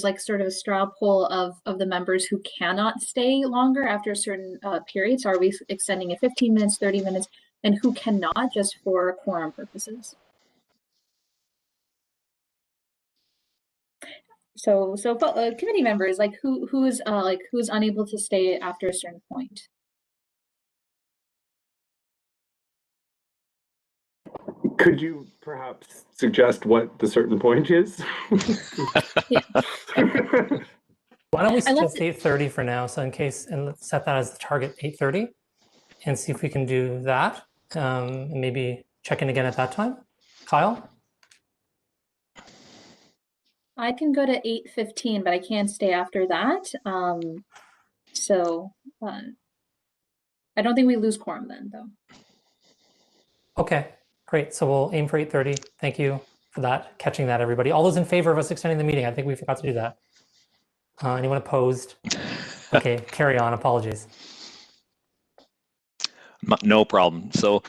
like sort of a straw poll of the members who cannot stay longer after a certain period. So are we extending it 15 minutes, 30 minutes, and who cannot, just for quorum purposes? So committee members, like who's unable to stay after a certain point? Could you perhaps suggest what the certain point is? Why don't we I left suggest 8:30 for now? So in case, and let's set that as the target 8:30 and see if we can do that. And maybe check in again at that time. Kyle? I can go to 8:15, but I can't stay after that. I don't think we lose quorum then, though. Okay, great. So we'll aim for 8:30. Thank you for that, catching that, everybody. All those in favor of us extending the meeting? I think we forgot to do that. Anyone opposed? Okay, carry on. Apologies. No problem. So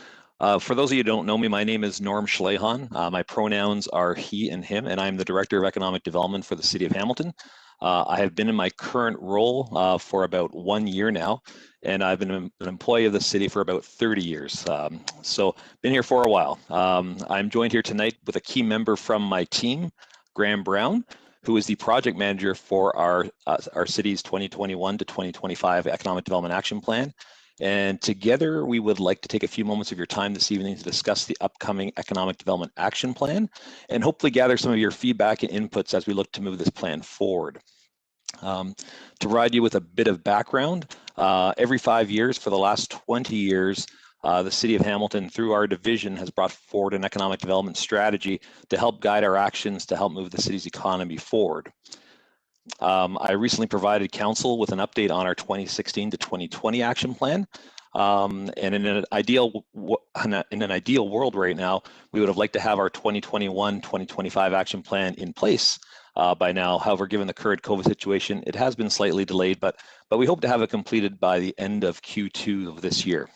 for those of you who don't know me, my name is Norm Schlehan. My pronouns are he and him, and I'm the Director of Economic Development for the City of Hamilton. I have been in my current role for about 1 year now, and I've been an employee of the city for about 30 years. So been here for a while. I'm joined here tonight with a key member from my team, Graham Brown, who is the project manager for our city's 2021 to 2025 Economic Development Action Plan. And together, we would like to take a few moments of your time this evening to discuss the upcoming Economic Development Action Plan and hopefully gather some of your feedback and inputs as we look to move this plan forward. To provide you with a bit of background, every 5 years for the last 20 years, the City of Hamilton, through our division, has brought forward an economic development strategy to help guide our actions to help move the city's economy forward. I recently provided council with an update on our 2016 to 2020 action plan. And in an ideal world right now, we would have liked to have our 2021-2025 action plan in place by now. However, given the current COVID situation, it has been slightly delayed, but we hope to have it completed by the end of Q2 of this year.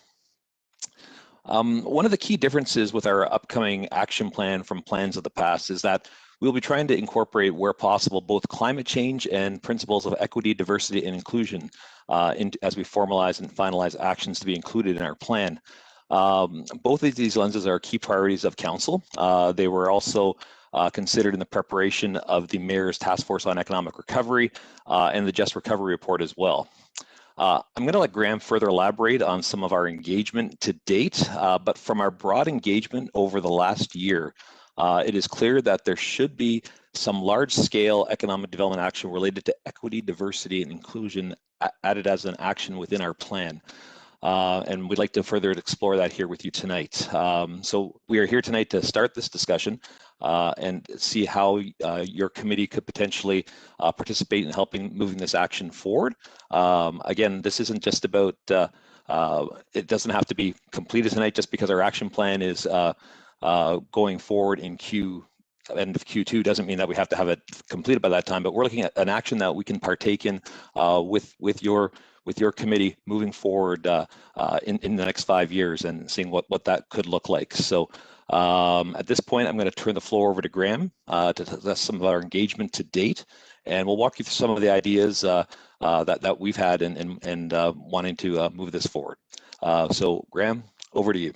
One of the key differences with our upcoming action plan from plans of the past is that we'll be trying to incorporate, where possible, both climate change and principles of equity, diversity, and inclusion as we formalize and finalize actions to be included in our plan. Both of these lenses are key priorities of council. They were also considered in the preparation of the Mayor's Task Force on Economic Recovery and the Just Recovery Report as well. I'm going to let Graham further elaborate on some of our engagement to date, but from our broad engagement over the last year, it is clear that there should be some large-scale economic development action related to equity, diversity, and inclusion added as an action within our plan. And we'd like to further explore that here with you tonight. So we are here tonight to start this discussion and see how your committee could potentially participate in helping moving this action forward. Again, this isn't just about, it doesn't have to be completed tonight just because our action plan is going forward in end of Q2 doesn't mean that we have to have it completed by that time, but we're looking at an action that we can partake in with your committee moving forward in the next 5 years and seeing what that could look like. So at this point, I'm going to turn the floor over to Graham to discuss some of our engagement to date, and we'll walk you through some of the ideas that we've had and wanting to move this forward. So Graham, over to you.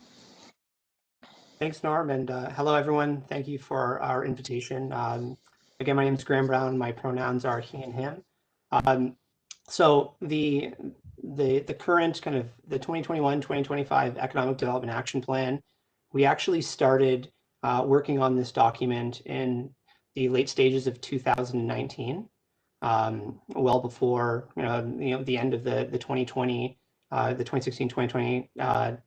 Thanks, Norm, and hello, everyone. Thank you for our invitation. Again, my name is Graham Brown. My pronouns are he and him. So the current kind of the 2021-2025 Economic Development Action Plan, we actually started working on this document in the late stages of 2019, well before the end of the 2020, the 2016-2020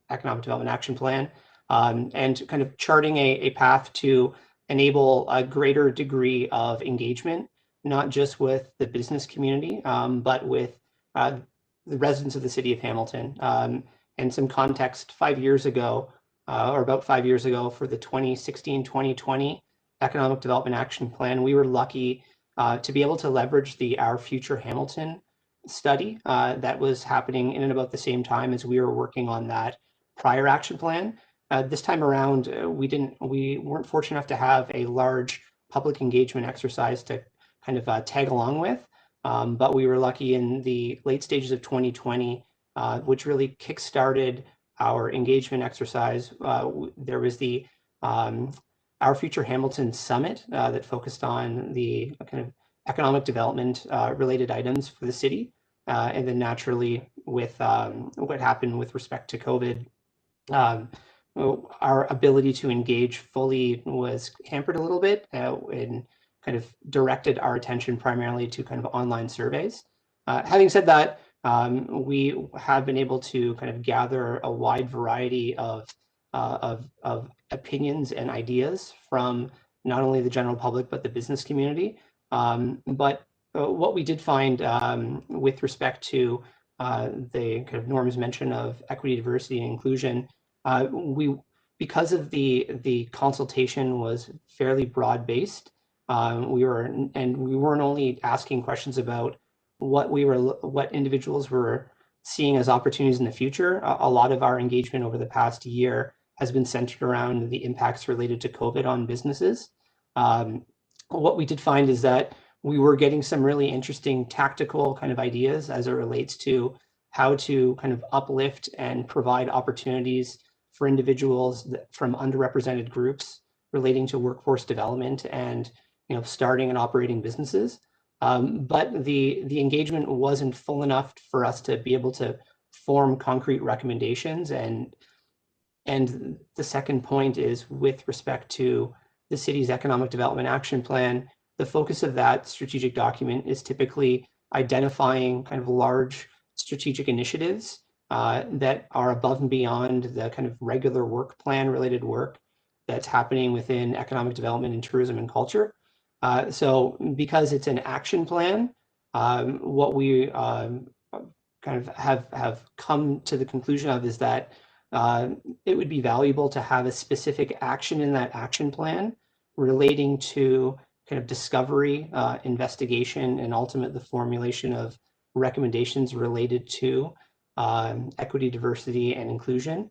Economic Development Action Plan. And kind of charting a path to enable a greater degree of engagement, not just with the business community, but with the residents of the city of Hamilton. And some context, 5 years ago, or about 5 years ago, for the 2016-2020 Economic Development Action Plan. We were lucky to be able to leverage the Our Future Hamilton study that was happening in and about the same time as we were working on that prior action plan. This time around, we weren't fortunate enough to have a large public engagement exercise to kind of tag along with, but we were lucky in the late stages of 2020, which really kickstarted our engagement exercise. There was the Our Future Hamilton Summit that focused on the kind of economic development related items for the city. And then naturally with what happened with respect to COVID, our ability to engage fully was hampered a little bit and kind of directed our attention primarily to kind of online surveys. Having said that, we have been able to kind of gather a wide variety of opinions and ideas from not only the general public, but the business community. But what we did find with respect to the kind of Norm's mention of equity, diversity, and inclusion, because of the consultation was fairly broad-based, we weren't only asking questions about what individuals were seeing as opportunities in the future. A lot of our engagement over the past year has been centered around the impacts related to COVID on businesses. What we did find is that we were getting some really interesting tactical kind of ideas as it relates to how to kind of uplift and provide opportunities for individuals from underrepresented groups relating to workforce development and starting and operating businesses. But the engagement wasn't full enough for us to be able to form concrete recommendations. And the second point is with respect to the city's economic development action plan. The focus of that strategic document is typically identifying kind of large strategic initiatives that are above and beyond the kind of regular work plan related work that's happening within economic development and tourism and culture. So because it's an action plan, what we kind of have come to the conclusion of is that it would be valuable to have a specific action in that action plan relating to kind of discovery, investigation, and ultimate the formulation of recommendations related to equity, diversity, and inclusion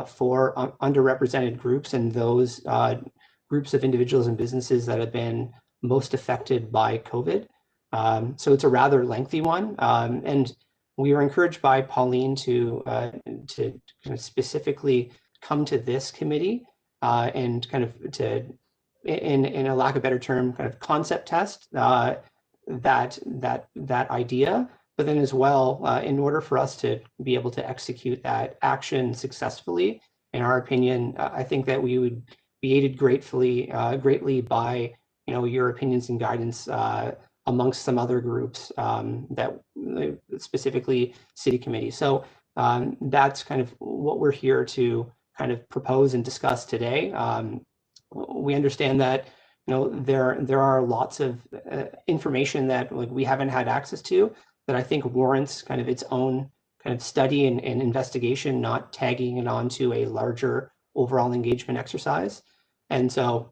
for underrepresented groups and those groups of individuals and businesses that have been most affected by COVID. So it's a rather lengthy one. And we were encouraged by Pauline to kind of specifically come to this committee and kind of to, in a lack of a better term, kind of concept test that idea. But then as well, in order for us to be able to execute that action successfully, in our opinion, I think that we would be aided greatly by your opinions and guidance amongst some other groups that specifically city committee. So that's kind of what we're here to kind of propose and discuss today. We understand that there are lots of information that we haven't had access to that I think warrants kind of its own kind of study and investigation, not tagging it onto a larger overall engagement exercise. And so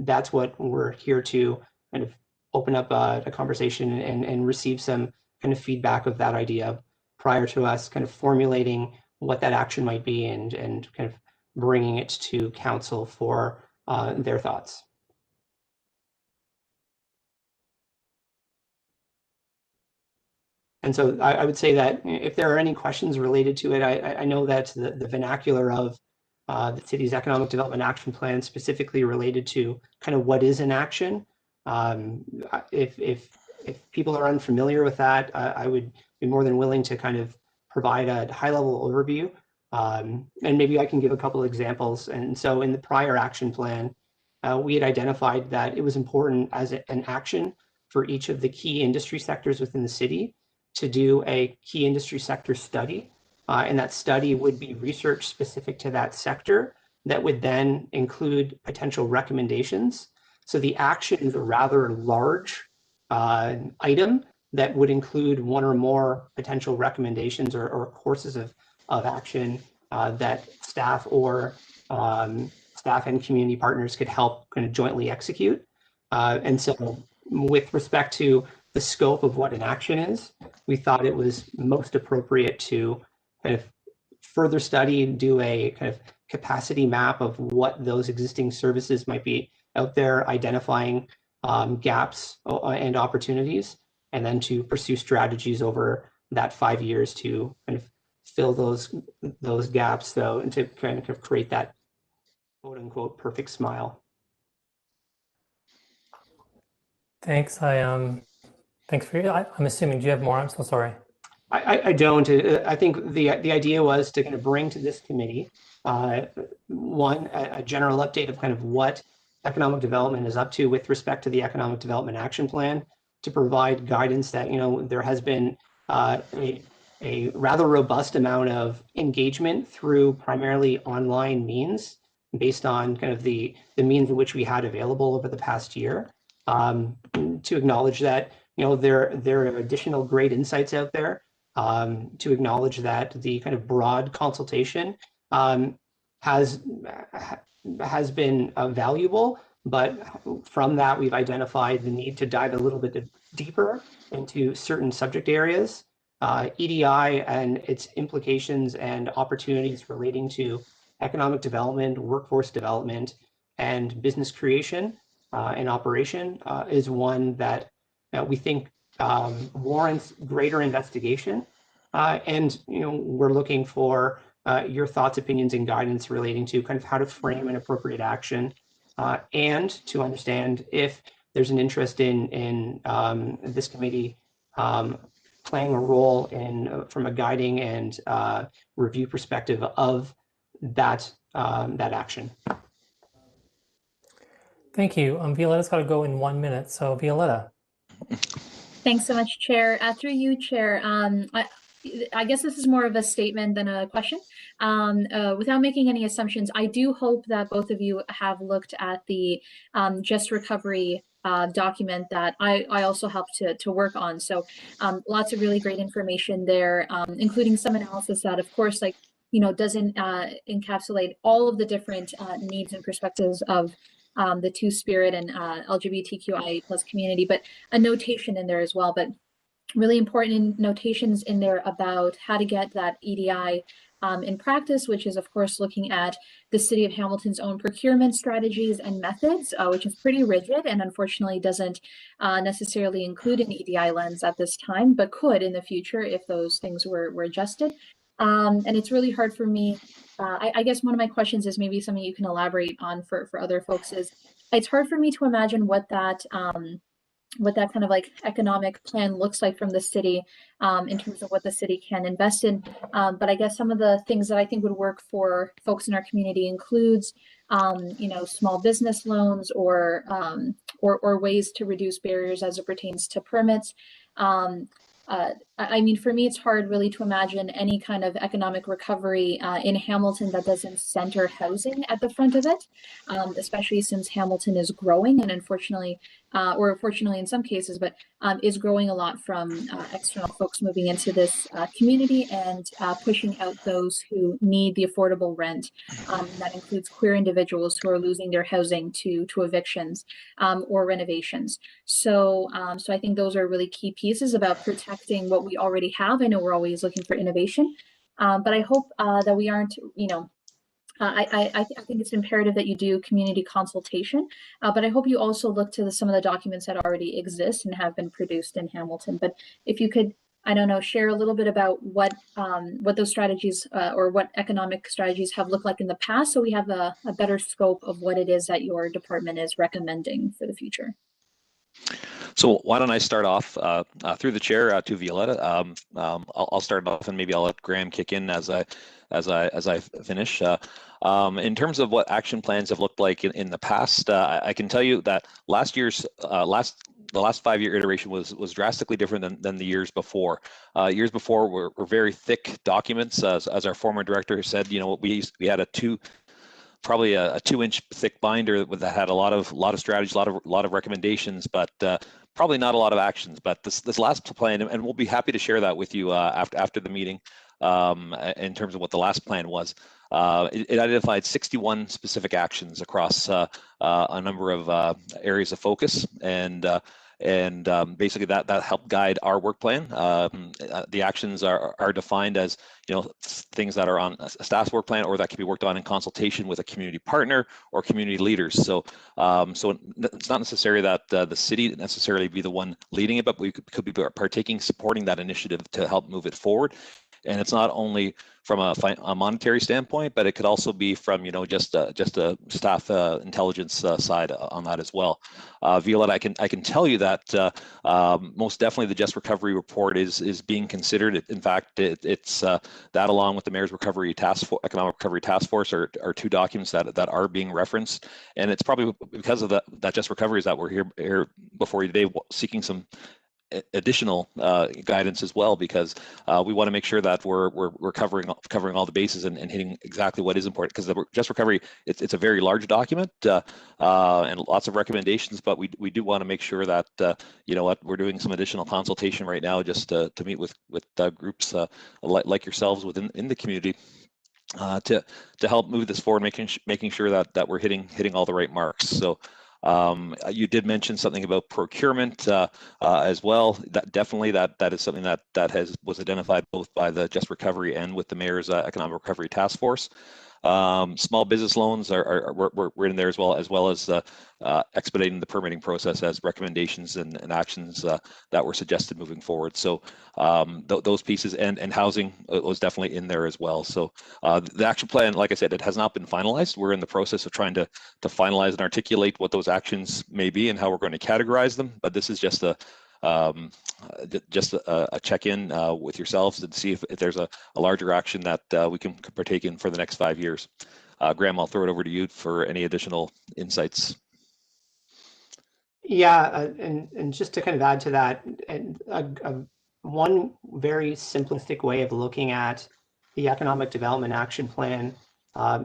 that's what we're here to kind of open up a conversation and receive some kind of feedback of that idea prior to us kind of formulating what that action might be and kind of bringing it to council for their thoughts. And so I would say that if there are any questions related to it, I know that the vernacular of the city's economic development action plan specifically related to kind of what is an action. If people are unfamiliar with that, I would be more than willing to kind of provide a high-level overview. And maybe I can give a couple of examples. And so in the prior action plan, we had identified that it was important as an action for each of the key industry sectors within the city to do a key industry sector study. And that study would be research specific to that sector that would then include potential recommendations. So the action is a rather large item that would include one or more potential recommendations or courses of action that staff or staff and community partners could help kind of jointly execute. And so with respect to the scope of what an action is, we thought it was most appropriate to kind of further study and do a kind of capacity map of what those existing services might be out there, identifying gaps and opportunities, and then to pursue strategies over that 5 years to kind of fill those gaps, though, and to kind of create that quote unquote perfect smile. Thanks. Thanks for your. I'm assuming. Do you have more? I'm so sorry. I don't. I think the idea was to kind of bring to this committee one, a general update of kind of what economic development is up to with respect to the Economic Development Action Plan, to provide guidance that, you know, there has been a rather robust amount of engagement through primarily online means based on kind of the means in which we had available over the past year, to acknowledge that, you know, there are additional great insights out there, to acknowledge that the kind of broad consultation has been valuable, but from that we've identified the need to dive a little bit deeper into certain subject areas, EDI and its implications and opportunities relating to economic development, workforce development, and business creation and operation is one that we think warrants greater investigation. And, you know, we're looking for your thoughts, opinions, and guidance relating to kind of how to frame an appropriate action, and to understand if there's an interest in this committee playing a role in from a guiding and review perspective of that action. Thank you. Violetta's got to go in 1 minute. So Violetta. Thanks so much, Chair. Through you, Chair, I guess this is more of a statement than a question. Without making any assumptions, I do hope that both of you have looked at the Just Recovery document that I also helped to work on. So lots of really great information there, including some analysis that, of course, like, you know, doesn't encapsulate all of the different needs and perspectives of the Two-Spirit and LGBTQIA+ community, but a notation in there as well. But really important notations in there about how to get that EDI in practice, which is, of course, looking at the City of Hamilton's own procurement strategies and methods, which is pretty rigid and unfortunately doesn't necessarily include an EDI lens at this time, but could in the future if those things were adjusted. And it's really hard for me. I guess one of my questions is maybe something you can elaborate on for other folks is, it's hard for me to imagine what that kind of like economic plan looks like from the city in terms of what the city can invest in. But I guess some of the things that I think would work for folks in our community includes, you know, small business loans or ways to reduce barriers as it pertains to permits. I mean, for me, it's hard really to imagine any kind of economic recovery in Hamilton that doesn't center housing at the front of it, especially since Hamilton is growing and unfortunately, or fortunately in some cases, but is growing a lot from external folks moving into this community and pushing out those who need the affordable rent. That includes queer individuals who are losing their housing to evictions or renovations. So I think those are really key pieces about protecting what we already have. I know we're always looking for innovation, but I hope that we aren't, you know, I think it's imperative that you do community consultation, but I hope you also look to some of the documents that already exist and have been produced in Hamilton. But if you could, I don't know, share a little bit about what those strategies or what economic strategies have looked like in the past, so we have a better scope of what it is that your department is recommending for the future. So why don't I start off through the chair to Violetta. I'll start off and maybe I'll let Graham kick in as I finish. In terms of what action plans have looked like in the past, I can tell you that last year's the last 5-year iteration was drastically different than the years before. Years before were very thick documents, as our former director said. You know, we had probably a 2-inch thick binder that had a lot of strategies, a lot of recommendations, but probably not a lot of actions. But this last plan, and we'll be happy to share that with you after the meeting in terms of what the last plan was. it identified 61 specific actions across a number of areas of focus, and basically that helped guide our work plan. The actions are defined as things that are on a staff's work plan, or that can be worked on in consultation with a community partner or community leaders. So it's not necessary that the city necessarily be the one leading it, but we could be partaking, supporting that initiative to help move it forward. And it's not only from a monetary standpoint, but it could also be from just a staff intelligence side on that as well. Violet, I can tell you that most definitely the Just Recovery report is being considered. In fact, it's that along with the Mayor's Economic Recovery Task Force are two documents that are being referenced, and it's probably because of that Just Recovery is that we're here before you today seeking some additional guidance as well, because we want to make sure that we're covering all the bases and hitting exactly what is important, because the Just Recovery, it's a very large document and lots of recommendations, but we do want to make sure that we're doing some additional consultation right now just to meet with groups like yourselves in the community to help move this forward, making sure that we're hitting all the right marks. So you did mention something about procurement as well. That definitely that is something that was identified both by the Just Recovery and with the Mayor's Economic Recovery Task Force. Small business loans we're in there as well as expediting the permitting process as recommendations and actions that were suggested moving forward. So those pieces and housing was definitely in there as well. So the action plan, like I said, it has not been finalized. We're in the process of trying to finalize and articulate what those actions may be and how we're going to categorize them. But this is just a check-in with yourselves and see if there's a larger action that we can partake in for the next 5 years. Graham, I'll throw it over to you for any additional insights. Yeah, and just to kind of add to that, one very simplistic way of looking at the Economic Development Action Plan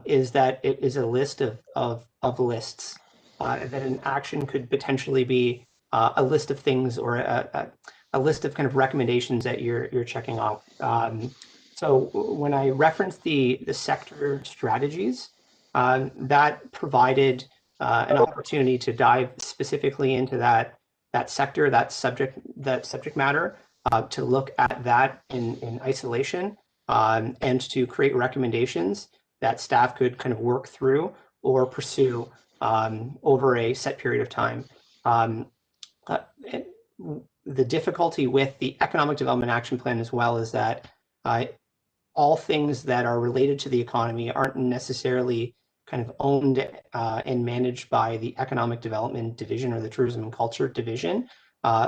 is that it is a list of lists. That an action could potentially be a list of things or a list of kind of recommendations that you're checking off. So when I referenced the sector strategies, that provided an opportunity to dive specifically into that sector, that subject matter, to look at that in isolation, and to create recommendations that staff could kind of work through or pursue over a set period of time. The difficulty with the Economic Development Action Plan as well is that all things that are related to the economy aren't necessarily kind of owned and managed by the Economic Development Division or the Tourism and Culture Division.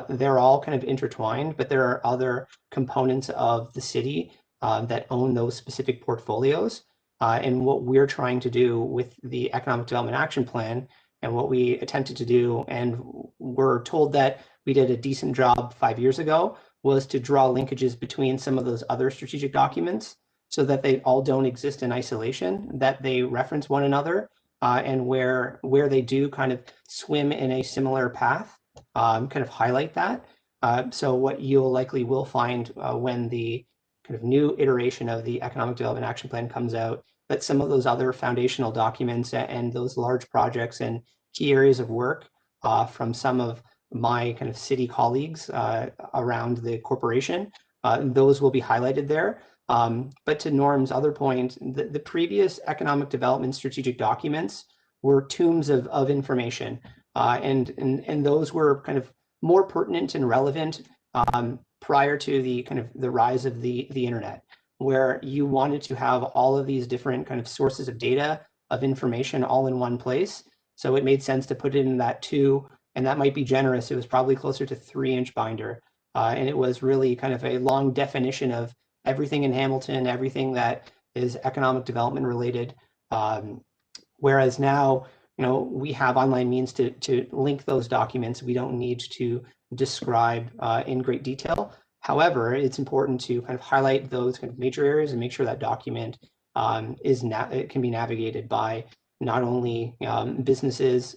They're all kind of intertwined, but there are other components of the city that own those specific portfolios. And what we're trying to do with the Economic Development Action Plan, and what we attempted to do, and we're told that we did a decent job 5 years ago, was to draw linkages between some of those other strategic documents so that they all don't exist in isolation, that they reference one another, and where they do kind of swim in a similar path, kind of highlight that. So what you'll likely will find when the kind of new iteration of the Economic Development Action Plan comes out, that some of those other foundational documents and those large projects and key areas of work from some of my kind of city colleagues around the corporation, those will be highlighted there. But to Norm's other point, the previous economic development strategic documents were tombs of information, and those were kind of more pertinent and relevant prior to the kind of the rise of the internet, where you wanted to have all of these different kind of sources of data, of information all in one place. So it made sense to put it in that 2, and that might be generous. It was probably closer to 3-inch binder. And it was really kind of a long definition of everything in Hamilton, everything that is economic development related. Whereas now, we have online means to link those documents. We don't need to describe in great detail. However, it's important to kind of highlight those kind of major areas and make sure that document it can be navigated by not only businesses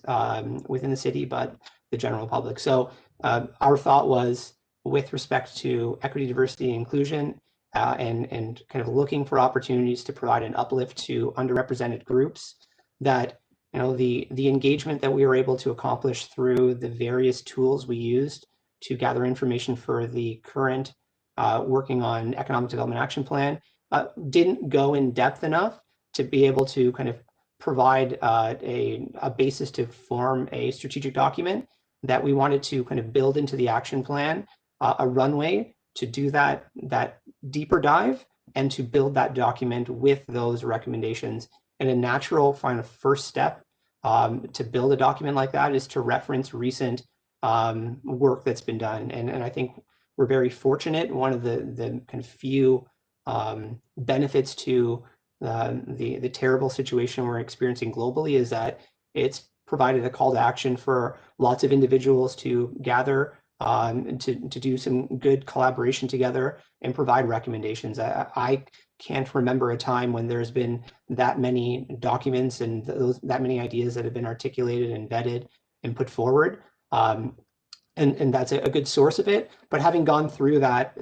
within the city, but the general public. So our thought was, with respect to equity, diversity, and inclusion, and kind of looking for opportunities to provide an uplift to underrepresented groups, that the engagement that we were able to accomplish through the various tools we used to gather information for the current working on economic development action plan didn't go in depth enough to be able to kind of provide a basis to form a strategic document that we wanted to kind of build into the action plan, a runway to do that deeper dive and to build that document with those recommendations. And a natural kind of first step to build a document like that is to reference recent work that's been done. And I think we're very fortunate. One of the kind of few benefits to the terrible situation we're experiencing globally is that it's provided a call to action for lots of individuals to gather, to do some good collaboration together and provide recommendations. I can't remember a time when there's been that many documents and that many ideas that have been articulated and vetted and put forward. And that's a good source of it. But having gone through that,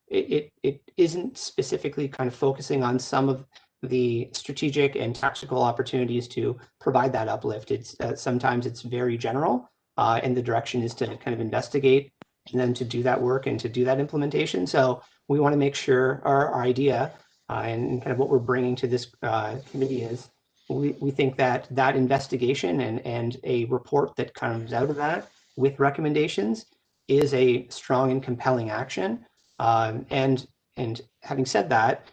it isn't specifically kind of focusing on some of the strategic and tactical opportunities to provide that uplift. It's sometimes it's very general, and the direction is to kind of investigate and then to do that work and to do that implementation. So we want to make sure our idea and kind of what we're bringing to this committee is we think that investigation and a report that comes out of that with recommendations is a strong and compelling action. And having said that,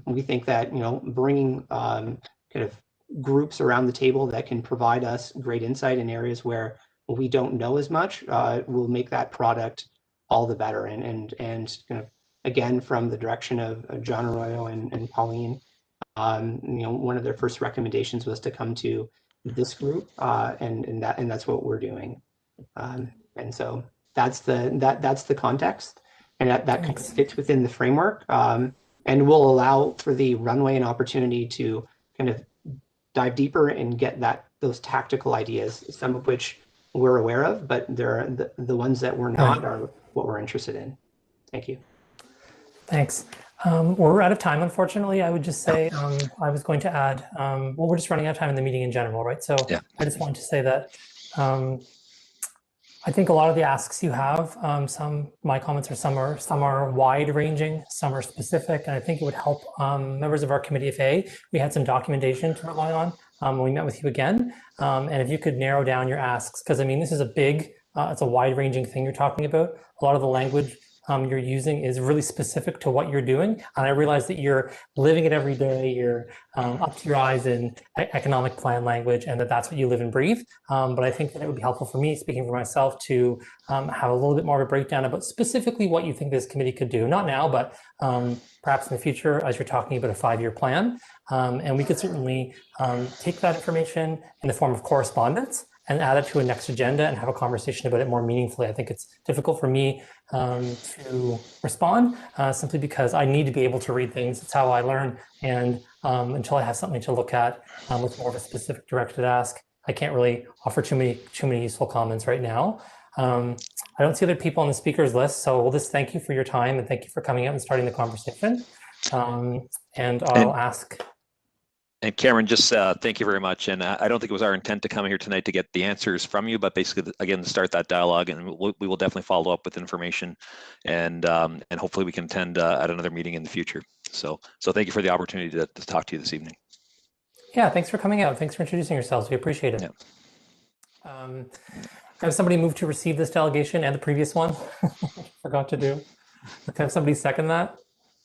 we think that bringing kind of groups around the table that can provide us great insight in areas where we don't know as much will make that product all the better. And kind of again from the direction of John Arroyo and Pauline, one of their first recommendations was to come to this group, and that's what we're doing. And so that's the context, and that kind of fits within the framework, and will allow for the runway and opportunity to kind of dive deeper and get those tactical ideas, some of which we're aware of, but there are the ones that we're not are what we're interested in. Thank you. Thanks. We're out of time, unfortunately. I would just say I was going to add, well, we're just running out of time in the meeting in general, right? So yeah. I just wanted to say that I think a lot of the asks you have, my comments are some are wide ranging, some are specific, and I think it would help members of our committee if we had some documentation to rely on when we met with you again. And if you could narrow down your asks, because I mean, this is a big, it's a wide ranging thing you're talking about. A lot of the language you're using is really specific to what you're doing. And I realize that you're living it every day. You're up to your eyes in economic plan language, and that's what you live and breathe. But I think that it would be helpful for me, speaking for myself, to have a little bit more of a breakdown about specifically what you think this committee could do. Not now, but perhaps in the future, as you're talking about a 5-year plan. And we could certainly take that information in the form of correspondence and add it to a next agenda and have a conversation about it more meaningfully. I think it's difficult for me to respond simply because I need to be able to read things. It's how I learn. And until I have something to look at with more of a specific directed ask, I can't really offer too many useful comments right now. I don't see other people on the speakers list, so we'll just thank you for your time and thank you for coming out and starting the conversation. And I'll ask. And Cameron, just thank you very much. And I don't think it was our intent to come here tonight to get the answers from you, but basically, again, to start that dialogue, and we will definitely follow up with information, and hopefully we can attend at another meeting in the future. So thank you for the opportunity to talk to you this evening. Yeah, thanks for coming out. Thanks for introducing yourselves. We appreciate it. Yeah. Have somebody move to receive this delegation and the previous one? Forgot to do. Have somebody second that?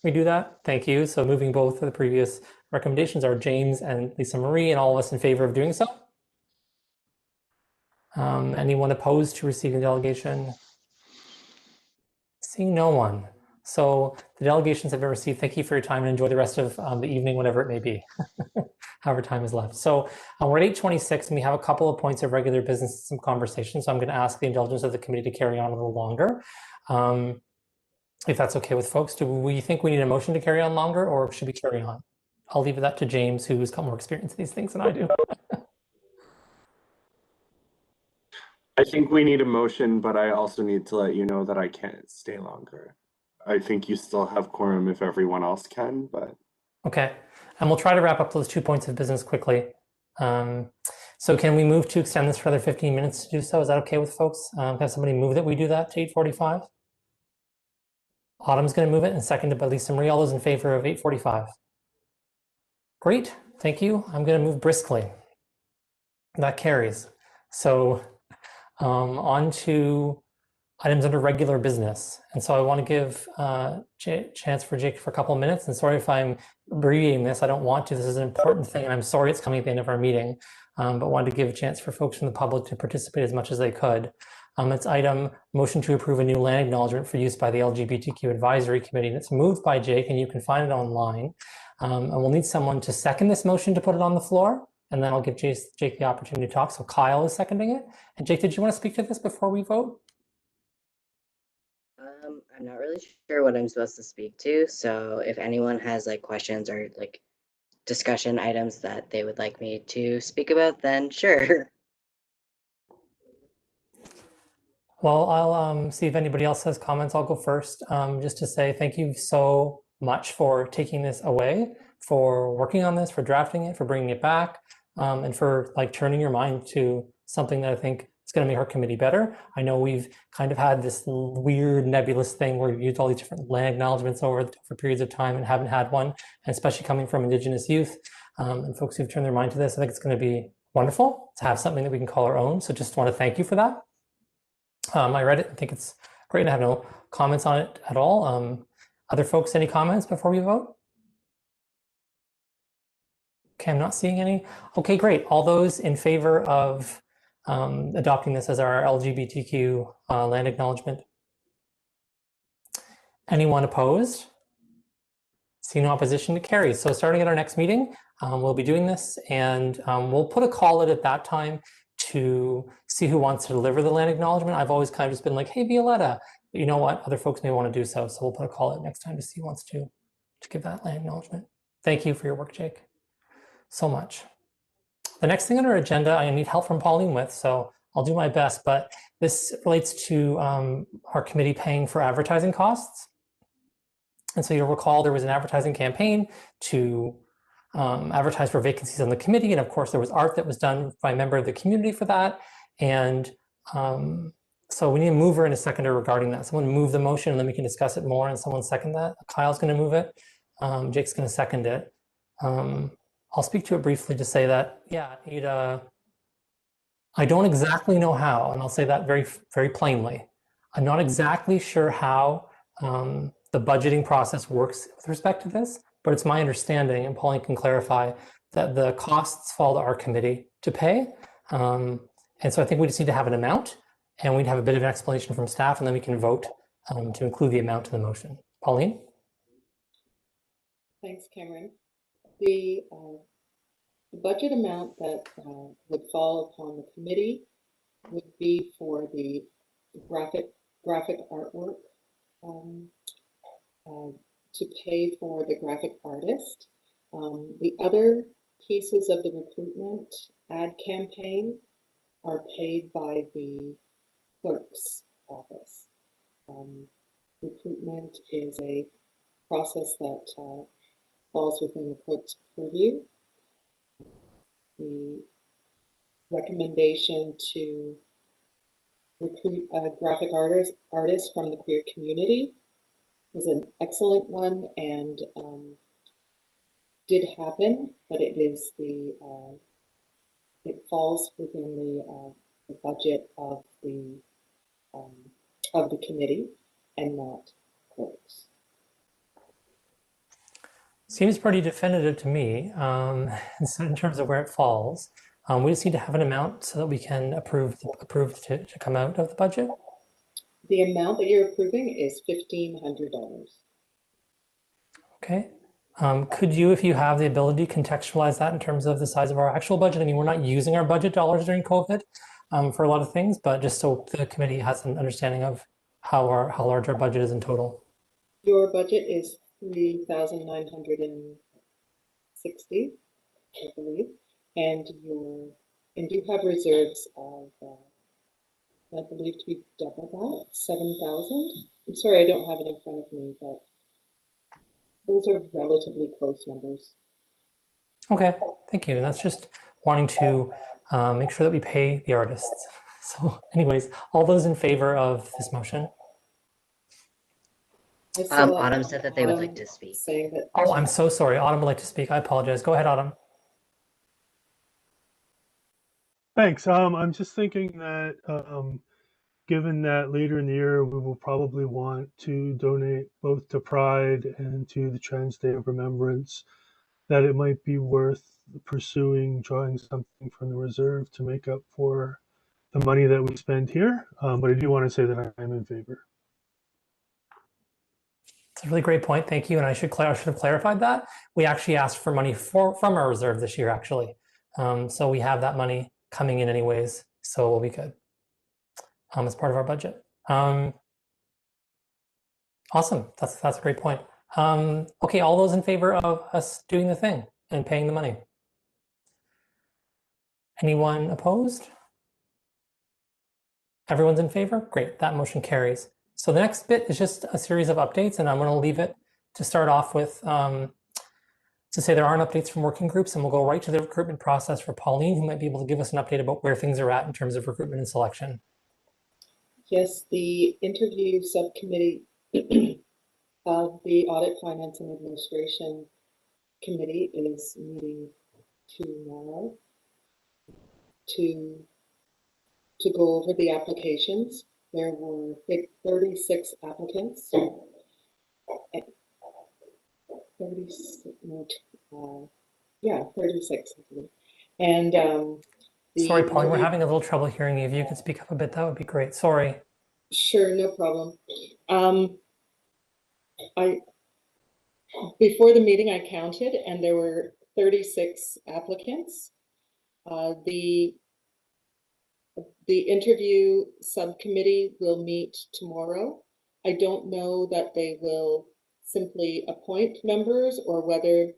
We do that? Thank you. So moving both of the previous recommendations are James and Lisa Marie, and all of us in favor of doing so. Anyone opposed to receiving the delegation? Seeing no one. So the delegations have been received. Thank you for your time and enjoy the rest of the evening, whatever it may be, however time is left. So we're at 8:26 and we have a couple of points of regular business and some conversation. So I'm going to ask the indulgence of the committee to carry on a little longer. If that's okay with folks. Do we think we need a motion to carry on longer, or should we carry on? I'll leave that to James, who's got more experience in these things than I do. I think we need a motion, but I also need to let you know that I can't stay longer. I think you still have quorum if everyone else can, but. Okay, and we'll try to wrap up those 2 points of business quickly. So can we move to extend this for another 15 minutes to do so? Is that okay with folks? Have somebody move that we do that to 8:45? Autumn's going to move it and seconded by Lisa Marie. All those in favor of 8:45? Great, thank you. I'm going to move briskly. That carries. So on to items under regular business. And so I want to give chance for Jake for a couple of minutes. And sorry if I'm abbreviating this. I don't want to. This is an important thing. And I'm sorry it's coming at the end of our meeting. But wanted to give a chance for folks from the public to participate as much as they could. It's item motion to approve a new land acknowledgement for use by the LGBTQ Advisory Committee. And it's moved by Jake, and you can find it online. And we'll need someone to second this motion to put it on the floor. And then I'll give Jake the opportunity to talk. So Kyle is seconding it. And Jake, did you want to speak to this before we vote? I'm not really sure what I'm supposed to speak to. So if anyone has like questions or like discussion items that they would like me to speak about, then sure. Well, I'll see if anybody else has comments. I'll go first, just to say thank you so much for taking this away, for working on this, for drafting it, for bringing it back, and for like turning your mind to something that I think is going to make our committee better. I know we've kind of had this weird nebulous thing where we've used all these different land acknowledgements for periods of time and haven't had one, and especially coming from Indigenous youth and folks who've turned their mind to this. I think it's going to be wonderful to have something that we can call our own. So just want to thank you for that. I read it. I think it's great. I have no comments on it at all. Other folks, any comments before we vote? Okay, I'm not seeing any. Okay, great. All those in favor of adopting this as our LGBTQ land acknowledgement? Anyone opposed? See no opposition to carry. So starting at our next meeting, we'll be doing this, and we'll put a call at that time to see who wants to deliver the land acknowledgement. I've always kind of just been like, hey, Violetta, but you know what? Other folks may want to do so. So we'll put a call at next time to see who wants to give that land acknowledgement. Thank you for your work, Jake, so much. The next thing on our agenda, I need help from Pauline with, so I'll do my best, but this relates to our committee paying for advertising costs. And so you'll recall there was an advertising campaign to advertise for vacancies on the committee. And of course, there was art that was done by a member of the community for that. And so we need a mover and a seconder regarding that. Someone move the motion and then we can discuss it more, and someone second that. Kyle's going to move it. Jake's going to second it. I'll speak to it briefly to say that, yeah, I don't exactly know how, and I'll say that very, very plainly. I'm not exactly sure how the budgeting process works with respect to this, but it's my understanding, and Pauline can clarify, that the costs fall to our committee to pay. And so I think we just need to have an amount, and we'd have a bit of an explanation from staff, and then we can vote to include the amount in the motion. Pauline? Thanks, Cameron. The budget amount that would fall upon the committee would be for the graphic artwork, to pay for the graphic artist. The other pieces of the recruitment ad campaign are paid by the clerk's office. Recruitment is a process that falls within the clerk's purview. The recommendation to recruit a graphic artist from the queer community was an excellent one, and did happen, but it is it falls within the budget of the committee and not clerks. Seems pretty definitive to me so in terms of where it falls. We just need to have an amount so that we can approve to come out of the budget. The amount that you're approving is $1,500. Okay. Could you, if you have the ability, contextualize that in terms of the size of our actual budget? I mean, we're not using our budget dollars during COVID for a lot of things, but just so the committee has an understanding of how large our budget is in total. Your budget is $3,960, I believe, and you have reserves of I believe to be double that, 7,000. I'm sorry, I don't have it in front of me, but those are relatively close numbers. Okay, thank you. And that's just wanting to make sure that we pay the artists. So anyways, all those in favor of this motion? Autumn said that they would like to speak. Saying that. Oh, I'm so sorry. Autumn would like to speak. I apologize. Go ahead, Autumn. Thanks. I'm just thinking that given that later in the year we will probably want to donate both to Pride and to the Trans Day of Remembrance, that it might be worth pursuing drawing something from the reserve to make up for the money that we spend here. But I do want to say that I am in favor. It's a really great point. Thank you. And I should have clarified that. We actually asked for money from our reserve this year, actually. So we have that money coming in anyways. So we'll be good as part of our budget. Awesome. That's a great point. Okay, all those in favor of us doing the thing and paying the money? Anyone opposed? Everyone's in favor? Great, that motion carries. So the next bit is just a series of updates, and I'm going to leave it to start off with to say there aren't updates from working groups, and we'll go right to the recruitment process for Pauline, who might be able to give us an update about where things are at in terms of recruitment and selection. Yes, the interview subcommittee of the Audit, Finance and Administration Committee is meeting tomorrow to go over the applications. There were 36 applicants. 36. And sorry, Pauline, we're having a little trouble hearing you. If you could speak up a bit, that would be great. Sorry. Sure, no problem. Before the meeting, I counted, and there were 36 applicants. The interview subcommittee will meet tomorrow. I don't know that they will simply appoint members or whether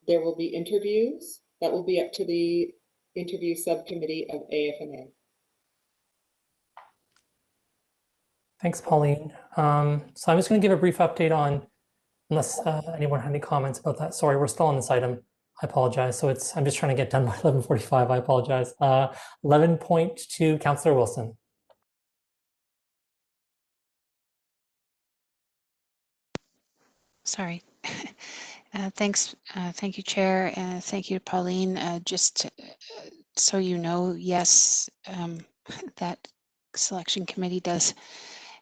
there will be interviews. That will be up to the interview subcommittee of AFNA. Thanks, Pauline. So I'm just going to give a brief update on, unless anyone had any comments about that. Sorry, we're still on this item. I apologize. So I'm just trying to get done by 11:45. I apologize. 11.2, Councillor Wilson. Sorry. Thanks. Thank you, Chair. Thank you, Pauline. Just so you know, yes, that selection committee does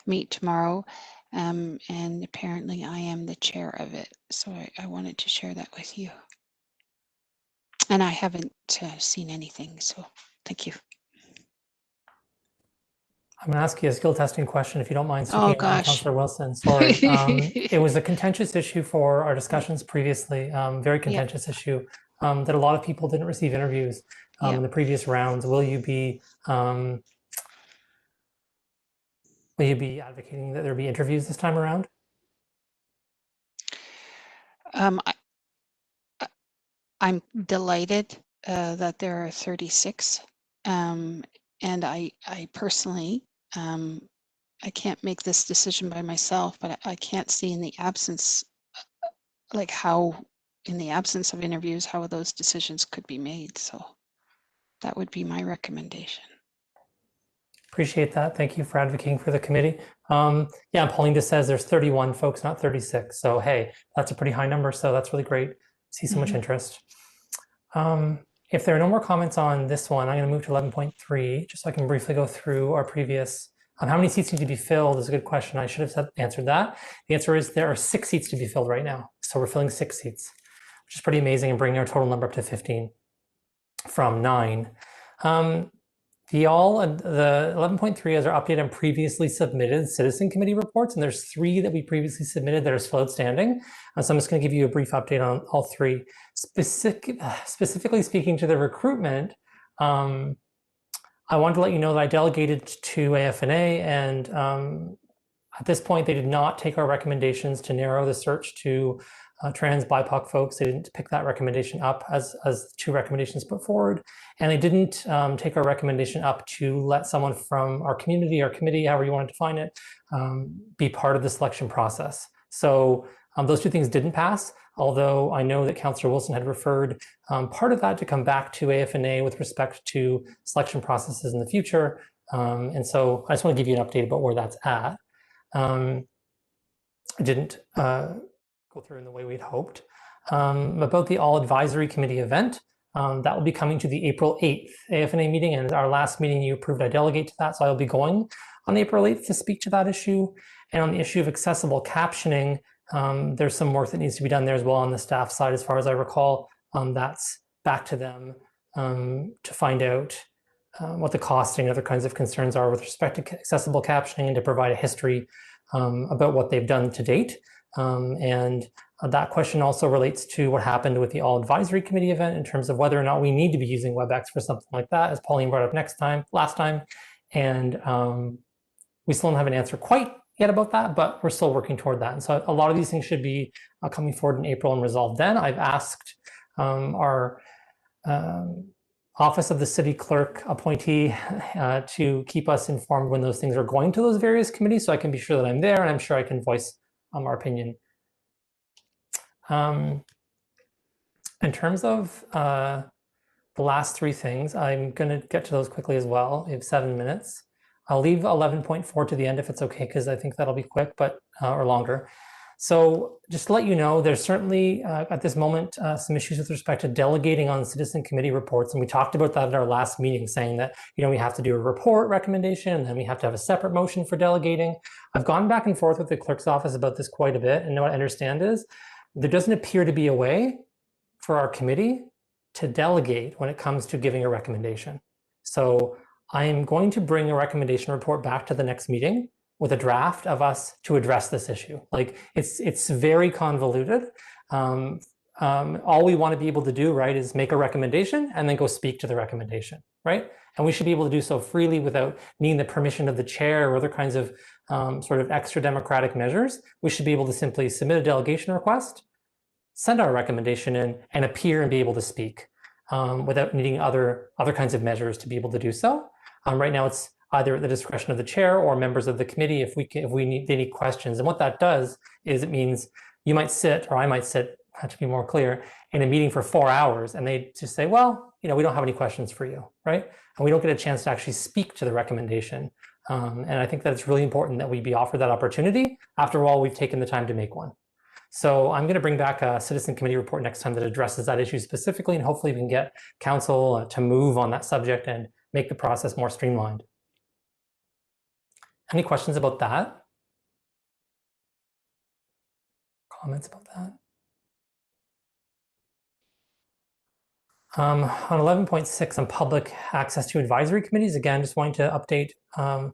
meet tomorrow. And apparently I am the chair of it. So I wanted to share that with you. And I haven't seen anything, so thank you. I'm going to ask you a skill testing question, if you don't mind speaking. Oh, gosh. Councillor Wilson, sorry. It was a contentious issue for our discussions previously, very contentious issue, that a lot of people didn't receive interviews in the previous rounds. Will you be advocating that there be interviews this time around? I'm delighted that there are 36. And I personally, I can't make this decision by myself, but I can't see in the absence, like how, in the absence of interviews, how those decisions could be made. So that would be my recommendation. Appreciate that. Thank you for advocating for the committee. Yeah, Pauline just says there's 31 folks, not 36. So hey, that's a pretty high number. So that's really great. See so much interest. If there are no more comments on this one, I'm going to move to 11.3, just so I can briefly go through our previous. How many seats need to be filled is a good question. I should have answered that. The answer is there are 6 seats to be filled right now. So we're filling 6 seats, which is pretty amazing, and bringing our total number up to 15 from 9. The 11.3 is our update on previously submitted citizen committee reports, and there's 3 that we previously submitted that are still outstanding. So I'm just going to give you a brief update on all 3. Specifically speaking to the recruitment, I wanted to let you know that I delegated to AFNA, and At this point, they did not take our recommendations to narrow the search to trans BIPOC folks. They didn't pick that recommendation up as 2 recommendations put forward. And they didn't take our recommendation up to let someone from our community, our committee, however you want to define it, be part of the selection process. So those 2 things didn't pass, although I know that Councillor Wilson had referred part of that to come back to AFNA with respect to selection processes in the future. And so I just want to give you an update about where that's at. It didn't go through in the way we'd hoped. About the All Advisory Committee event, that will be coming to the April 8th AFNA meeting, and our last meeting you approved I delegate to that, so I'll be going on April 8th to speak to that issue. And on the issue of accessible captioning, there's some work that needs to be done there as well on the staff side, as far as I recall. That's back to them to find out what the costing and other kinds of concerns are with respect to accessible captioning, and to provide a history about what they've done to date. And that question also relates to what happened with the All Advisory Committee event in terms of whether or not we need to be using WebEx for something like that, as Pauline brought up last time. And we still don't have an answer quite yet about that, but we're still working toward that. And so a lot of these things should be coming forward in April and resolved then. I've asked our Office of the City Clerk appointee to keep us informed when those things are going to those various committees, so I can be sure that I'm there, and I'm sure I can voice our opinion. In terms of the last 3 things, I'm going to get to those quickly as well. We have 7 minutes. I'll leave 11.4 to the end if it's okay, because I think that'll be quick, but or longer. So just to let you know, there's certainly at this moment some issues with respect to delegating on citizen committee reports, and we talked about that at our last meeting, saying that we have to do a report recommendation, and then we have to have a separate motion for delegating. I've gone back and forth with the clerk's office about this quite a bit, and what I understand is there doesn't appear to be a way for our committee to delegate when it comes to giving a recommendation. So I'm going to bring a recommendation report back to the next meeting with a draft of us to address this issue. Like it's very convoluted. All we want to be able to do, right, is make a recommendation and then go speak to the recommendation, right? And we should be able to do so freely without needing the permission of the chair or other kinds of sort of extra democratic measures. We should be able to simply submit a delegation request, send our recommendation in, and appear and be able to speak without needing other kinds of measures to be able to do so. Right now, it's either at the discretion of the chair or members of the committee if they need questions. And what that does is it means you might sit, or I might sit, to be more clear, in a meeting for 4 hours, and they just say, well, we don't have any questions for you, right? And we don't get a chance to actually speak to the recommendation. And I think that it's really important that we be offered that opportunity. After all, we've taken the time to make one. So I'm going to bring back a citizen committee report next time that addresses that issue specifically, and hopefully we can get council to move on that subject and make the process more streamlined. Any questions about that? Comments about that? On 11.6 on public access to advisory committees, again, just wanting to update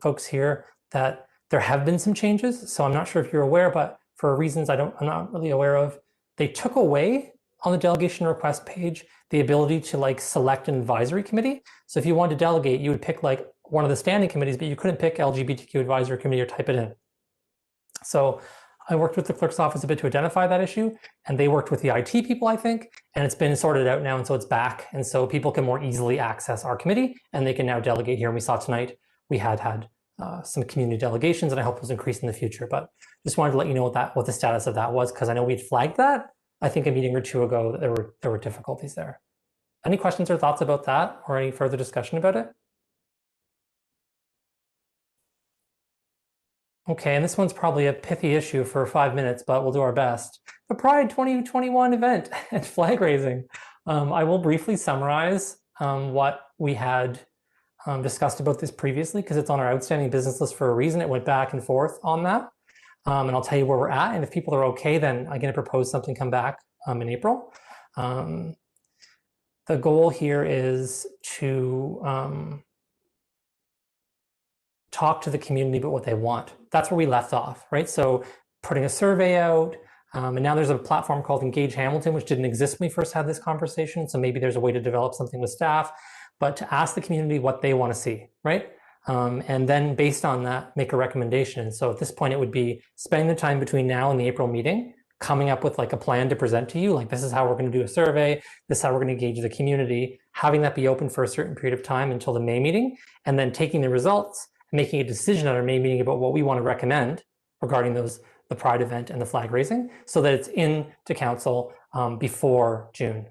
folks here that there have been some changes. So I'm not sure if you're aware, but for reasons I'm not really aware of, they took away on the delegation request page the ability to select an advisory committee. So if you wanted to delegate, you would pick one of the standing committees, but you couldn't pick LGBTQ Advisory Committee or type it in. So I worked with the clerk's office a bit to identify that issue, and they worked with the IT people, I think, and it's been sorted out now, and so it's back. And so people can more easily access our committee, and they can now delegate here. And we saw tonight we had some community delegations, and I hope it was increased in the future. But just wanted to let you know what the status of that was, because I know we'd flagged that, I think, a meeting or two ago, that there were difficulties there. Any questions or thoughts about that, or any further discussion about it? Okay, and this one's probably a pithy issue for 5 minutes, but we'll do our best. The Pride 2021 event and flag raising. I will briefly summarize what we had discussed about this previously, because it's on our outstanding business list for a reason. It went back and forth on that. And I'll tell you where we're at. And if people are okay, then I'm going to propose something come back in April. The goal here is to talk to the community about what they want. That's where we left off, right? So putting a survey out, and now there's a platform called Engage Hamilton, which didn't exist when we first had this conversation. So maybe there's a way to develop something with staff, but to ask the community what they want to see, right? and then based on that, make a recommendation. So at this point, it would be spending the time between now and the April meeting, coming up with like a plan to present to you, like this is how we're going to do a survey, this is how we're going to engage the community, having that be open for a certain period of time until the May meeting, and then taking the results and making a decision at our May meeting about what we want to recommend regarding those, the Pride event and the flag raising, so that it's in to council before June.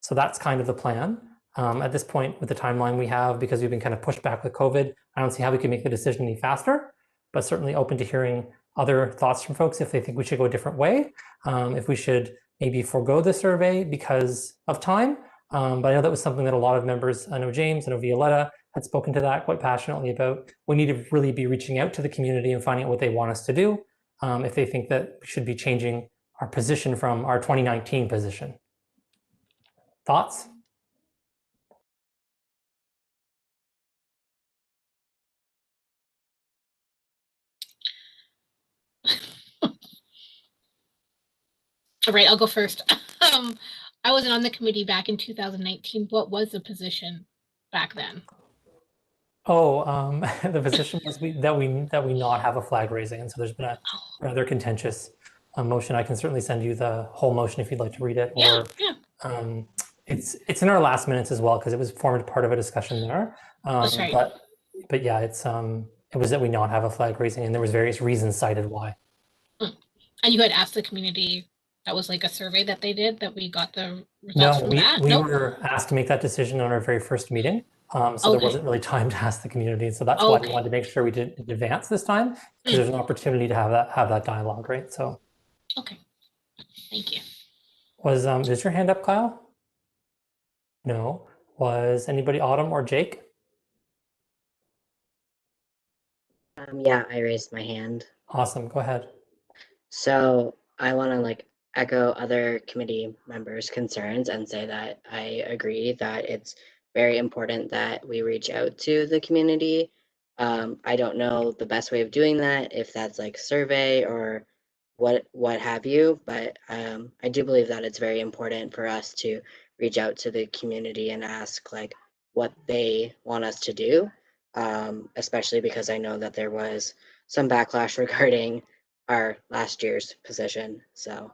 So that's kind of the plan. At this point, with the timeline we have, because we've been kind of pushed back with COVID, I don't see how we can make the decision any faster, but certainly open to hearing other thoughts from folks if they think we should go a different way, if we should maybe forego the survey because of time. But I know that was something that a lot of members, I know James, I know Violetta had spoken to that quite passionately about. We need to really be reaching out to the community and finding out what they want us to do, if they think that we should be changing our position from our 2019 position. Thoughts? All right, I'll go first. I wasn't on the committee back in 2019. What was the position back then? Oh, the position was that we not have a flag raising, and so there's been a rather contentious motion. I can certainly send you the whole motion if you'd like to read it. Or it's in our last minutes as well because it was formed part of a discussion there. That's right. But yeah, it was that we not have a flag raising, and there was various reasons cited why. And you had asked the community. That was like a survey that they did that we got the results from that? We were asked to make that decision on our very first meeting. So there wasn't really time to ask the community. So that's why we wanted to make sure we did in advance this time, because there's an opportunity to have that dialogue, right? So. Okay, thank you. Is your hand up, Kyle? No. Was anybody, Autumn or Jake? Yeah, I raised my hand. Awesome, go ahead. So I want to echo other committee members' concerns and say that I agree that it's very important that we reach out to the community. I don't know the best way of doing that, if that's survey or what have you, but I do believe that it's very important for us to reach out to the community and ask what they want us to do, especially because I know that there was some backlash regarding our last year's position. So.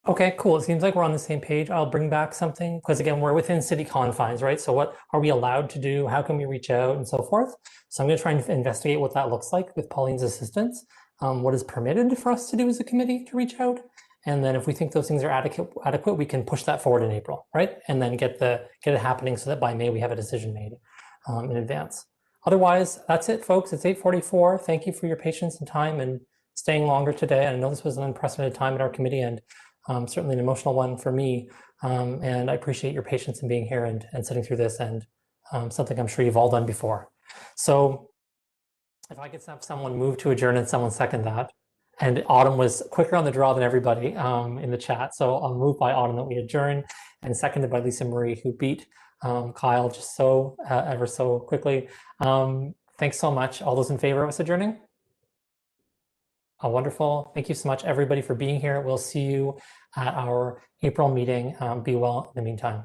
Okay, cool. It seems like we're on the same page. I'll bring back something because again, we're within city confines, right? So what are we allowed to do? How can we reach out and so forth? So I'm going to try and investigate what that looks like with Pauline's assistance. What is permitted for us to do as a committee to reach out? And then if we think those things are adequate, we can push that forward in April, right? And then get it happening so that by May we have a decision made in advance. Otherwise, that's it, folks. It's 8:44. Thank you for your patience and time and staying longer today. I know this was an unprecedented time at our committee and certainly an emotional one for me. And I appreciate your patience in being here and sitting through this, and something I'm sure you've all done before. So if I could have someone move to adjourn and someone second that. And Autumn was quicker on the draw than everybody in the chat. So I'll move by Autumn that we adjourn, and seconded by Lisa Marie, who beat Kyle just so ever so quickly. Thanks so much. All those in favor of us adjourning? Oh, wonderful. Thank you so much, everybody, for being here. We'll see you at our April meeting. Be well in the meantime.